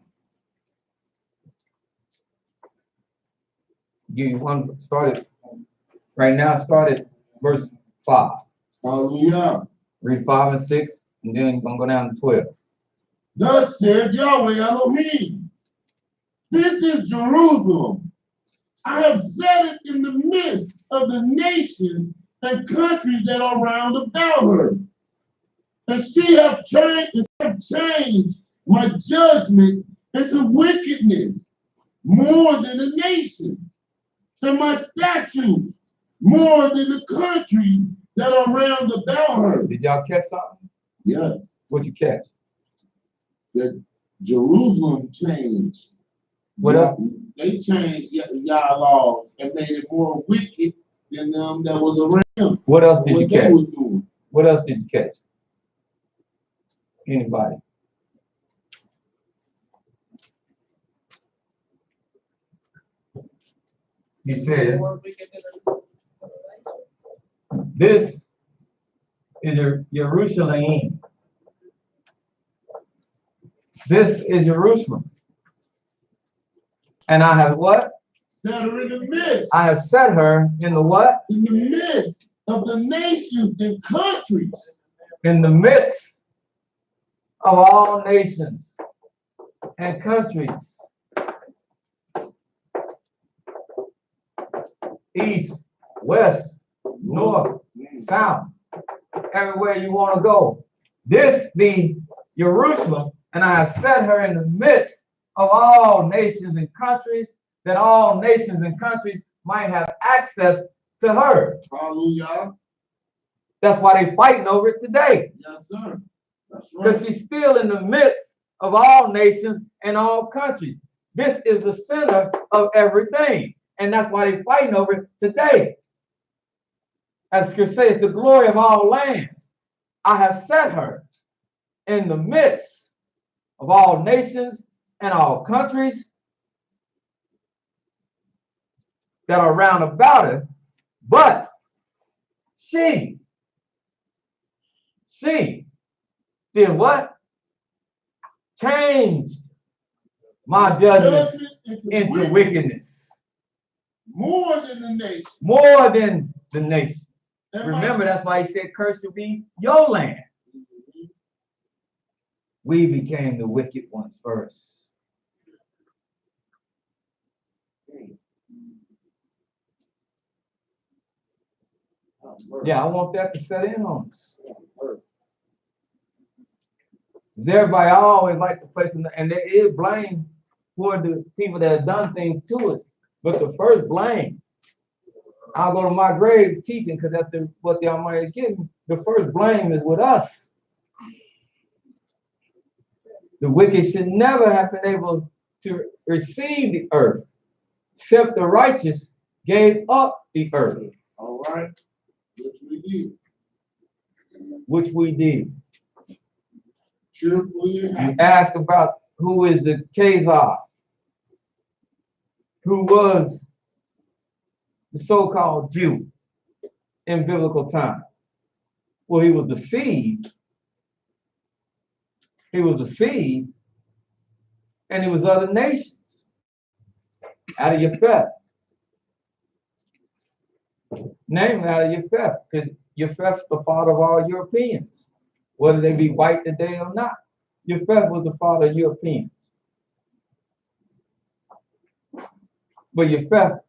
Give you one started right now, started verse 5. Hallelujah. Read 5 and 6, and then you're gonna go down to 12. Thus said Yahweh Elohim, this is Jerusalem. I have set it in the midst of the nations and countries that are round about her. And she have changed my judgments into wickedness more than the nations, and my statutes more than the countries that are round about her. Did y'all catch something? Yes. What'd you catch? That Jerusalem changed. What else? They changed Yah laws and made it more wicked than them that was around. What else did you What they catch? was doing. What else did you catch? Anybody? He says, this is Jerusalem. This is Jerusalem. And I have what? Set her in the midst. I have set her in the what? In the midst of the nations and countries. In the midst of all nations and countries. East, west, north, south, everywhere you want to go. This be Jerusalem, and I have set her in the midst of all nations and countries, that all nations and countries might have access to her. Hallelujah. That's why they're fighting over it today. Yes, sir. That's right. Because she's still in the midst of all nations and all countries. This is the center of everything. And that's why they're fighting over it today. As Scripture says, the glory of all lands. I have set her in the midst of all nations and all countries that are round about her. But she Did what? Changed my judgment into wickedness. More than the nation. More than the nation. And Remember, that's why he said, cursed will be your land. We became the wicked ones first. Yeah, I want that to set in on us. Because everybody always like to place, and there is blame for the people that have done things to us. But the first blame, I'll go to my grave teaching because that's what the Almighty is giving. The first blame is with us. The wicked should never have been able to receive the earth, except the righteous gave up the earth. All right, which we did. Which we did. Cheerfully and You happy. ask about who is the Khazar, who was the so-called Jew in biblical time. Well, he was deceived. He was deceived, and he was other nations. Out of Japheth. Namely out of Japheth, because Japheth's the father of all Europeans, whether they be white today or not. Japheth was the father of Europeans. But Japheth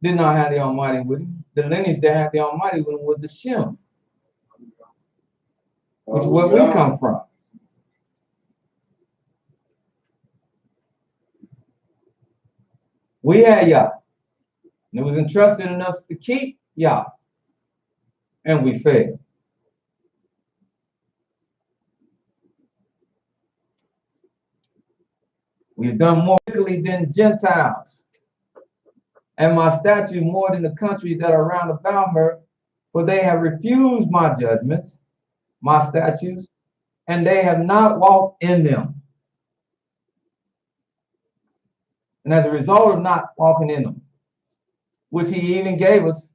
did not have the Almighty with him. The lineage that had the Almighty with him was the Shem, which is where we come from. We had Yah, and it was entrusted in us to keep Yah, and we failed. We have done more wickedly than Gentiles, and my statutes more than the countries that are round about her, for they have refused my judgments, my statutes, and they have not walked in them. And as a result of not walking in them, which he even gave us,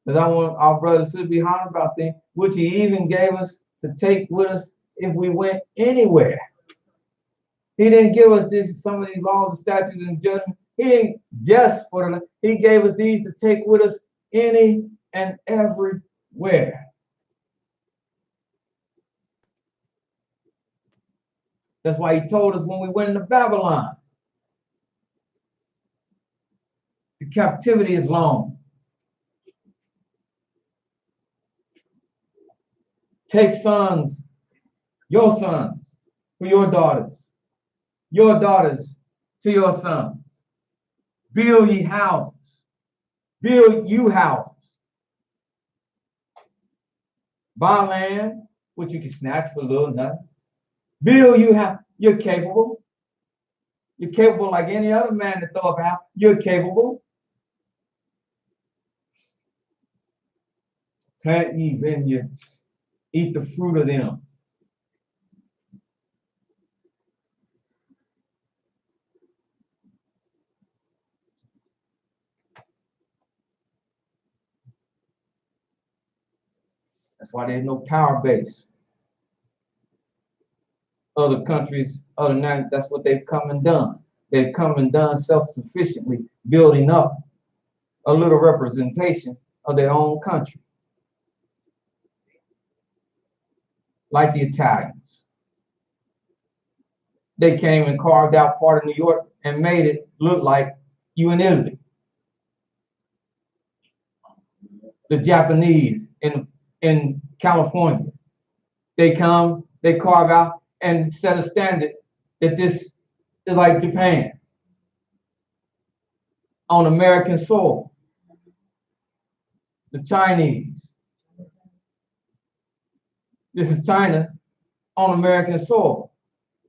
because I want our brothers to be honest about things, which he even gave us to take with us if we went anywhere. He didn't give us some of these laws and statutes and judgments. He didn't just for the, he gave us these to take with us any and everywhere. That's why he told us when we went into Babylon, the captivity is long. Take sons, your sons, for your daughters to your sons. Build ye houses, build you houses. Buy land, which you can snatch for a little nothing. Build you have, you're capable. You're capable like any other man to throw up a house. You're capable. Plant ye vineyards, eat the fruit of them. That's why there's no power base. Other countries, other than that, that's what they've come and done. They've come and done self-sufficiently, building up a little representation of their own country. Like the Italians. They came and carved out part of New York and made it look like you in Italy. The Japanese in California, they come, they carve out and set a standard that this is like Japan on American soil. The Chinese, this is China on American soil,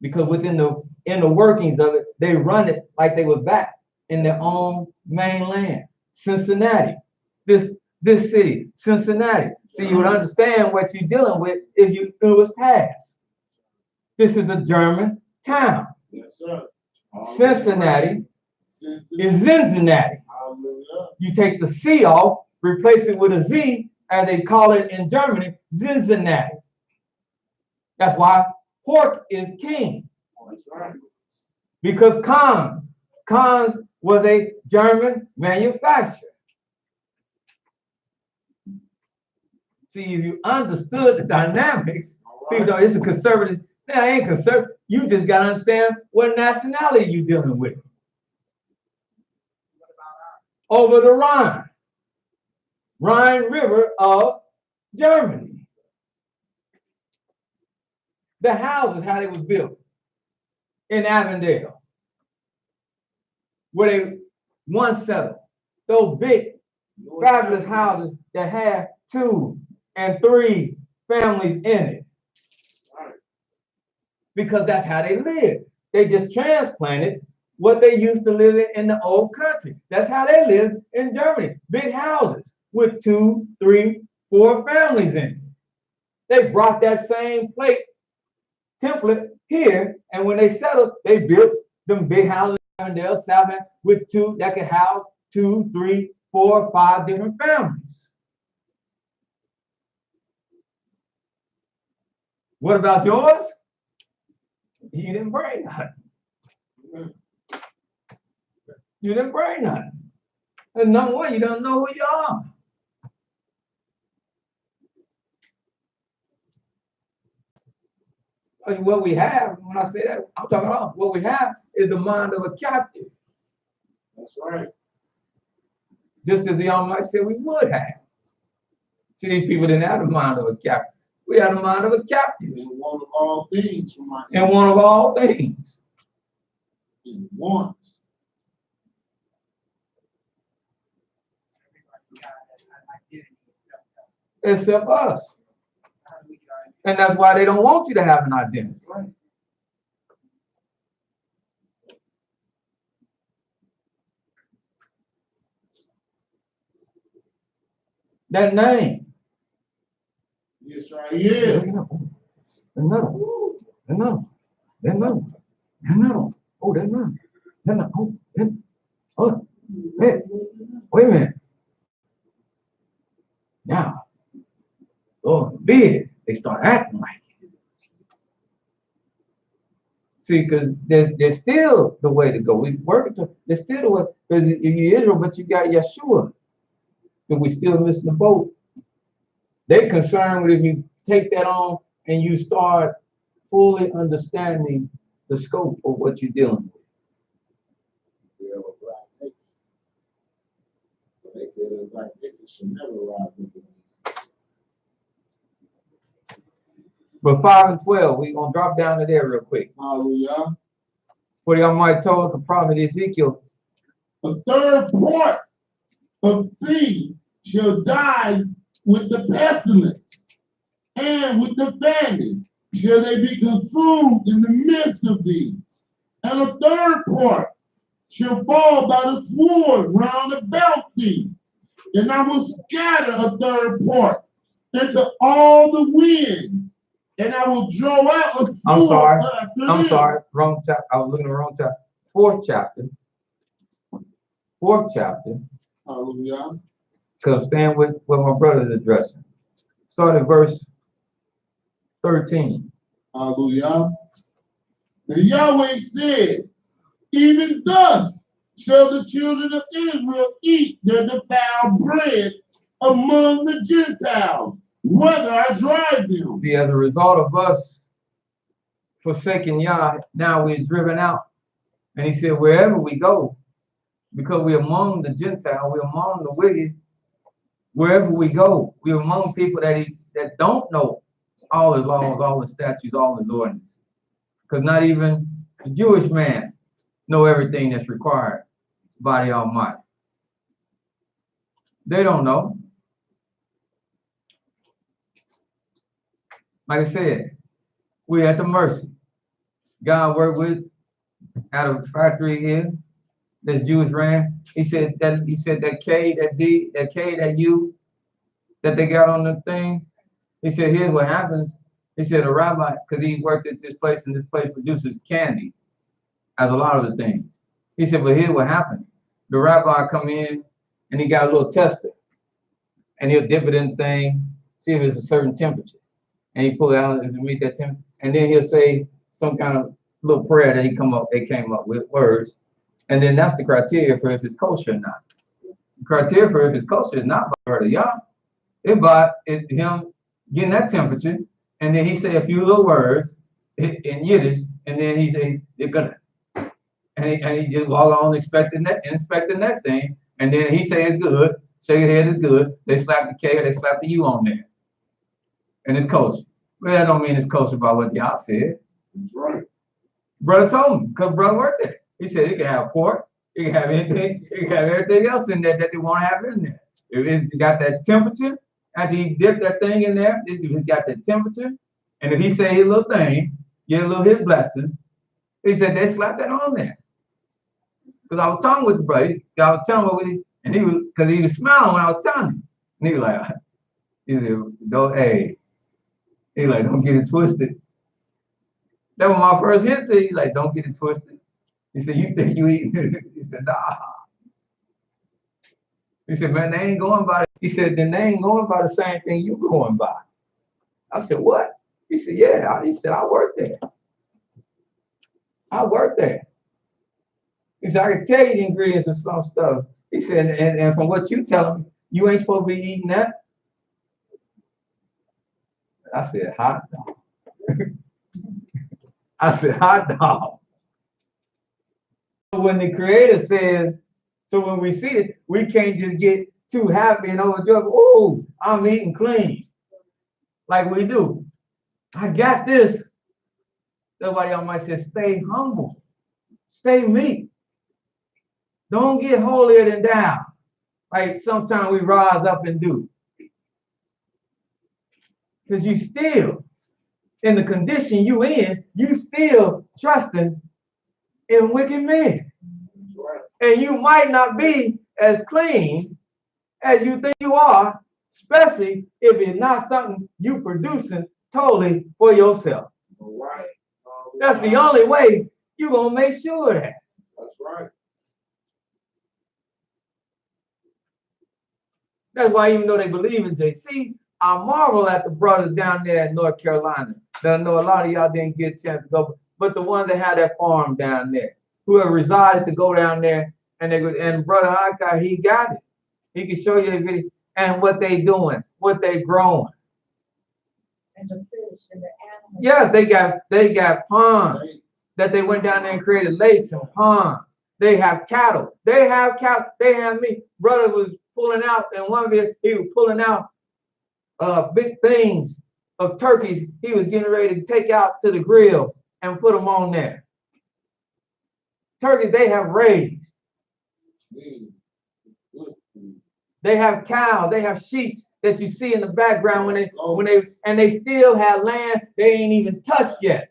because within the workings of it, they run it like they were back in their own mainland. Cincinnati, this city, Cincinnati. So you would understand what you're dealing with if it was passed. This is a German town. Yes, sir. Cincinnati is Cincinnati. Hallelujah. You take the C off, replace it with a Z, as they call it in Germany, Cincinnati. That's why pork is king. That's right. Because Cons was a German manufacturer. See, if you understood the dynamics, people thought it's a conservative. Now, it ain't conservative. You just got to understand what nationality you're dealing with. Over the Rhine River of Germany. The houses, how they was built in Avondale, where they once settled. Those big, fabulous houses that had 2 and 3 families in it. Because that's how they lived. They just transplanted what they used to live in the old country. That's how they lived in Germany. Big houses with 2, 3, 4 families in it. They brought that same template here, and when they settled, they built them big houses in Avondale, South End, with 2 that could house 2, 3, 4, 5 different families. What about yours? You didn't bring nothing. You didn't bring nothing. And number one, you don't know who you are. What we have, when I say that, I'm talking about what we have is the mind of a captive. That's right. Just as the Almighty said we would have. See, these people didn't have the mind of a captive. We have the mind of a captive. In one of all things, In one of all things. In wants. Except us. And that's why they don't want you to have an identity. Right. That name. Yes, right here. Another. Oh, that none. Oh, hey, wait a minute. Now, Lord forbid, they start acting like it. See, because there's still the way to go. We work to, there's still the way, because you're Israel, but you got Yeshua. But we still missing the boat. They're concerned with if you take that on and you start fully understanding the scope of what you're dealing with. We have a black nation. But they said a black nation should never rise up. But 5 and 12, we're going to drop down to there real quick. Hallelujah. For the Almighty told the prophet Ezekiel, a third part of thee shall die with the pestilence, and with the famine shall they be consumed in the midst of thee. And a third part shall fall by the sword round about thee. And I will scatter a third part into all the winds, and I will draw out a sword. I'm sorry, wrong chapter. I was looking at the wrong chapter. 4th chapter. 4th chapter. Hallelujah. Because stand with what my brother is addressing. Start at verse 13. Hallelujah. And Yahweh said, even thus shall the children of Israel eat their defiled bread among the Gentiles, whether I drive them. See, as a result of us forsaking Yah, now we're driven out. And he said, wherever we go, because we're among the Gentiles, we're among the wicked, wherever we go, we're among people that don't know all his laws, all his statutes, all his ordinances. Because not even the Jewish man know everything that's required by the Almighty. They don't know. Like I said, we're at the mercy. God worked with out of a factory here. This Jewish ran. He said that K, that D, that K, that U, that they got on the things. He said, here's what happens. He said a rabbi, because he worked at this place and this place produces candy, as a lot of the things. He said, but here's what happened. The rabbi come in and he got a little tester, and he'll dip it in the thing, see if it's a certain temperature, and he pull it out and meet that temperature. and then he'll say some kind of little prayer that they came up with words, and then that's the criteria for if it's kosher or not. The criteria for if it's kosher is not by the word of Yah. It's by him getting that temperature, and then he say a few little words in Yiddish, and then he say they're gonna, and he just walk on inspecting the next thing, and then he say it's good, shake his head it's good. They slap the K, they slap the U on there, and it's kosher. Well, that don't mean it's kosher by what y'all said. That's right. Brother told him, because brother worked there. He said he can have pork, he can have anything, he can have everything else in there that they want to have in there. If it's got that temperature, after he dipped that thing in there, he's got that temperature, and if he say his little thing, get a little his blessing, he said they slapped that on there. Because I was talking with the brother, I was telling him what he, and he was, because he was smiling when I was telling him. And he was like, he said, don't, hey, he like, don't get it twisted. That was my first hint to you. He's like, don't get it twisted. He said, you think you eat? He said, nah. He said, man, they ain't going by. He said, then they ain't going by the same thing you going by. I said, what? He said, yeah. He said, I work there. I work there. He said, I can tell you the ingredients of some stuff. He said, and from what you telling me, you ain't supposed to be eating that. I said, hot dog. I said, hot dog. When the Creator says, so when we see it, we can't just get too happy and overjoyed. Oh, I'm eating clean. Like we do. I got this. Somebody else might say, stay humble. Stay meek. Don't get holier than thou. Like sometimes we rise up and do. Because you still, in the condition you in, you still trusting in wicked men. And you might not be as clean as you think you are, especially if it's not something you producing totally for yourself. Right. That's the only way you're going to make sure of that. That's right. That's why even though they believe in JC, I marvel at the brothers down there in North Carolina. That I know a lot of y'all didn't get a chance to go, but the ones that had that farm down there, who have resided to go down there, and Brother Hakai, he got it. He can show you the video and what they doing, what they growing. And the fish and the animals. Yes, they got ponds that they went down there and created lakes and ponds. They have cattle. They have cattle. They have meat. Brother was pulling out, and one video, he was pulling out big things of turkeys. He was getting ready to take out to the grill and put them on there. Turkeys they have raised. They have cows. They have sheep that you see in the background when they still have land they ain't even touched yet.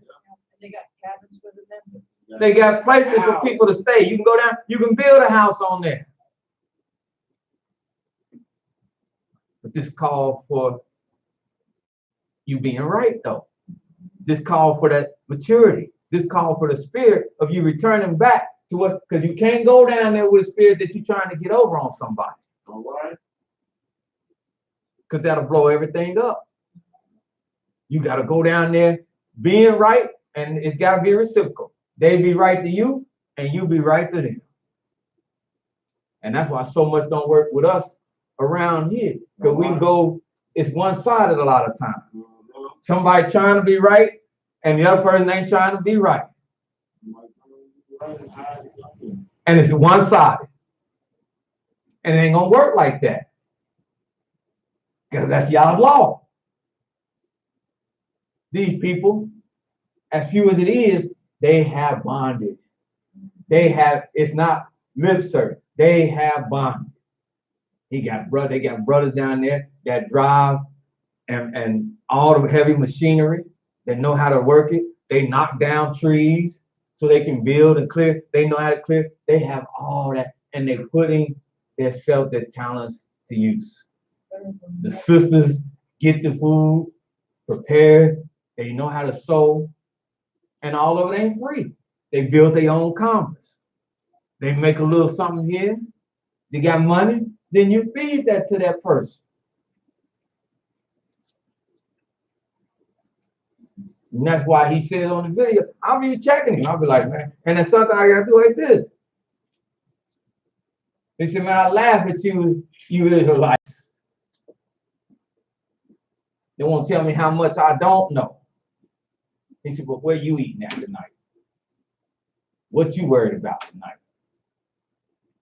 They got cabins for the members. They got places for people to stay. You can go down. You can build a house on there. But this call for you being right, though. This call for that maturity. This call for the spirit of you returning back to what, because you can't go down there with a spirit that you're trying to get over on somebody. All right. Because that'll blow everything up. You got to go down there being right, and it's got to be reciprocal. They be right to you, and you be right to them. And that's why so much don't work with us around here. Because we go, it's one-sided a lot of times. Somebody trying to be right, and the other person ain't trying to be right. And it's one-sided. And it ain't gonna work like that. Because that's y'all's law. These people, as few as it is, they have bonded. They have, it's not lip service. They have bonded. They got brothers down there that drive and all the heavy machinery. They know how to work it. They knock down trees so they can build and clear. They know how to clear. They have all that, and they're putting their talents to use. The sisters get the food prepared. They know how to sew, and all of it ain't free. They build their own commerce. They make a little something here. They got money. Then you feed that to that person. And that's why he said on the video, I'll be checking him. I'll be like, man, and then sometimes I gotta do like this. He said, man, I laugh at you, you Israelites. They won't tell me how much I don't know. He said, but where you eating at tonight? What you worried about tonight?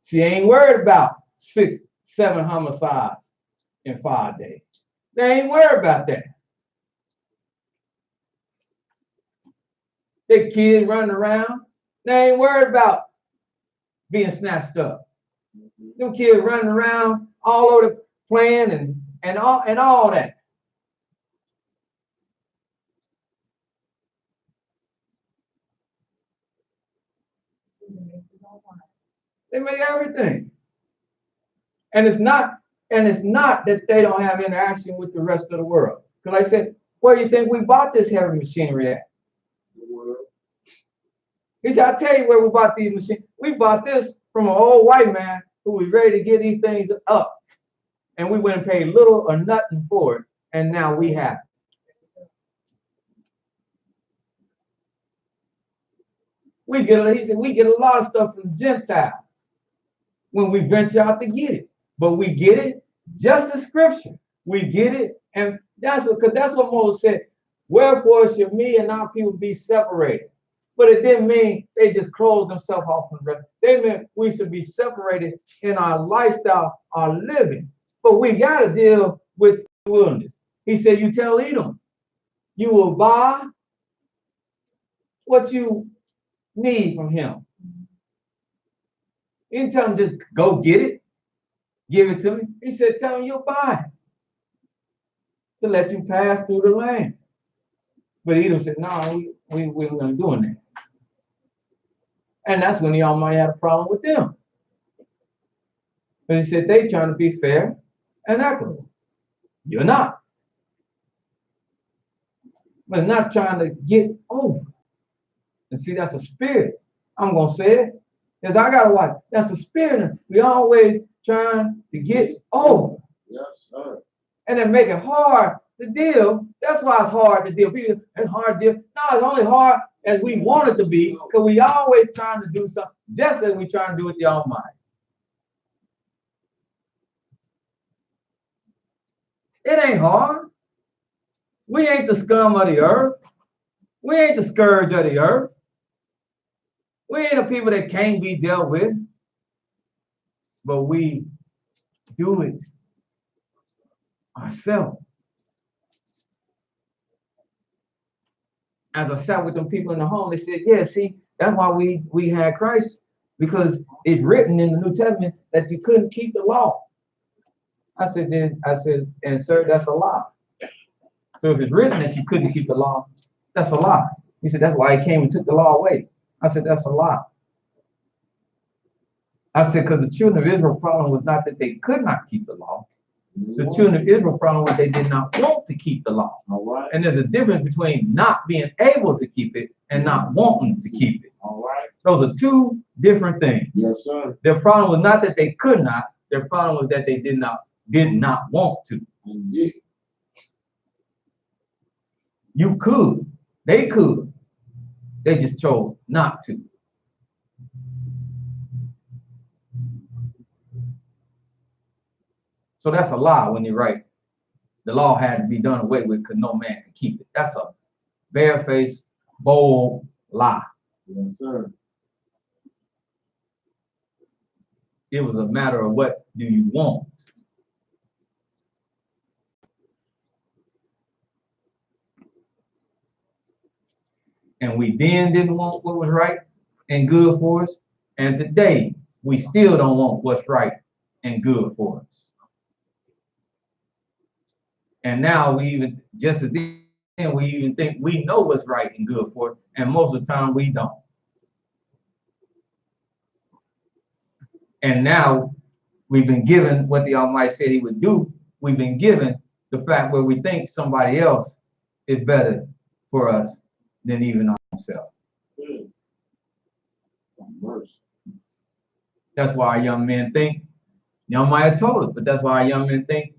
She ain't worried about 6, 7 homicides in 5 days. They ain't worried about that. Their kids running around. They ain't worried about being snatched up. Them kids running around all over playing and all that. They make everything. And it's not that they don't have interaction with the rest of the world. Because I said, where do you think we bought this heavy machinery at? He said, I'll tell you where we bought these machines. We bought this from an old white man who was ready to get these things up. And we went and paid little or nothing for it. And now we have it. He said, we get a lot of stuff from Gentiles when we venture out to get it. But we get it just as scripture. We get it, and that's what Moses said. Wherefore should me and our people be separated? But it didn't mean they just closed themselves off from the rest. They meant we should be separated in our lifestyle, our living. But we got to deal with the wilderness. He said, you tell Edom, you will buy what you need from him. He didn't tell him just go get it, give it to me. He said, tell him you'll buy it to let you pass through the land. But Edom said, no, we weren't doing that. And that's when the Almighty had a problem with them. But he said, they trying to be fair and equitable. You're not. But not trying to get over. And see, that's a spirit. I'm going to say it. Because I got to watch. That's a spirit. We always trying to get over. Yes, sir. And then make it hard to deal. That's why it's hard to deal. People, it's hard to deal. No, it's only hard as we want it to be, because we always trying to do something just as we trying to do with the Almighty. It ain't hard. We ain't the scum of the earth. We ain't the scourge of the earth. We ain't the people that can't be dealt with. But we do it ourselves. As I sat with them people in the home, they said, yeah, see, that's why we had Christ, because it's written in the New Testament that you couldn't keep the law. I said, and sir, that's a lie. So if it's written that you couldn't keep the law, that's a lie. He said, that's why he came and took the law away. I said, that's a lie. I said, because the children of Israel problem was not that they could not keep the law. The children of Israel problem was they did not want to keep the law. All right. And there's a difference between not being able to keep it and not wanting to keep it. All right. Those are two different things. Yes, sir. Their problem was not that they could not. Their problem was that they did not want to. Indeed. You could. They could. They just chose not to. So that's a lie when you write the law had to be done away with because no man can keep it. That's a barefaced, bold lie. Yes, sir. It was a matter of what do you want. And we then didn't want what was right and good for us. And today, we still don't want what's right and good for us. And now we even, just as then, we even think we know what's right and good for us. And most of the time, we don't. And now we've been given what the Almighty said he would do. We've been given the fact where we think somebody else is better for us than even ourselves. That's why our young men think, young might have told us, but that's why our young men think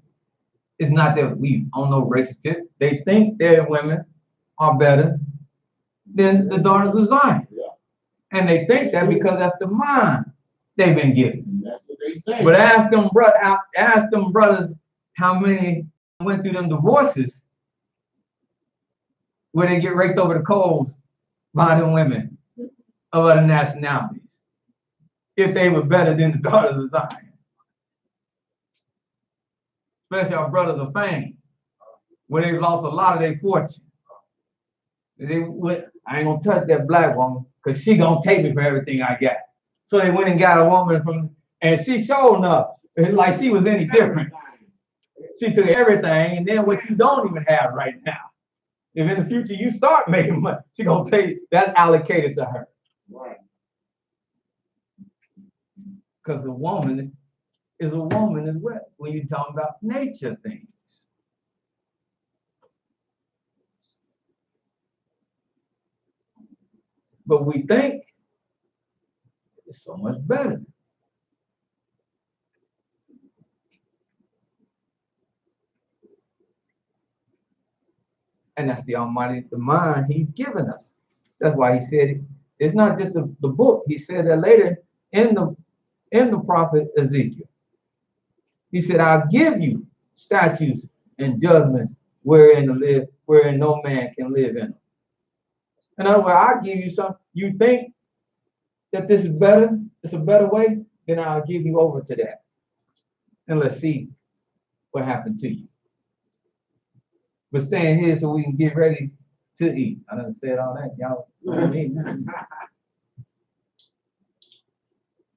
it's not that we on no racist tip. They think they're women are better than the daughters of Zion. Yeah. And they think that because that's the mind they've been given. And that's what they say. But ask them brothers how many went through them divorces where they get raked over the coals by them women of other nationalities, if they were better than the daughters of Zion. Especially our brothers of fame, where they've lost a lot of their fortune. They went, I ain't gonna touch that black woman because she gonna take me for everything I got. So they went and got a woman from, and she showed up. It's like she was any different. She took everything, and then what you don't even have right now. If in the future you start making money, she gonna take that's allocated to her. Right. Because a woman is a woman as well when you're talking about nature things. But we think it's so much better. And that's the Almighty, the mind He's given us. That's why He said it. It's not just the book. He said that later in the prophet Ezekiel. He said, "I'll give you statutes and judgments wherein no man can live in them." In other words, I'll give you something. You think that this is better, it's a better way, then I'll give you over to that. And let's see what happened to you. But staying here so we can get ready to eat. I done said all that. Y'all don't need nothing.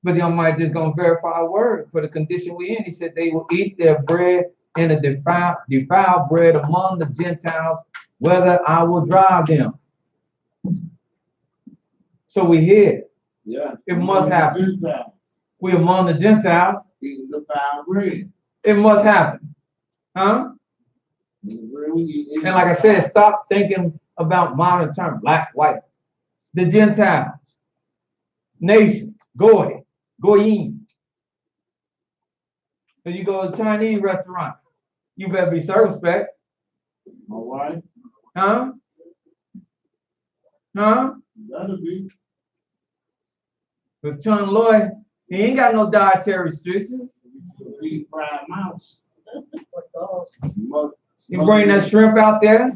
But the Almighty just gonna verify a word for the condition we in. He said they will eat their bread in a defiled bread among the Gentiles, whether I will drive them. So we hear Yeah. it must happen. Gentile, We among the Gentiles. eating the foul bread. It must happen. Huh? And like I said, stop thinking about modern terms, black, white. The Gentiles, nations, goy, goyim. When you go to a Chinese restaurant, you better be circumspect. All right. Huh? Huh? That'll be. Because Chung Lloyd, he ain't got no dietary restrictions. Deep fried mouse. You bring that shrimp out there,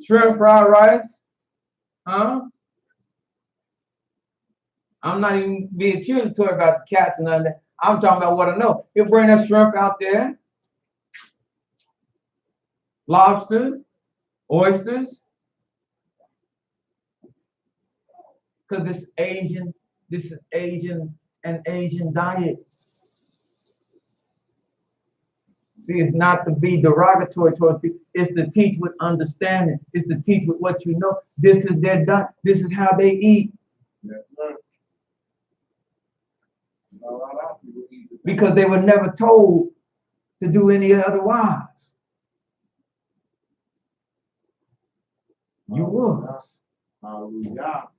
shrimp fried rice. Huh? I'm not even being accusatory about the cats and none of that. I'm talking about what I know. He'll bring that shrimp out there, lobster, oysters. Because this is an Asian diet. See, it's not to be derogatory towards people. It's to teach with understanding. It's to teach with what you know. This is their diet. This is how they eat. That's right. Because they were never told to do any otherwise. You was. Hallelujah.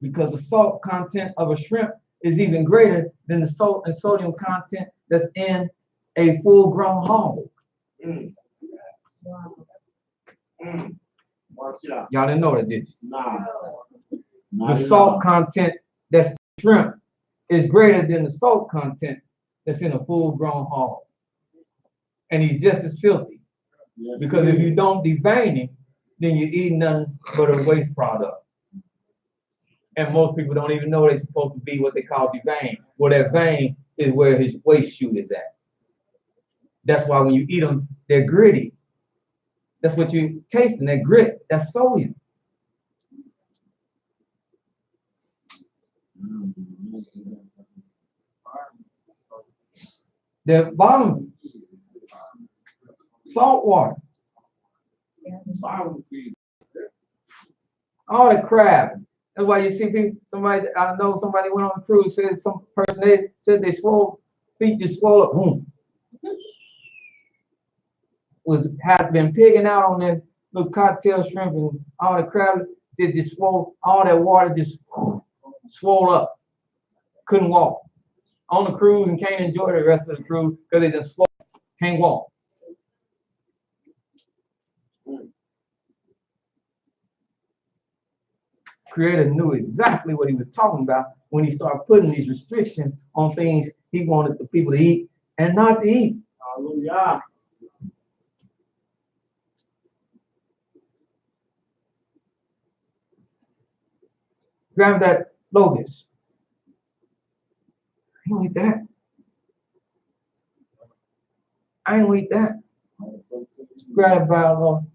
Because the salt content of a shrimp is even greater than the salt and sodium content that's in a full-grown hog. Watch out. Y'all didn't know that, did you? Nah. The salt content that's in shrimp is greater than the salt content that's in a full-grown hog. And he's just as filthy. Yes, Because if you don't devein him, then you're eating nothing but a waste product. And most people don't even know they're supposed to be what they call devein. Well, that vein is where his waste chute is at. That's why when you eat them, they're gritty. That's what you're tasting, that grit. That's sodium. The bottom, salt water. Bottom feed. All the crab. That's why you see people, somebody, I know somebody went on a cruise, said some person, they said they swole, feet just swole up, boom. Had been pigging out on that little cocktail shrimp and all the crab, just swole, all that water just swole up. Couldn't walk. On the cruise and can't enjoy the rest of the cruise because they just swole, can't walk. Creator knew exactly what he was talking about when he started putting these restrictions on things he wanted the people to eat and not to eat. Hallelujah. Grab that locust. I ain't eat that. I ain't eat that. Grab about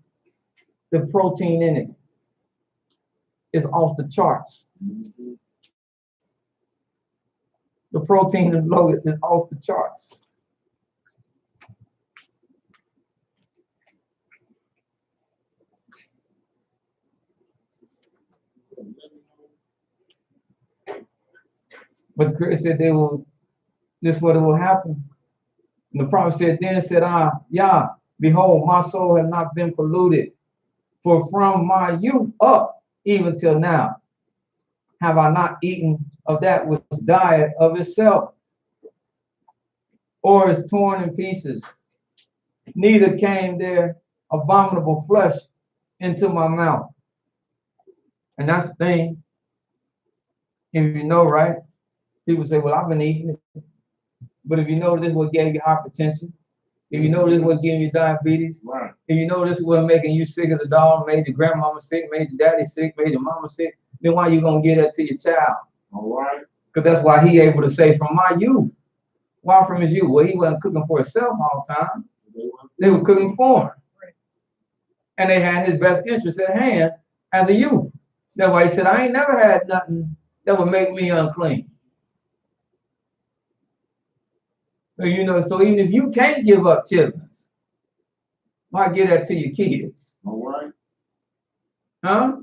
the protein in it. Is off the charts. The protein in the locust is off the charts. But Chris said they will, this is what it will happen. And the prophet said, then said I, Yah, behold, my soul has not been polluted, for from my youth up, even till now, have I not eaten of that which died of itself, or is torn in pieces. Neither came there abominable flesh into my mouth. And that's the thing. If you know, right? People say, well, I've been eating it. But if you know this is what gave you hypertension, if you know this is what giving you diabetes, Right. if you know this is what making you sick as a dog, made your grandmama sick, made your daddy sick, made your mama sick, then why you gonna give that to your child? All right. Because that's why he able to say from my youth. Why from his youth? Well, he wasn't cooking for himself all the time. They were cooking for him. And they had his best interest at hand as a youth. That's why he said, I ain't never had nothing that would make me unclean. So, you know, so even if you can't give up chitlins, why give that to your kids? All right. Huh?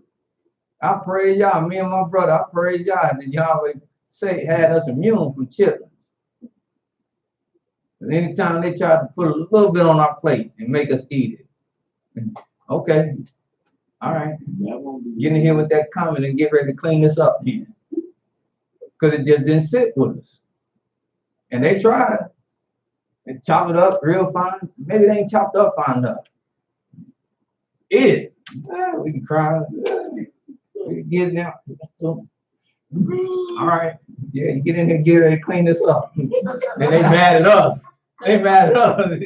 I praise y'all, me and my brother, I praise y'all that y'all would say had us immune from chitlins. And anytime they try to put a little bit on our plate and make us eat it. Okay. All right. Get in here with that comment and get ready to clean this up again. Because it just didn't sit with us. And they tried. And chop it up real fine. Maybe they ain't chopped up fine enough. Eat it. We can cry. We can get it out. All right. Yeah, you get in here, get ready to clean this up. And they mad at us. They mad at us.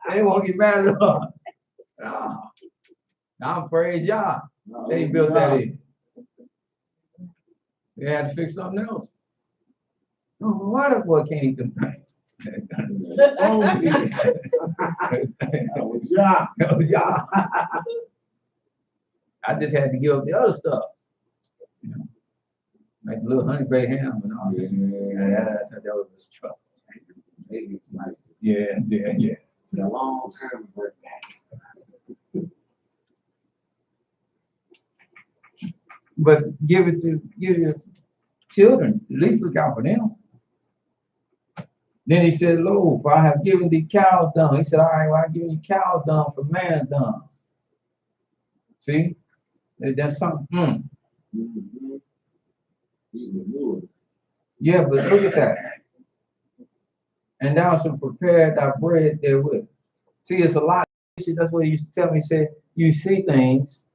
They won't get mad at us. Now praise y'all. They built that in. They had to fix something else. Why the boy can't eat them things? That was y'all. That was y'all. I just had to give up the other stuff. You know, like a little honey baked ham and all that. Yeah, that was just trouble. It's nice. Yeah. It's a long time to work back. But give your children, at least look out for them. Then he said, lo, for I have given thee cow dung. He said, all right, well, I give you cow dung for man dung. See? That's something. Yeah, but look at that. And thou shalt prepare thy bread therewith. See, it's a lot. That's what he used to tell me. He said, you see things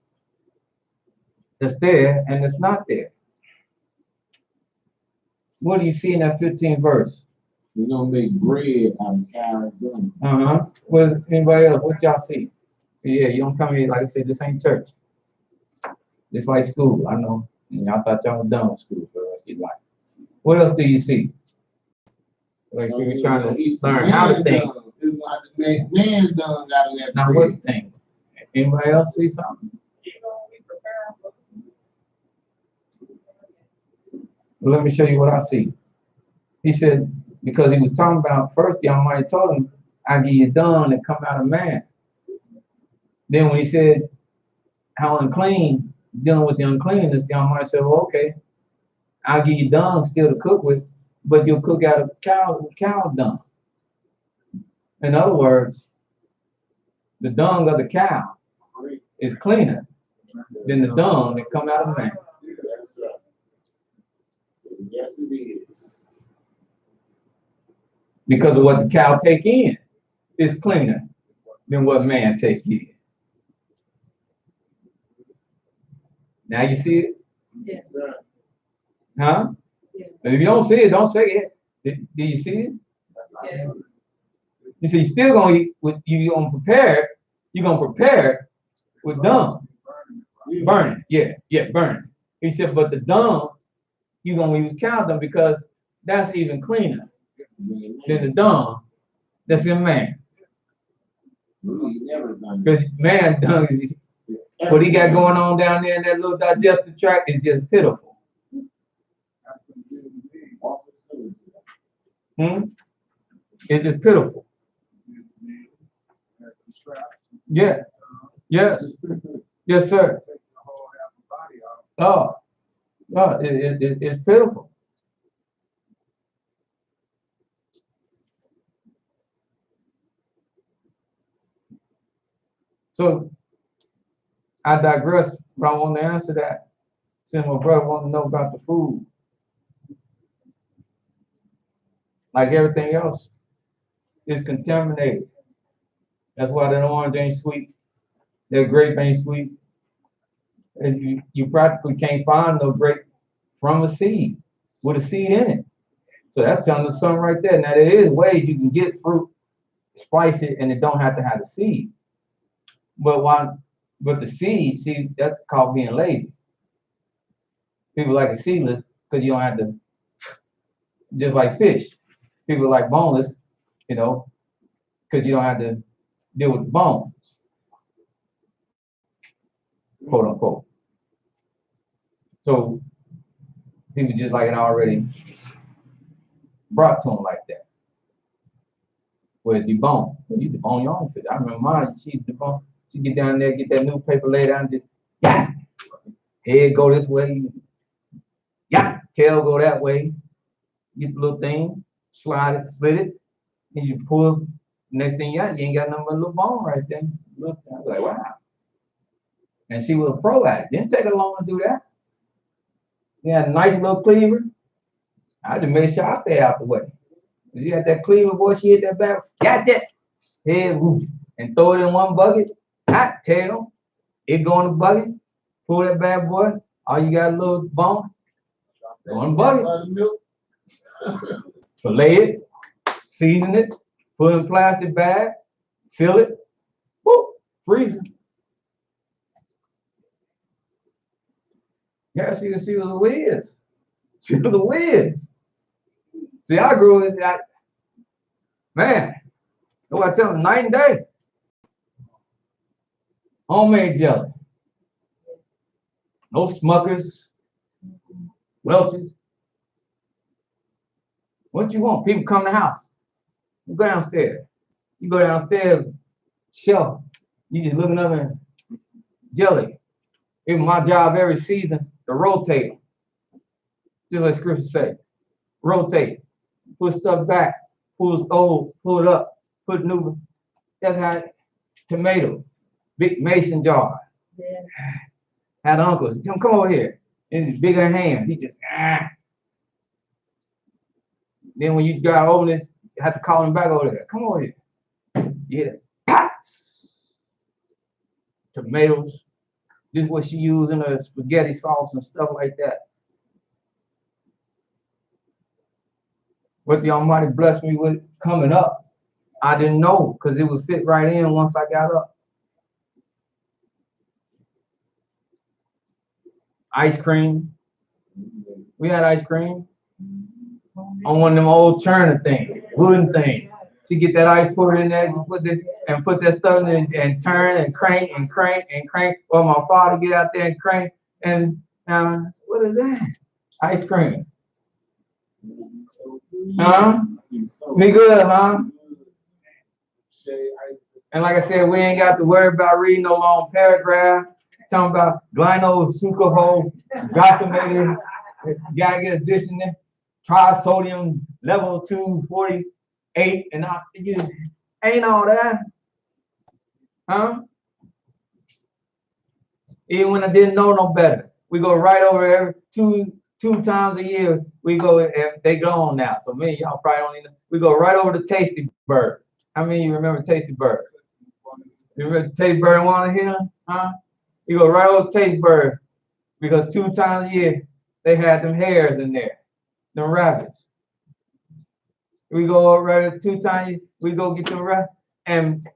that's there and it's not there. What do you see in that 15th verse? We're gonna make bread out of cow dung. What anybody else? What y'all see? See, yeah, you don't come here like I said, this ain't church. This like school, I know. And y'all thought y'all were done with school for the rest of your life. What else do you see? Like, so we're trying to learn how to think. It's like the next man done got to Now, what do you think? Anybody else see something? Well, let me show you what I see. He said, because he was talking about first, the Almighty told him, I give you dung that come out of man. Then when he said, how unclean, dealing with the uncleanness, the Almighty said, well, okay, I'll give you dung still to cook with, but you'll cook out of cow dung. In other words, the dung of the cow is cleaner than the dung that come out of man. Yes, it is. Because of what the cow take in. is cleaner than what man take in. Now you see it? Yes. Huh? Yes. And if you don't see it, don't say it. Do you see it? Yes. You see, you're still gonna eat with you gonna prepare it. You're gonna prepare it with dung. Burning, yeah, burning. He said, but the dung, you're gonna use cow dung because that's even cleaner than the dung that's in man. Because man dung is what he got going on down there in that little digestive tract is just pitiful. It's just pitiful. Yeah. Yes. Yes, sir. Oh, it's pitiful. So I digress, but I want to answer that. Since my brother want to know about the food. Like everything else, it's contaminated. That's why that orange ain't sweet. That grape ain't sweet. And you practically can't find no grape from a seed with a seed in it. So that's telling us something right there. Now there is ways you can get fruit, spice it, and it don't have to have a seed. But the seed, see, that's called being lazy. People like a seedless because you don't have to, just like fish. People like boneless, because you don't have to deal with the bones, quote unquote. So people just like it already brought to them like that. Where it debone. You debone your own fish. I remember mine, she debone. She get down there, get that newspaper laid down, just head go this way, tail go that way. Get the little thing, slide it, split it, and you pull. Next thing you ain't got nothing but a little bone right there. I was like, wow. And she was a pro at it. Didn't take her long to do that. She had a nice little cleaver. I just made sure I stay out the way. She had that cleaver, boy, she hit that back, got that head woof, and throw it in one bucket, hot tail, it go in the bucket, pull that bad boy, all you got a little bone, go in the bucket, fillet it, season it, put it in a plastic bag, seal it, whoop, freeze it. Yeah, she was a whiz. She was a whiz. See, I grew in that, man, know what I tell them, night and day. Homemade jelly. No Smuckers, Welch's. What you want? People come to the house. You go downstairs. You go downstairs, shelf. You just looking up and jelly. It was my job every season to rotate them. Just like scripture say. Rotate. Put stuff back. Pull old, pull it up, put new. That's how tomato. Big mason jar. Yeah. Had uncles. Tell him, come over here. In his bigger hands. He just Then when you got over this, you have to call him back over there. Come over here. Yeah. Pots. Tomatoes. This is what she used in her spaghetti sauce and stuff like that. What the Almighty blessed me with coming up, I didn't know because it would fit right in once I got up. Ice cream. We had ice cream on one of them old churner things, wooden things. To get that ice, put it in there, put that stuff in and turn and crank and crank and crank. Or my father get out there and crank and what is that? Ice cream. Huh? Me good, huh? And like I said, we ain't got to worry about reading no long paragraph. Talking about glinosuccal, glycinated, gotta get addition there, trisodium level 248, and ain't all that. Huh? Even when I didn't know no better. We go right over every two times a year. We go, and they go on now. So me, y'all probably don't even know. We go right over to Tasty Bird. How many of you remember Tasty Bird? You remember Tasty Bird wanna hear? Huh? You go right over Tasty Bird because 2 times a year they had them hares in there, them rabbits. We go over right 2 times, we go get them rabbits, and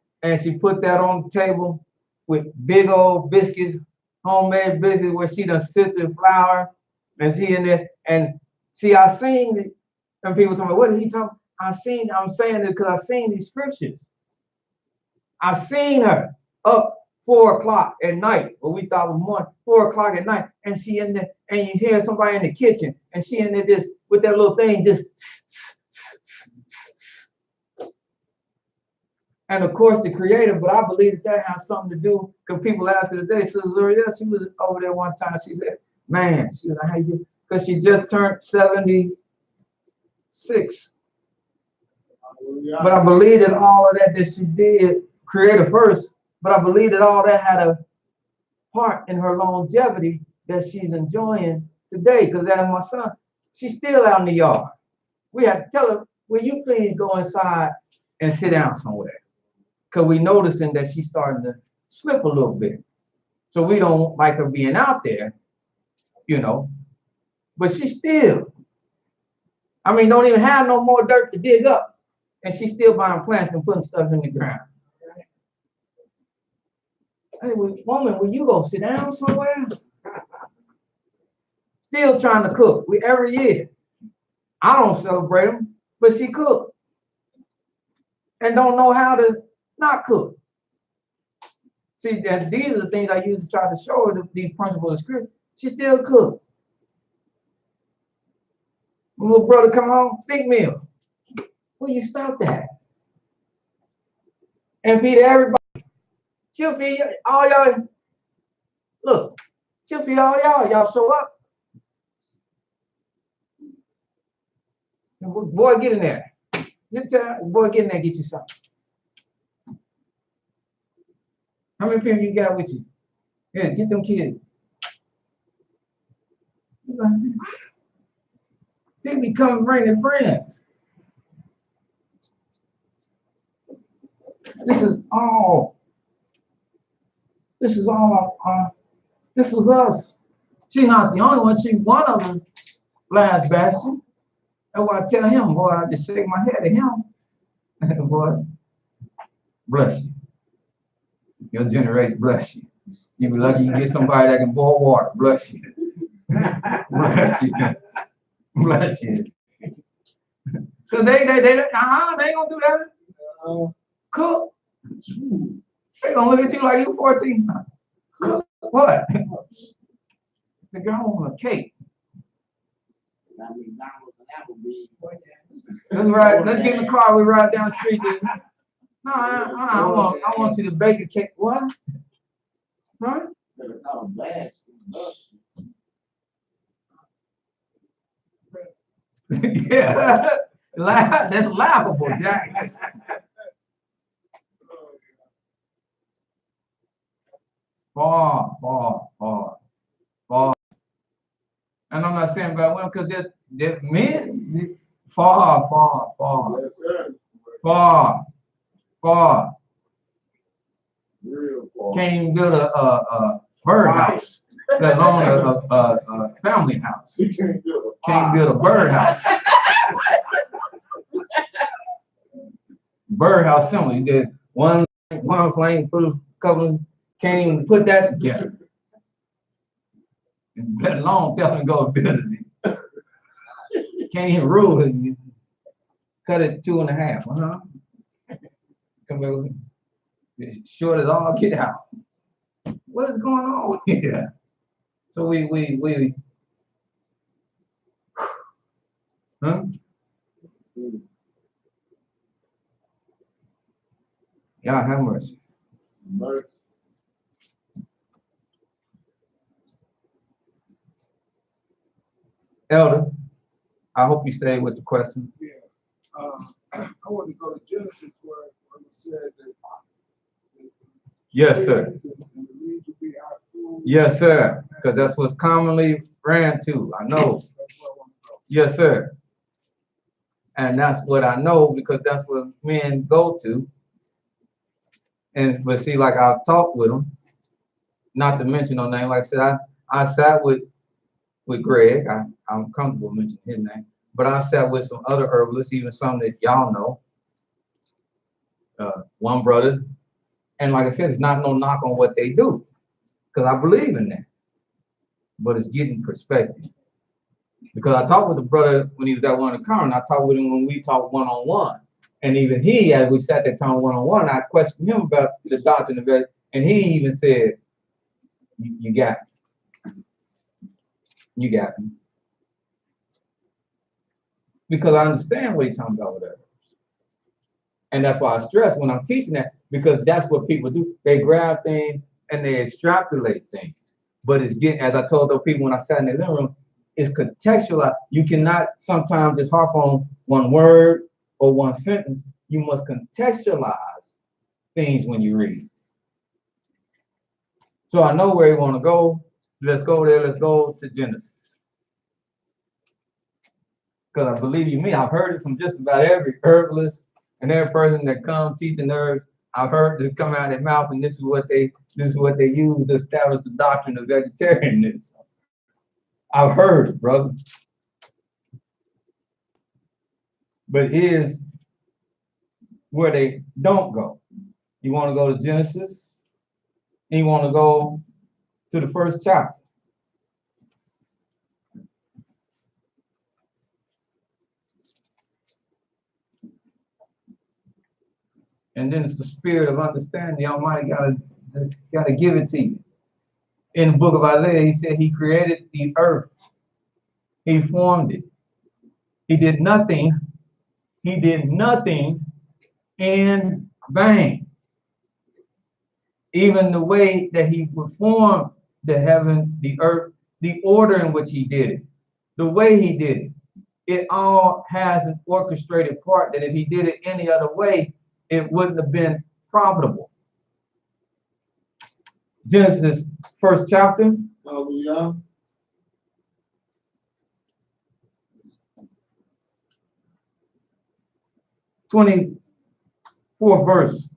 she put that on the table with big old biscuits, homemade biscuits where she done sifted flour and she in there. And see, I seen and people tell me, what is he talking? I'm saying it because I seen these scriptures. I seen her up 4 o'clock at night, what we thought was morning, 4 o'clock at night, and she in there, and you hear somebody in the kitchen, and she in there just with that little thing, just. And of course, the creator, but I believe that has something to do, because people ask her today, Sister Zuriel, she was over there one time, she said, man, she was like, how you do? Because she just turned 76. But I believe that all of that she did, creator first, but I believe that all that had a part in her longevity that she's enjoying today. Because as my son, she's still out in the yard. We had to tell her, will you please go inside and sit down somewhere? Because we noticing that she's starting to slip a little bit. So we don't like her being out there, you know. But she still, I mean, don't even have no more dirt to dig up. And she's still buying plants and putting stuff in the ground. Hey, woman, will you go sit down somewhere? Still trying to cook. Every year. I don't celebrate them, but she cooked. And don't know how to not cook. See, that these are the things I use to try to show her these principles of scripture. She still cook. My little brother come home, big meal. Where you stop that? And feed everybody. She'll feed all y'all. Look, she'll feed all y'all. Y'all show up. Boy, get in there. Boy, get in there, get you something. How many people you got with you? Yeah, get them kids. They be coming bring their friends. This is all this was us. She's not the only one, she's one of the last bastion. That's why I tell him, boy, I just shake my head at him. Boy, bless you. Your generation, bless you. You be lucky you get somebody that can boil water. Bless you. Bless you. Bless you. Cause they ain't gonna do that. Cook. They gonna look at you like you 14. Cook what? The girl on a cake. That's right. Let's get in the car. We ride down the street. No, I want you to bake a cake. What? Huh? Yeah. That's laughable, Jack. Far. And I'm not saying about women because they're men. Far. Yes, sir. Far. Real far. Can't even build a birdhouse, let alone a family house. You can't build Can't build a birdhouse. Birdhouse simple. You did one flame, put a couple. Can't even put that together. Let alone tell them to go build it. Can't even rule it. Cut it 2.5. Come back with it. Short as all get out. What is going on here? So we huh? God have mercy. Mercy. Elder, I hope you stay with the question. Yeah. I want to go to Genesis where it said that. Yes, sir. And the leaves will be our food. Yes, sir. Because that's what's commonly ran to. I know. That's where I want to go. Yes, sir. And that's what I know because that's what men go to. And but see, like I've talked with them, not to mention no name. Like I said, I sat with Greg. I'm comfortable mentioning his name, but I sat with some other herbalists, even some that y'all know. One brother, and like I said, it's not no knock on what they do, because I believe in that. But it's getting perspective. Because I talked with the brother when he was at one of the conferences. I talked with him when we talked one-on-one. And even he, as we sat there talking one-on-one, I questioned him about the doctrine of it, and he even said, you got me. You got me. Because I understand what he's talking about with that. And that's why I stress when I'm teaching that, because that's what people do. They grab things and they extrapolate things. But it's getting, as I told those people when I sat in the living room, it's contextualized. You cannot sometimes just harp on one word or one sentence. You must contextualize things when you read. So I know where you want to go. Let's go there. Let's go to Genesis. Because I believe you me, I've heard it from just about every herbalist and every person that comes teaching herbs. I've heard this come out of their mouth, and this is what they use to establish the doctrine of vegetarianism. I've heard it, brother. But here's where they don't go. You want to go to Genesis, and you want to go to the first chapter. And then it's the spirit of understanding. The Almighty gotta give it to you. In the book of Isaiah, he said he created the earth. He formed it. He did nothing. He did nothing in vain. Even the way that he performed the heaven, the earth, the order in which he did it, the way he did it, it all has an orchestrated part that if he did it any other way, it wouldn't have been profitable. Genesis, first chapter. Hallelujah. 24th verse.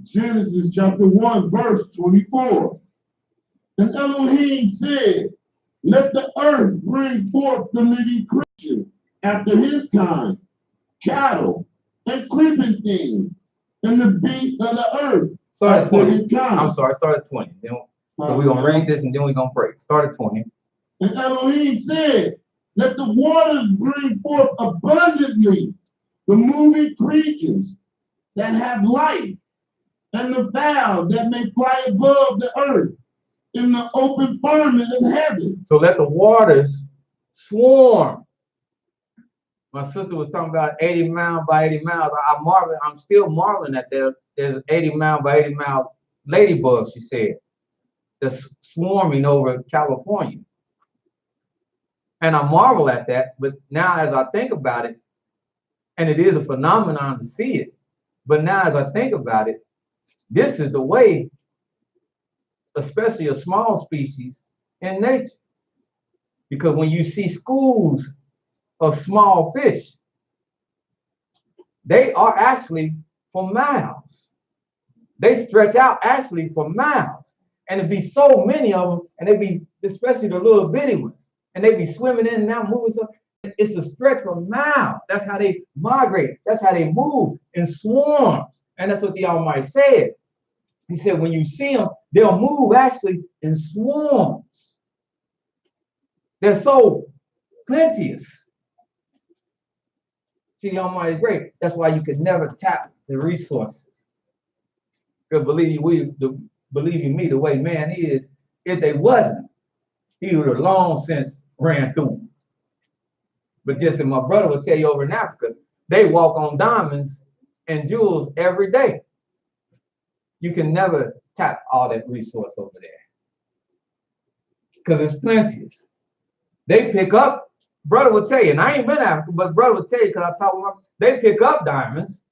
Genesis chapter 1, verse 24. And Elohim said, let the earth bring forth the living creature after his kind, cattle and creeping things, and the beasts of the earth Start at 20. his kind. I'm sorry, start at 20. Then so we're going to read this and then we're going to pray. Start at 20. And Elohim said, let the waters bring forth abundantly the moving creatures that have life, and the fowl that may fly above the earth in the open firmament of heaven. So let the waters swarm. My sister was talking about 80 miles by 80 miles. I'm still marveling at there's 80 mile by 80 mile ladybugs, she said, that's swarming over California. And I marvel at that, but now as I think about it, and it is a phenomenon to see it, but now as I think about it, this is the way, especially a small species in nature. Because when you see schools of small fish, they are actually for miles. They stretch out actually for miles. And it'd be so many of them, and they'd be, especially the little bitty ones, and they'd be swimming in and out, moving stuff. It's a stretch for miles. That's how they migrate. That's how they move in swarms. And that's what the Almighty said. He said, when you see them, they'll move actually in swarms. They're so plenteous. See, the Almighty is great. That's why you could never tap the resources. Because believe you me, the way man is, if they wasn't, he would have long since ran through them. But just as my brother will tell you over in Africa, they walk on diamonds and jewels every day. You can never tap all that resource over there. Because it's plenteous. They pick up, brother will tell you, and I ain't been to Africa, but brother will tell you because I talk with them, they pick up diamonds,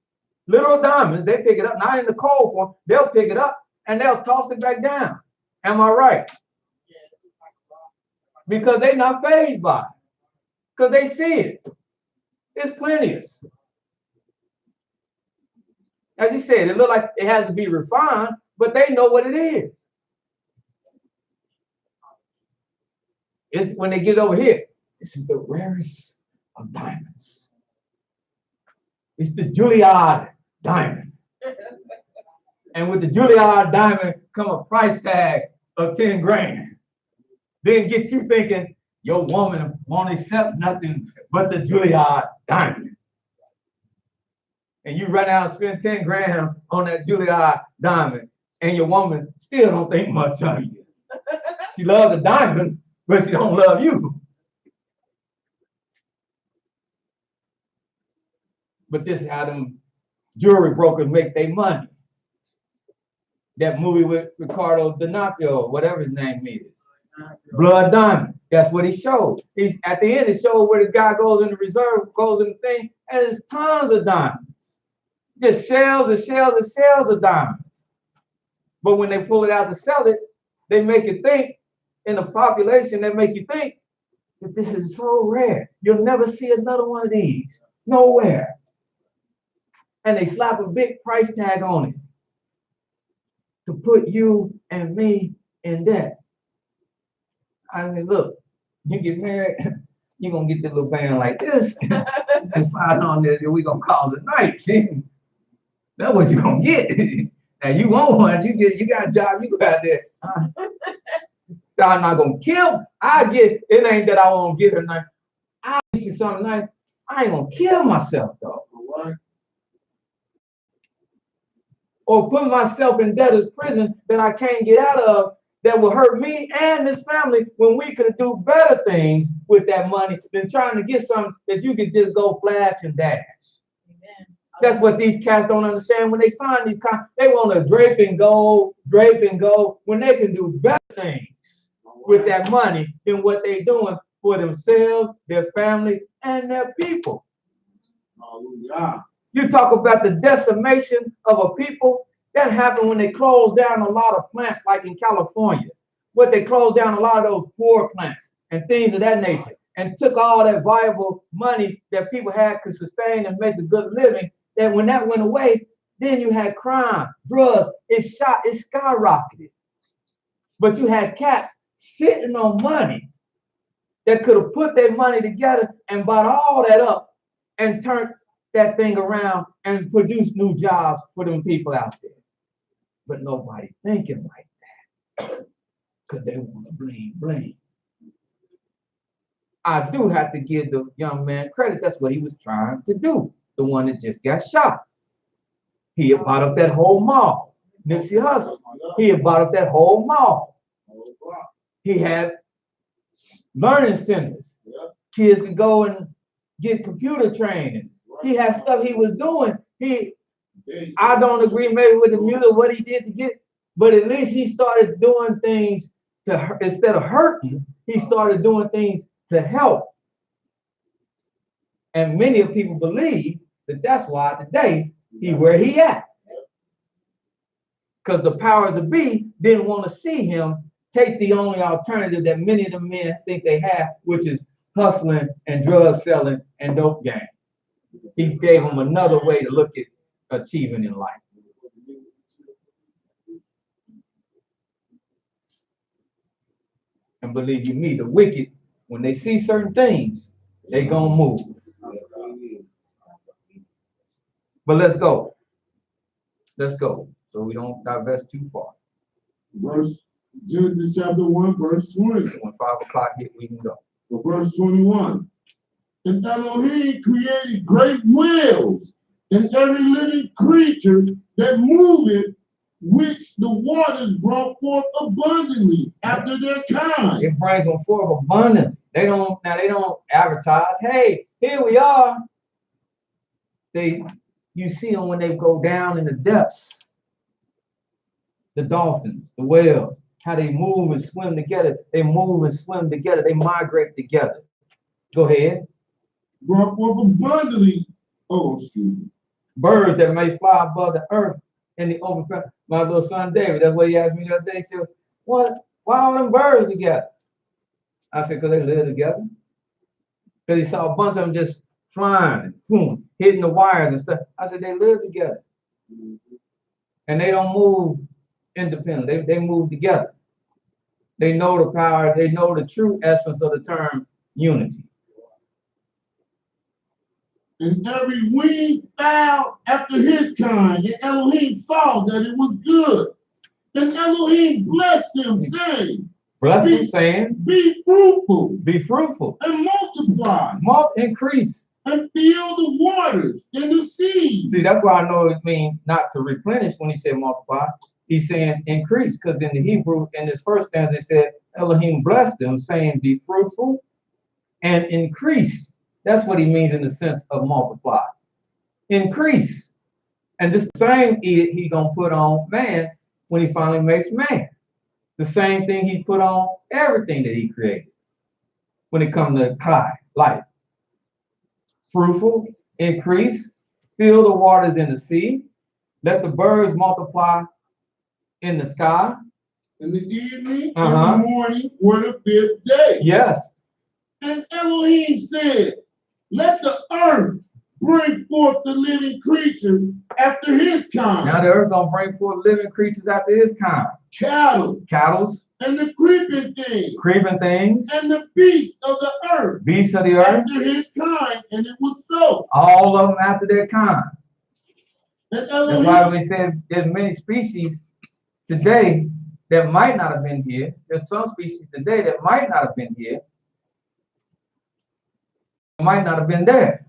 literal diamonds, they pick it up, not in the cold form, they'll pick it up and they'll toss it back down. Am I right? Because they're not fazed by it. Because they see it. It's plenteous. As he said, it looked like it has to be refined, but they know what it is. It's when they get over here, this is the rarest of diamonds. It's the Juilliard diamond. And with the Juilliard diamond come a price tag of 10 grand. Then get you thinking your woman won't accept nothing but the Juilliard diamond. And you run out and spend 10 grand on that Juilliard diamond, and your woman still don't think much of you. She loves the diamond, but she don't love you. But this is how them jewelry brokers make their money. That movie with Ricardo D'Onofrio, whatever his name is. Blood Diamond. That's what he showed. He's at the end, it showed where the guy goes in the reserve, goes in the thing, and there's tons of diamonds. Just shells and shells and shells of diamonds. But when they pull it out to sell it, they make you think, in the population, they make you think that this is so rare. You'll never see another one of these. Nowhere. And they slap a big price tag on it to put you and me in debt. I said, look, you get married, you're gonna get this little band like this and slide on this, and we're gonna call it a night. That's what you're gonna get. And you want one, you got a job, you go out there. I'm not gonna kill. It ain't that I won't get her nice. I'll get you something nice. I ain't gonna kill myself though. Right? Or put myself in debtor's prison that I can't get out of, that will hurt me and this family when we could do better things with that money than trying to get something that you could just go flash and dash. Amen. That's what these cats don't understand when they sign these contracts. They want to drape and go, when they can do better things with that money than what they're doing for themselves, their family, and their people. Hallelujah. You talk about the decimation of a people. That happened when they closed down a lot of plants, like in California. What they closed down a lot of those poor plants and things of that nature, and took all that viable money that people had to sustain and make a good living. That when that went away, then you had crime, drugs, it skyrocketed. But you had cats sitting on money that could have put their money together and bought all that up and turned that thing around and produced new jobs for them people out there. But nobody thinking like that because they want to blame. I do have to give the young man credit. That's what he was trying to do. The one that just got shot. He had bought up that whole mall. Nipsey Hussle. He had bought up that whole mall. He had learning centers. Kids could go and get computer training. He had stuff he was doing. I don't agree maybe with the music, what he did to get, but at least he started doing things to, instead of hurting, he started doing things to help. And many of people believe that that's why today he where he at. Because the powers that be didn't want to see him take the only alternative that many of the men think they have, which is hustling and drug selling and dope gang. He gave them another way to look at achieving in life. And believe you me, the wicked, when they see certain things, they gonna move. But let's go. Let's go, so we don't divest too far. Genesis chapter 1, verse 20. When 5 o'clock hit, we can go. So verse 21. And Elohim created great whales and every living creature that moveth, which the waters brought forth abundantly after their kind. It brings them forth abundantly. They don't advertise, hey, here we are. You see them when they go down in the depths. The dolphins, the whales, how they move and swim together. They move and swim together. They migrate together. Go ahead. Brought forth abundantly. Oh, excuse me. Birds that may fly above the earth in the open. My little son David, that's what he asked me the other day. He said, "What? Why all them birds together?" I said, "Because they live together." Because he saw a bunch of them just flying and boom, hitting the wires and stuff. I said, they live together. And they don't move independently. They move together. They know the power, they know the true essence of the term unity. And every wing fowl after his kind, and Elohim saw that it was good. And Elohim blessed them, saying, Bless them, saying, be fruitful, be fruitful, and multiply, increase. and fill the waters and the seas. See, that's why I know it means not to replenish when he said multiply. He's saying increase, because in the Hebrew, in this first stanza, it said, Elohim blessed them, saying, be fruitful and increase. That's what he means in the sense of multiply. Increase. And this same he gonna put on man when he finally makes man. The same thing he put on everything that he created when it comes to life. Fruitful, increase, fill the waters in the sea, let the birds multiply in the sky. In the evening and the morning were the fifth day. Yes. And Elohim said, let the earth bring forth the living creature after his kind. Now the earth gonna bring forth living creatures after his kind. Cattle, and the creeping things, and the beasts of the earth, after his kind, and it was so. All of them after their kind. And that's why we said there's many species today that might not have been here. There's some species today that might not have been here, might not have been there,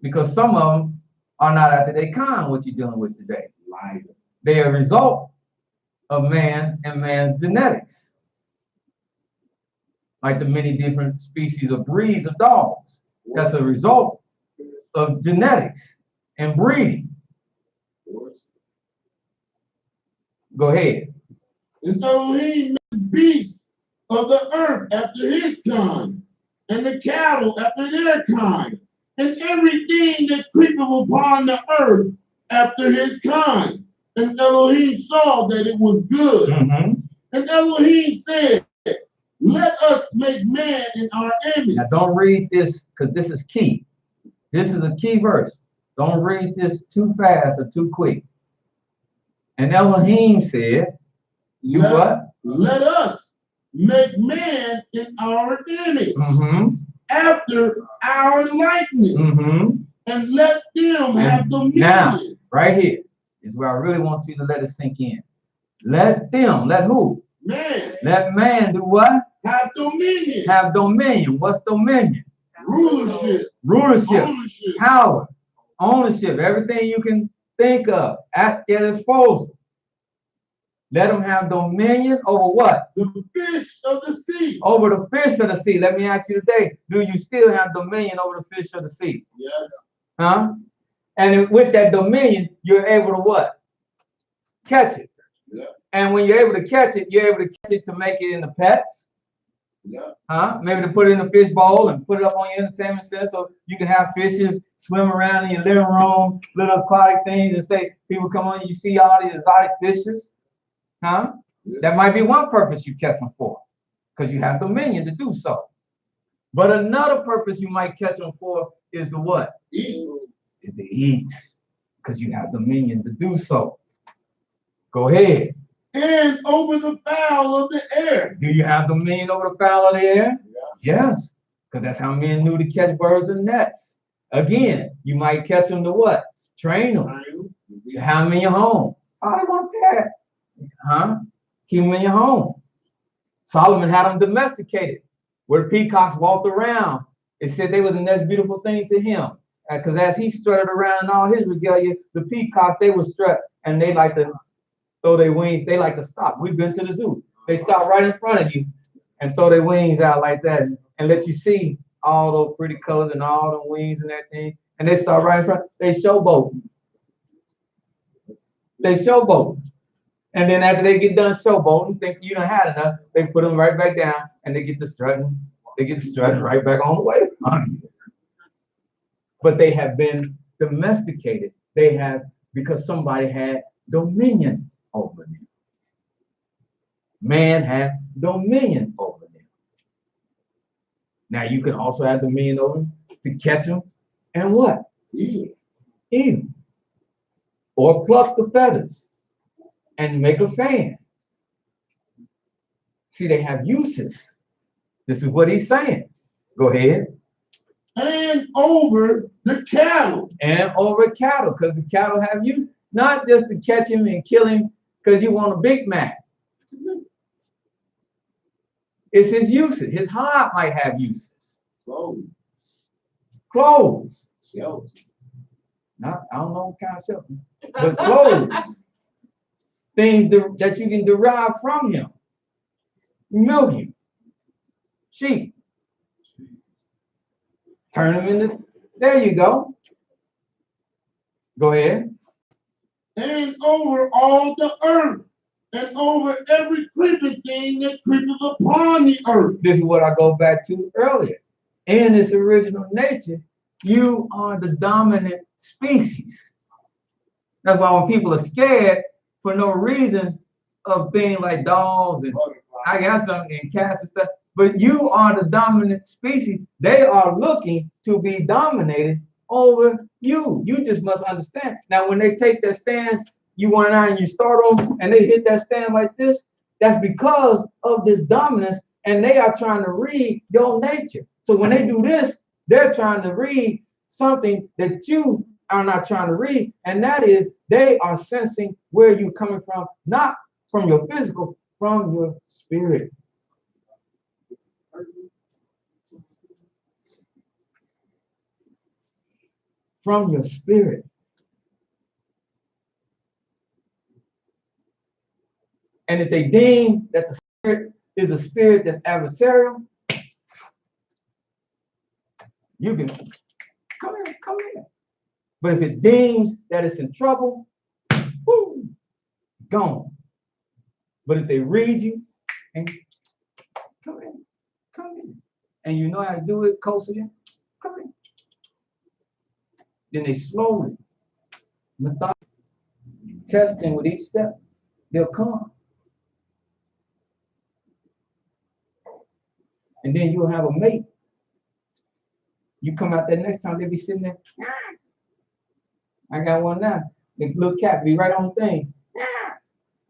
because some of them are not after their kind. What you're dealing with today, they are a result of man and man's genetics, like the many different species of breeds of dogs. That's a result of genetics and breeding. Go ahead. And Elohim made beasts of the earth after his kind, and the cattle after their kind, and everything that creepeth upon the earth after his kind. And Elohim saw that it was good. And Elohim said, let us make man in our image. Now don't read this, because this is key. This is a key verse. Don't read this too fast or too quick. And Elohim said, Let us make man in our image, after our likeness, and let them have dominion. Now, right here is where I really want you to let it sink in. Let them, let who? Man. Let man do what? Have dominion. Have dominion. What's dominion? Rulership. Rulership. Power. Ownership. Everything you can think of at their disposal. Let them have dominion over what? The fish of the sea. Over the fish of the sea. Let me ask you today, do you still have dominion over the fish of the sea? Yes. Huh? And with that dominion, you're able to what? Catch it. Yeah. And when you're able to catch it, you're able to catch it to make it into pets. Yeah. Huh? Maybe to put it in a fish bowl and put it up on your entertainment center so you can have fishes swim around in your living room, little aquatic things, and say, people come on, you see all these exotic fishes. Huh? Yeah. That might be one purpose you catch them for, because you have dominion to do so. But another purpose you might catch them for is to what? Eat. Is to eat, because you have dominion to do so. Go ahead. And over the fowl of the air. Do you have dominion over the fowl of the air? Yeah. Yes, because that's how men knew to catch birds and nets. Again, you might catch them to what? Train them. You have them in your home. Oh, they want a pet. Huh? Keep them in your home. Solomon had them domesticated, where the peacocks walked around. It said they was the next beautiful thing to him. Because as he strutted around in all his regalia, the peacocks, they would strut, and they like to throw their wings. They like to stop. We've been to the zoo. They stop right in front of you and throw their wings out like that and let you see all those pretty colors and all the wings and everything. And they start right in front. They showboat. They showboat. And then after they get done showboating, think you done had enough, they put them right back down and they get to strutting. They get to strutting right back on the way. But they have been domesticated. They have, because somebody had dominion over them. Man had dominion over them. Now you can also have dominion over them to catch them, and what? Yeah. Eat 'em. Or pluck the feathers and make a fan. See, they have uses. This is what he's saying. Go ahead. And over the cattle. And over cattle, because the cattle have use, not just to catch him and kill him because you want a Big Mac. It's his uses. His hide might have uses. Clothes. Shelter. Not, I don't know what kind of shelter, but clothes. Things that you can derive from him. Milking. Sheep. Turn them into, there you go. Go ahead. And over all the earth, and over every creeping thing that creepeth upon the earth. This is what I go back to earlier. In its original nature, you are the dominant species. That's why when people are scared for no reason of things like dogs and I got something and cats and stuff, but you are the dominant species. They are looking to be dominated over you. You just must understand. Now, when they take their stance, you went out and you start them and they hit that stand like this, that's because of this dominance, and they are trying to read your nature. So when they do this, they're trying to read something that you are not trying to read, and that is they are sensing where you're coming from, not from your physical, from your spirit. From your spirit. And if they deem that the spirit is a spirit that's adversarial, you can come here. But if it deems that it's in trouble, whoo, gone. But if they read you and come in, and you know how to do it, Kosia, come in. Then they slowly, methodically, testing with each step, they'll come. And then you'll have a mate. You come out there next time, they'll be sitting there. I got one now. The little cat be right on the thing.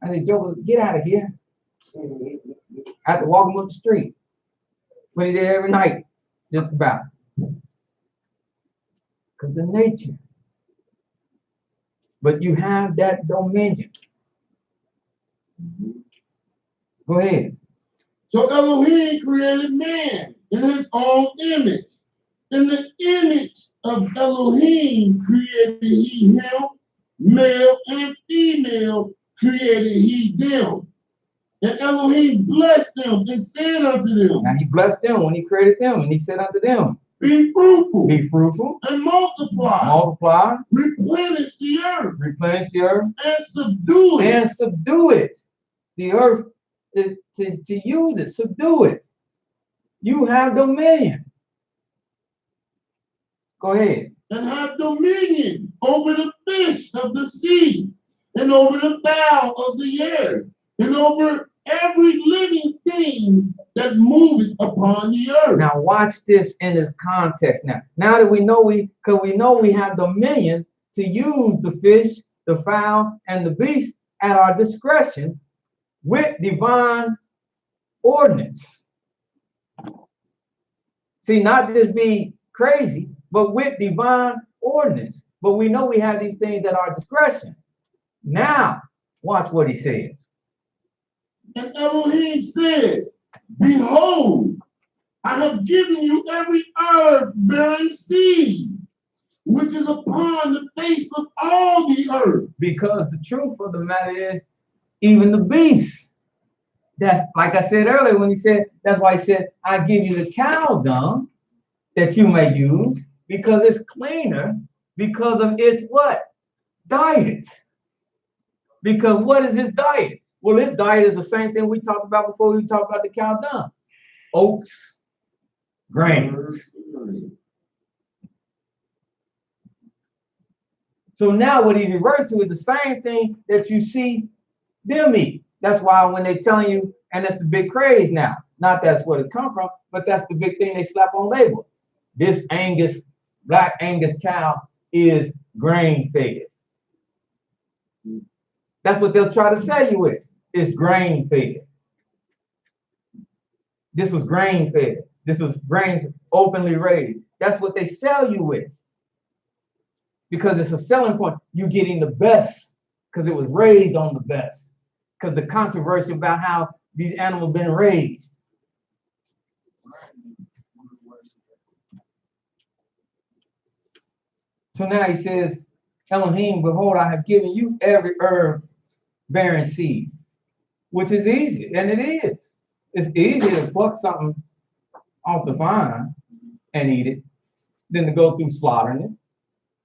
I said, Joker, get out of here. I have to walk him up the street. But he there every night, just about. Because the nature. But you have that dominion. Go ahead. So Elohim created man in his own image. In the image of Elohim created he him, male and female created he them. And Elohim blessed them and said unto them. Now he blessed them when he created them, and he said unto them, be fruitful. Be fruitful. And multiply. Multiply. Replenish the earth. Replenish the earth. And subdue it. And subdue it. The earth, to use it, subdue it. You have dominion. Go ahead. And have dominion over the fish of the sea, and over the fowl of the air, and over every living thing that moveth upon the earth. Now watch this in this context. Now that we know we have dominion to use the fish, the fowl, and the beast at our discretion with divine ordinance. See, not just be crazy, but with divine ordinance. But we know we have these things at our discretion. Now, watch what he says. And Elohim said, behold, I have given you every herb bearing seed, which is upon the face of all the earth. Because the truth of the matter is, even the beasts. That's like I said earlier when he said, that's why he said, I give you the cow dung that you may use, because it's cleaner, because of its what? Diet. Because what is his diet? Well, his diet is the same thing we talked about before we talked about the cow dung. Oats, grains. So now what he's referring to is the same thing that you see them eat. That's why when they're telling you, and that's the big craze now, not that's where it come from, but that's the big thing they slap on label. This Angus black Angus cow is grain fed. That's what they'll try to sell you with. It's grain fed. This was grain fed. This was grain openly raised. That's what they sell you with. Because it's a selling point. You're getting the best because it was raised on the best. Because the controversy about how these animals been raised. So now he says, Elohim, behold, I have given you every herb bearing seed, which is easy, and it is. It's easier to pluck something off the vine and eat it than to go through slaughtering it.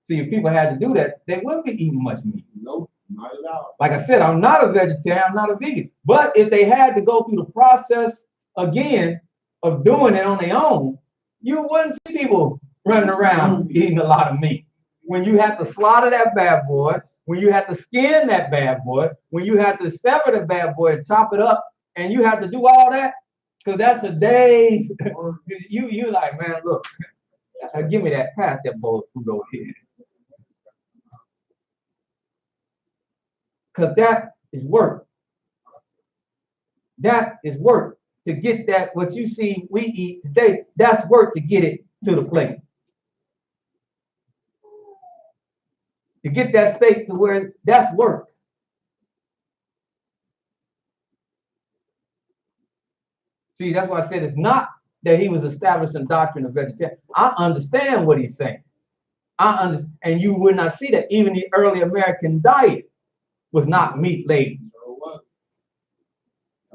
See, if people had to do that, they wouldn't be eating much meat. Nope, not at all. Like I said, I'm not a vegetarian, I'm not a vegan. But if they had to go through the process again of doing it on their own, you wouldn't see people running around eating a lot of meat. When you have to slaughter that bad boy, when you have to skin that bad boy, when you have to sever the bad boy and chop it up, and you have to do all that, because that's a day's. you like, man, look, give me that, pass that bowl of food over here. Because that is work. That is work. To get that, what you see we eat today, that's work to get it to the plate. To get that steak to where that's work. See, that's why I said it's not that he was establishing doctrine of vegetarian. I understand what he's saying. I understand, and you would not see that. Even the early American diet was not meat laden.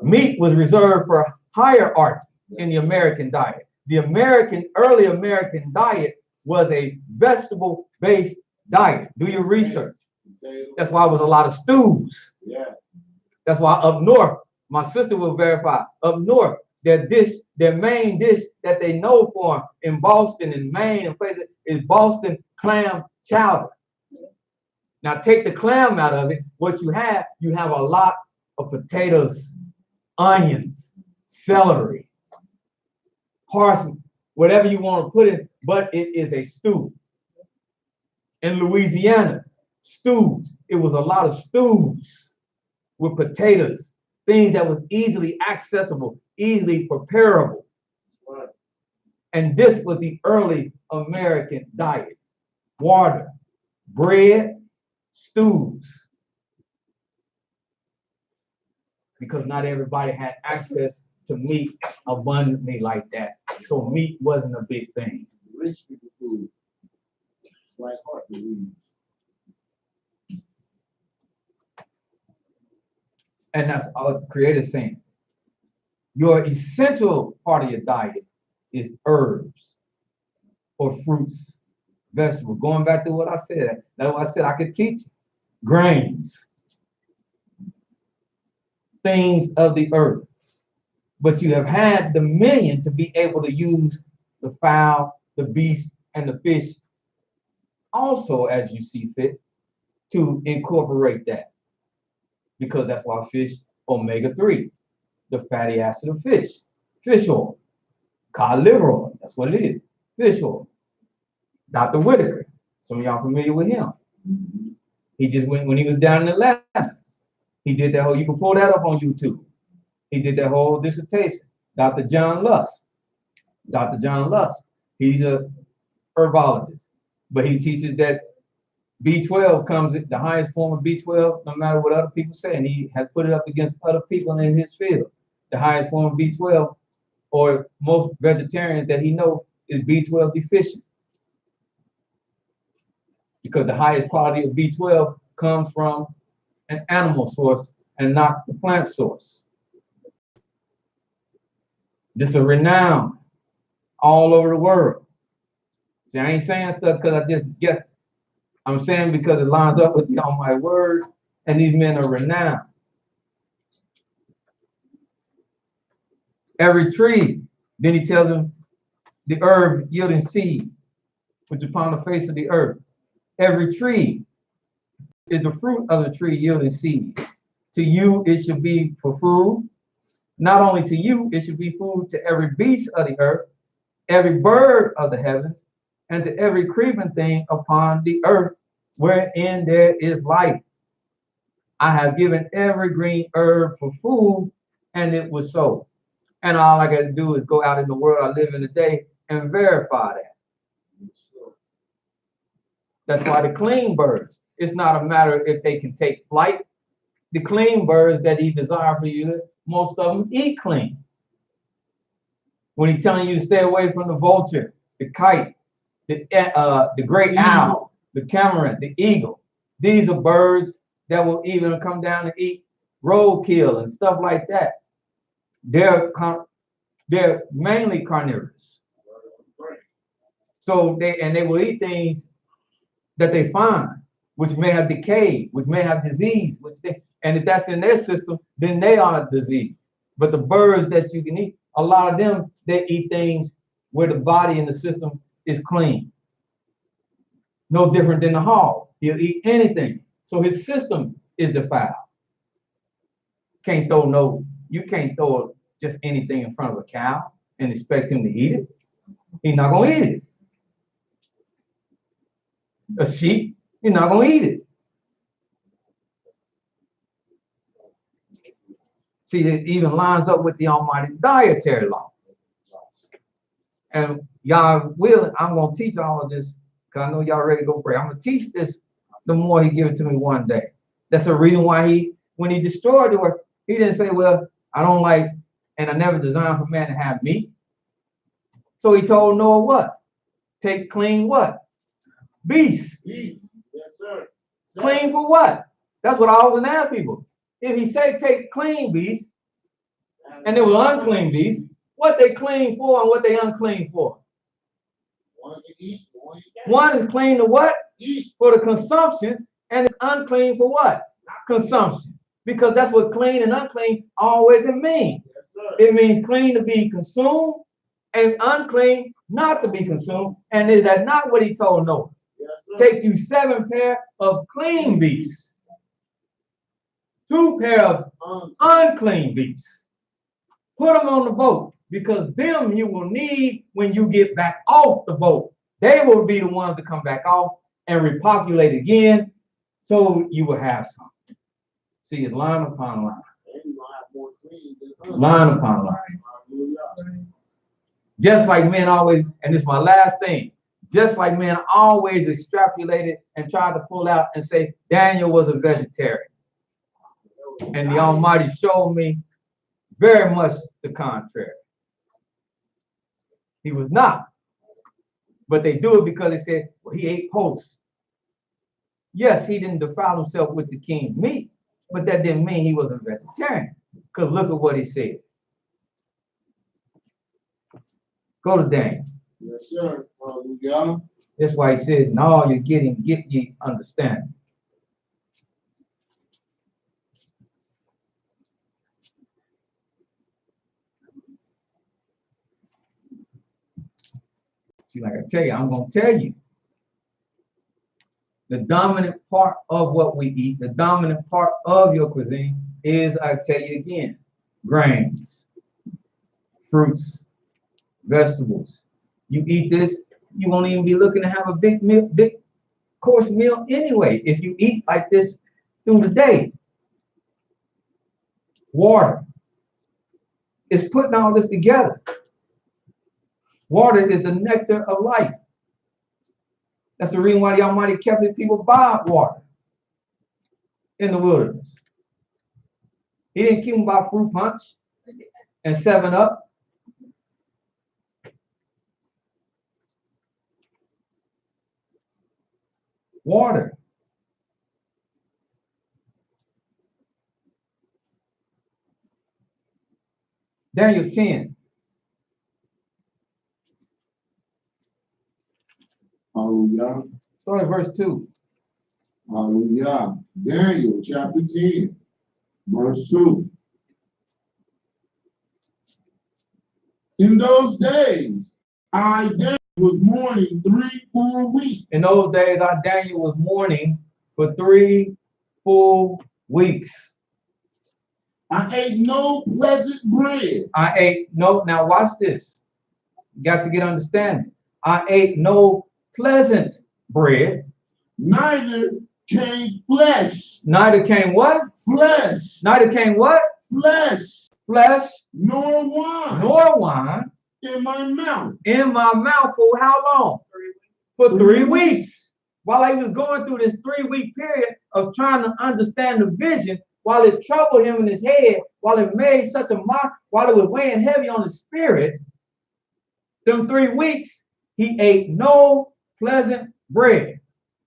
Meat was reserved for hierarchy in the American diet. The early American diet was a vegetable-based diet. Do your research. That's why it was a lot of stews. Yeah. That's why up north, my sister will verify, up north, their main dish that they know for in Boston and Maine and places is Boston clam chowder. Now take the clam out of it, what you have a lot of potatoes, onions, celery, parsley, whatever you want to put in, but it is a stew. In Louisiana, stews, it was a lot of stews with potatoes, things that was easily accessible, easily preparable. Right. And this was the early American diet. Water, bread, stews. Because not everybody had access to meat abundantly like that. So meat wasn't a big thing. Rich people food. It's like heart disease. And that's all the Creator's saying. Your essential part of your diet is herbs or fruits, vegetables. Going back to what I said, that's what I said I could teach you. Grains, things of the earth. But you have had dominion to be able to use the fowl, the beast, and the fish also as you see fit to incorporate that. Because that's why fish, omega-3, the fatty acid of fish oil, cod liver oil, that's what it is, fish oil. Dr. Whitaker, some of y'all familiar with him. He just went, when he was down in Atlanta, he did that whole, you can pull that up on YouTube. He did that whole dissertation. Dr. John Luss. Dr. John Luss, he's a herbologist, but he teaches that B12 comes, the highest form of B12, no matter what other people say, and he has put it up against other people in his field. The highest form of B12, or most vegetarians that he knows, is B12 deficient. Because the highest quality of B12 comes from an animal source and not the plant source. This is renowned all over the world. See, I ain't saying stuff because I just guess. I'm saying because it lines up with the Almighty Word, and these men are renowned. Every tree, then he tells them, the herb yielding seed, which upon the face of the earth. Every tree is the fruit of the tree yielding seed. To you, it should be for food. Not only to you, it should be food to every beast of the earth, every bird of the heavens, and to every creeping thing upon the earth, wherein there is life. I have given every green herb for food, and it was so. And all I got to do is go out in the world I live in today and verify that. That's why the clean birds, it's not a matter if they can take flight. The clean birds that he desired for you, most of them eat clean. When he's telling you to stay away from the vulture, the kite, the great owl, the cormorant, the eagle, these are birds that will even come down and eat roadkill and stuff like that. They're mainly carnivorous. So they will eat things that they find, which may have decay, which may have disease, and if that's in their system, then they are diseased. But the birds that you can eat, a lot of them, they eat things where the body and the system is clean. No different than the hog. He'll eat anything. So his system is defiled. You can't throw just anything in front of a cow and expect him to eat it. He's not gonna eat it. A sheep, you're not gonna eat it. See, it even lines up with the Almighty dietary law. And y'all will, I'm gonna teach all of this because I know y'all ready to go pray. I'm gonna teach this the more he give it to me one day. That's the reason why when he destroyed the earth, he didn't say, well, I don't like, and I never designed for man to have meat. So he told Noah what? Take clean what? Beasts. Yes, sir. Clean for what? That's what I always ask people. If he say take clean beasts, and they were unclean beasts, what they clean for and what they unclean for? One to eat, one you can't. One is clean to what? Eat. For the consumption, and it's unclean for what? Consumption. Because that's what clean and unclean always it means. Yes, sir. It means clean to be consumed and unclean not to be consumed. And is that not what he told Noah? Yes, sir. Take you 7 pair of clean beasts, 2 pair of unclean beasts. Put them on the boat, because them you will need when you get back off the boat. They will be the ones to come back off and repopulate again, so you will have some. See, it's line upon line. And you're gonna have more clean than Line upon line. Hallelujah. Just like men always, and this is my last thing, just like men always extrapolated and tried to pull out and say Daniel was a vegetarian. And the Almighty showed me very much the contrary. He was not. But they do it because they said, well, he ate posts. Yes, he didn't defile himself with the king's meat, but that didn't mean he was a vegetarian. Because look at what he said. Go to Daniel. Yes, sir. Hallelujah. That's why he said, in all you're getting, get ye understanding. See, like I tell you, I'm going to tell you. The dominant part of what we eat, the dominant part of your cuisine is, I tell you again, grains, fruits, vegetables. You eat this, you won't even be looking to have a big meal, big course meal anyway, if you eat like this through the day. Water is putting all this together. Water is the nectar of life. That's the reason why the Almighty kept his people by water in the wilderness. He didn't keep them by fruit punch and 7-Up. Water. Daniel 10. Hallelujah. Start at verse 2. Hallelujah. Daniel chapter 10, verse 2. In those days, I, Daniel, was mourning 3 full weeks. In those days, I, Daniel, was mourning for 3 full weeks. I ate no pleasant bread. Now watch this. You got to get understanding. I ate no pleasant bread. Neither came flesh. Neither came what? Flesh. Neither came what? Flesh. Flesh, Nor wine. nor wine In my mouth. in my mouth for how long? For 3 weeks. While he was going through this 3-week period of trying to understand the vision, while it troubled him in his head, while it made such a mock, while it was weighing heavy on his spirit, them 3 weeks, he ate no pleasant bread.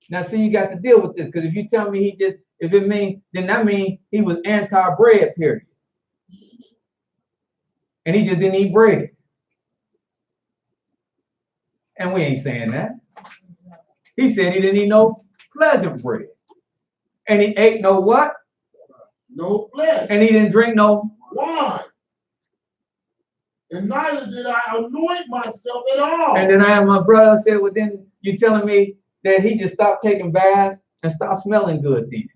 Now, see, you got to deal with this, because if you tell me if it means, then that means he was anti-bread, period. And he just didn't eat bread. And we ain't saying that. He said he didn't eat no pleasant bread. And he ate no what? No flesh. And he didn't drink no wine. And neither did I anoint myself at all. And then I had my brother said, well, then you telling me that he just stopped taking baths and stopped smelling good then?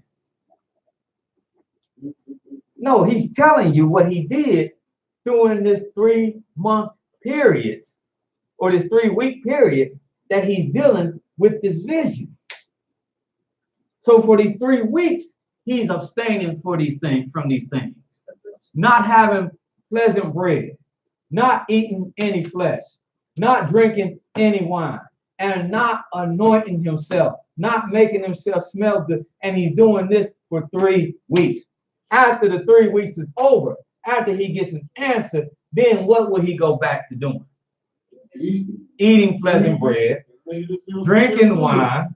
No, he's telling you what he did during this 3-month period, or this 3-week period, that he's dealing with this vision. So for these 3 weeks, he's abstaining from these things, not having pleasant bread, not eating any flesh, not drinking any wine, and not anointing himself, not making himself smell good. And he's doing this for 3 weeks. After the 3 weeks is over, after he gets his answer, then what will he go back to doing? Eating pleasant bread, drinking wine,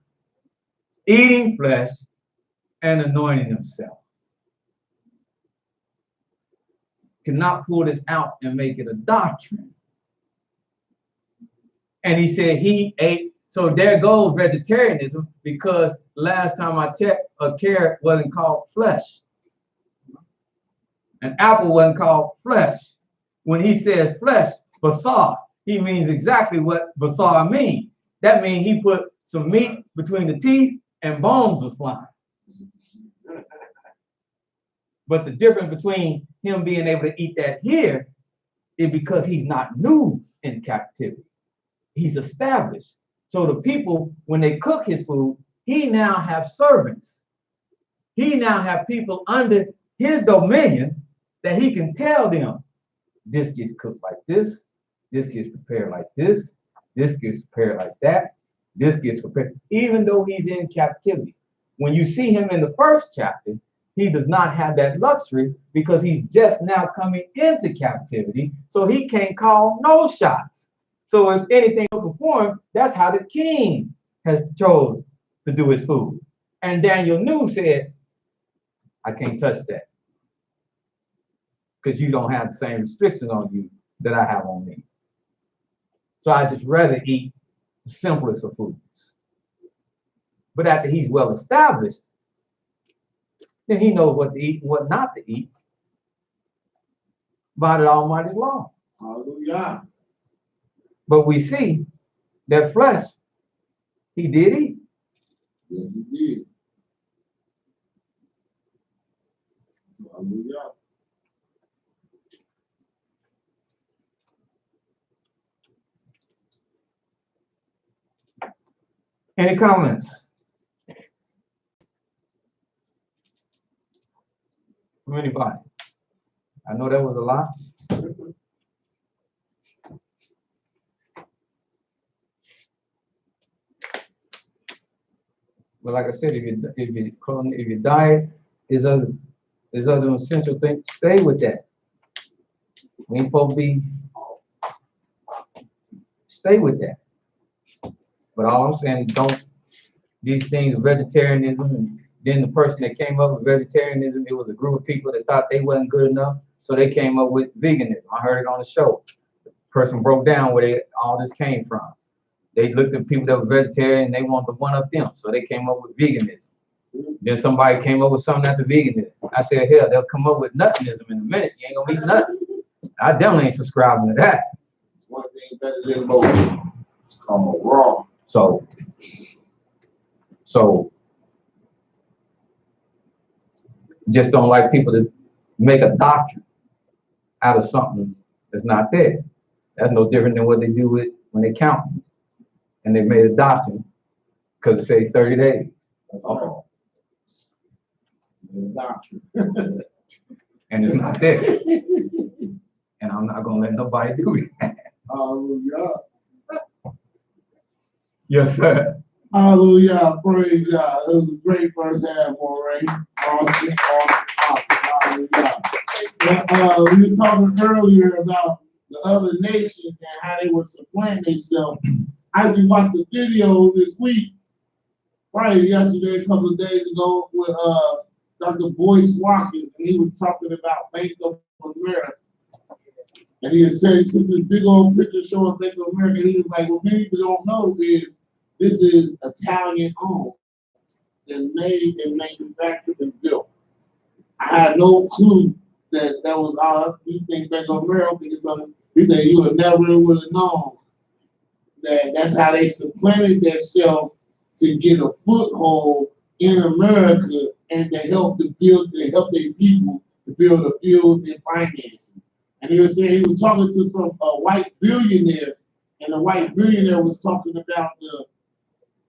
eating flesh, and anointing himself. Cannot pull this out and make it a doctrine. And he said he ate, so there goes vegetarianism, because last time I checked, a carrot wasn't called flesh. An apple wasn't called flesh. When he says flesh, basar, he means exactly what basar means. That means he put some meat between the teeth and bones was flying. But the difference between him being able to eat that here is because he's not new in captivity. He's established. So the people, when they cook his food, he now have servants. He now have people under his dominion that he can tell them, this gets cooked like this gets prepared like this gets prepared like that, this gets prepared, even though he's in captivity. When you see him in the first chapter, he does not have that luxury because he's just now coming into captivity, so he can't call no shots. So if anything to perform, that's how the king has chose to do his food. And Daniel knew, said, I can't touch that, because you don't have the same restrictions on you that I have on me. So I just rather eat the simplest of foods. But after he's well established, then he knows what to eat and what not to eat by the Almighty law. Hallelujah. But we see that flesh, he did eat. Yes, he did. Hallelujah. Any comments from anybody? I know that was a lot. But like I said, if your diet is other essential things, stay with that. We ain't supposed to be. Stay with that. But all I'm saying is don't, these things, vegetarianism, and then the person that came up with vegetarianism, it was a group of people that thought they wasn't good enough, so they came up with veganism. I heard it on the show. The person broke down where all this came from. They looked at people that were vegetarian and they wanted to one up them, so they came up with veganism. Then somebody came up with something after veganism. I said, hell, they'll come up with nothingism in a minute. You ain't gonna eat nothing. I definitely ain't subscribing to that. One thing better than both. It's called raw. So just don't like people to make a doctrine out of something that's not there. That's no different than what they do with when they count. and they made adoption because it say 30 days. Uh-oh. The doctrine. And it's not there. And I'm not gonna let nobody do it. Hallelujah. Yes, sir. Hallelujah. Praise God. It was a great first half, already. Awesome. Hallelujah. We were talking earlier about the other nations and how they would supplant themselves. I actually watched the video this week, probably yesterday, a couple of days ago, with Dr. Boyce Watkins, and he was talking about Bank of America. And he had said, he took this big old picture showing Bank of America, and he was like, what many people don't know is this is Italian owned and made and manufactured and built. I had no clue that that was all. You think Bank of America, think it's something. He said you would never would have known that that's how they supplanted themselves to get a foothold in America and to help help their people to build a field and financing. And he was saying he was talking to some white billionaire, and the white billionaire was talking about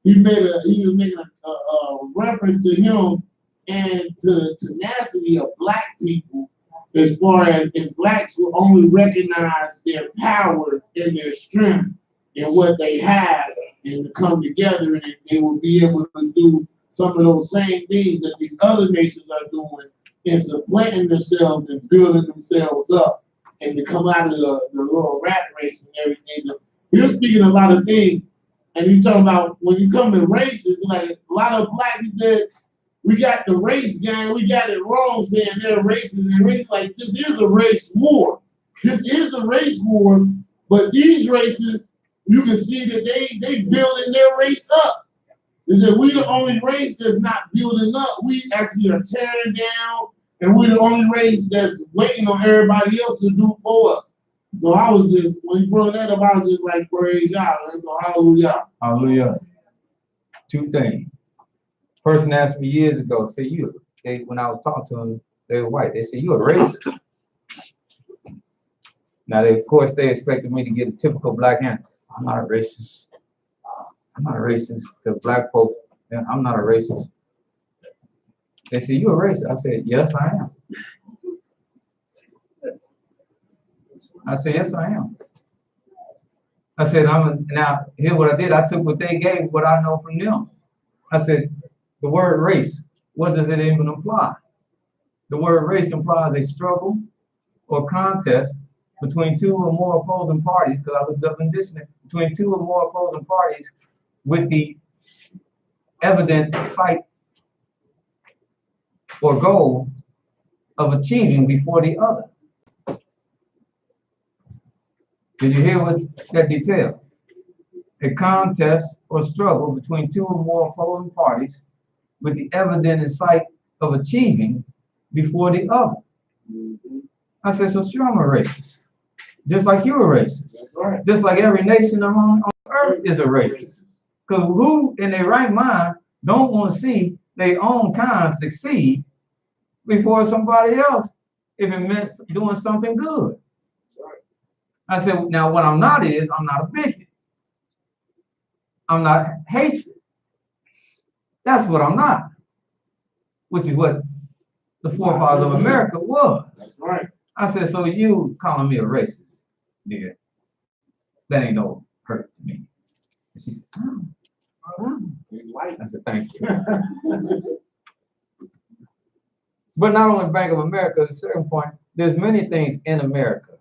he was making a reference to him and to the tenacity of black people, as far as if blacks will only recognize their power and their strength and what they have and to come together, and they will be able to do some of those same things that these other nations are doing in supplanting themselves and building themselves up and to come out of the little rat race and everything. He was speaking a lot of things, and he's talking about when you come to races, like a lot of blacks, he said, we got the race gang, we got it wrong saying they're racist and race. Like, this is a race war. This is a race war, but these races, you can see that they building their race up. He said, we the only race that's not building up. We actually are tearing down, and we're the only race that's waiting on everybody else to do for us. So I was just, when you brought that up, I was just like, praise God. So hallelujah. Hallelujah. Two things. Person asked me years ago, say when I was talking to them, they were white. They said, you a racist. Now, of course, they expected me to get a typical black answer. I'm not a racist. I'm not a racist. Because black folks, I'm not a racist. They said, you a racist? I said, yes, I am. I said, yes, I am. I said, now, here's what I did. I took what they gave, what I know from them. I said, the word race, what does it even imply? The word race implies a struggle or contest between two or more opposing parties, because I looked up in dictionary, between two or more opposing parties with the evident sight or goal of achieving before the other. Did you hear what that detail? A contest or struggle between two or more opposing parties with the evident sight of achieving before the other. I said, so sure, I'm a racist. Just like you're a racist. That's right. Just like every nation on earth is a racist. Because who in their right mind don't want to see their own kind succeed before somebody else if it meant doing something good? I said, now what I'm not is, I'm not a bigot. I'm not hatred. That's what I'm not. Which is what the forefathers of America was. That's right. I said, so you calling me a racist, nigga, that ain't no hurt to me. And she said, oh. I said, thank you. But not only Bank of America, at a certain point, there's many things in America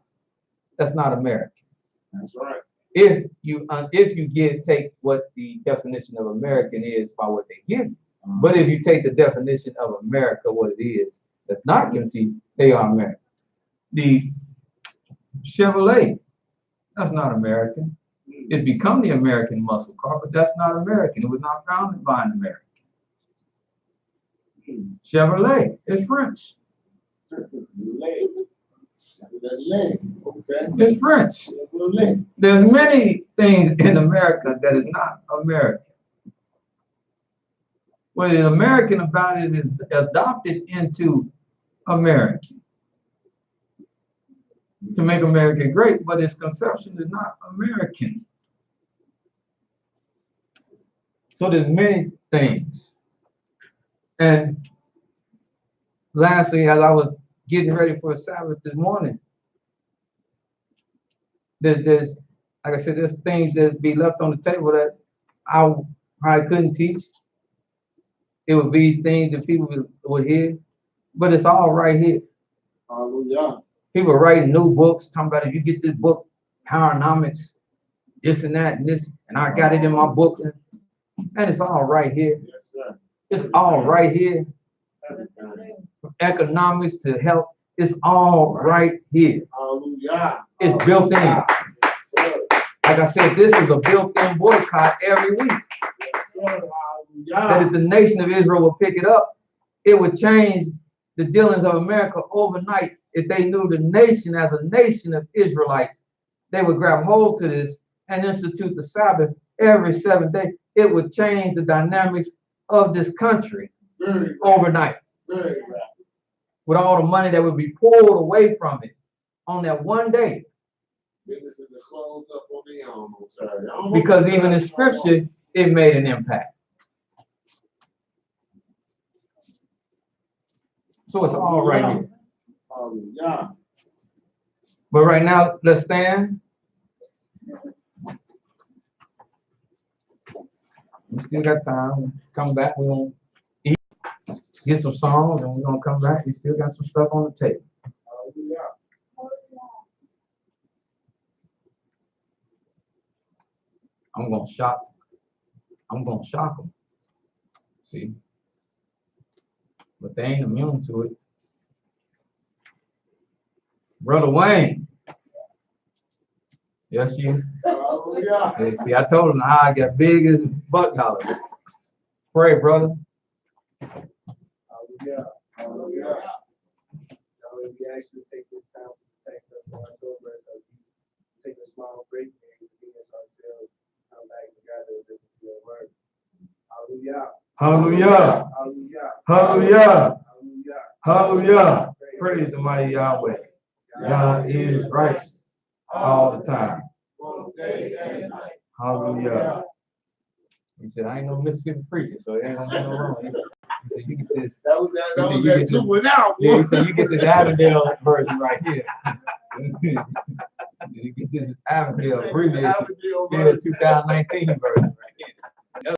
that's not American. That's right. If you take what the definition of American is by what they give you, but if you take the definition of America, what it is, that's not given to you, they are American. The Chevrolet, that's not American. It become the American muscle car, but that's not American. It was not founded by an American. Chevrolet is French. It's French. There's many things in America that is not American. What is American about it is adopted into American to make America great, but its conception is not American. So there's many things. And lastly, as I was getting ready for a Sabbath this morning, there's like I said, there's things that be left on the table that I couldn't teach. It would be things that people would hear, but it's all right here. Hallelujah. People writing new books, talking about if you get this book, Powernomics, this and that and this, and I got it in my book, and it's all right here. Yes, sir. It's all right here. From economics to health, it's all right here. Hallelujah. It's built in. Like I said, this is a built-in boycott every week. That if the nation of Israel would pick it up, it would change the dealings of America overnight. If they knew the nation as a nation of Israelites, they would grab hold to this and institute the Sabbath every 7 days. It would change the dynamics of this country overnight. With all the money that would be pulled away from it on that one day. Businesses are closed up on their own, sir. Because even in scripture, it made an impact. So it's all right here. Hallelujah. But right now, let's stand. We still got time. Come back. We're going to eat, get some songs, and we're going to come back. We still got some stuff on the table. Hallelujah. I'm going to shock. I'm going to shock them. See? But they ain't immune to it. Brother Wayne. Yes, you. Hallelujah. Hey, see, I told him how I got big as buck collar. Pray, brother. Hallelujah. Hallelujah. Lord, we ask you to take this time to protect us and our children as we take a small break and convenience ourselves, come back together and listen to your word. Hallelujah. Hallelujah. Hallelujah. Hallelujah. Hallelujah. Hallelujah. Praise the mighty Yahweh. God is righteous all the time. Both day and night. Hallelujah. He said, I ain't no Mississippi preacher, so it ain't gonna be no wrong. He said, you get this. That was He said, you that get two this- went out. Yeah, he said, you get this Avondale version right here. You get this Avondale abbreviated. Avondale Yeah, version. 2019 version.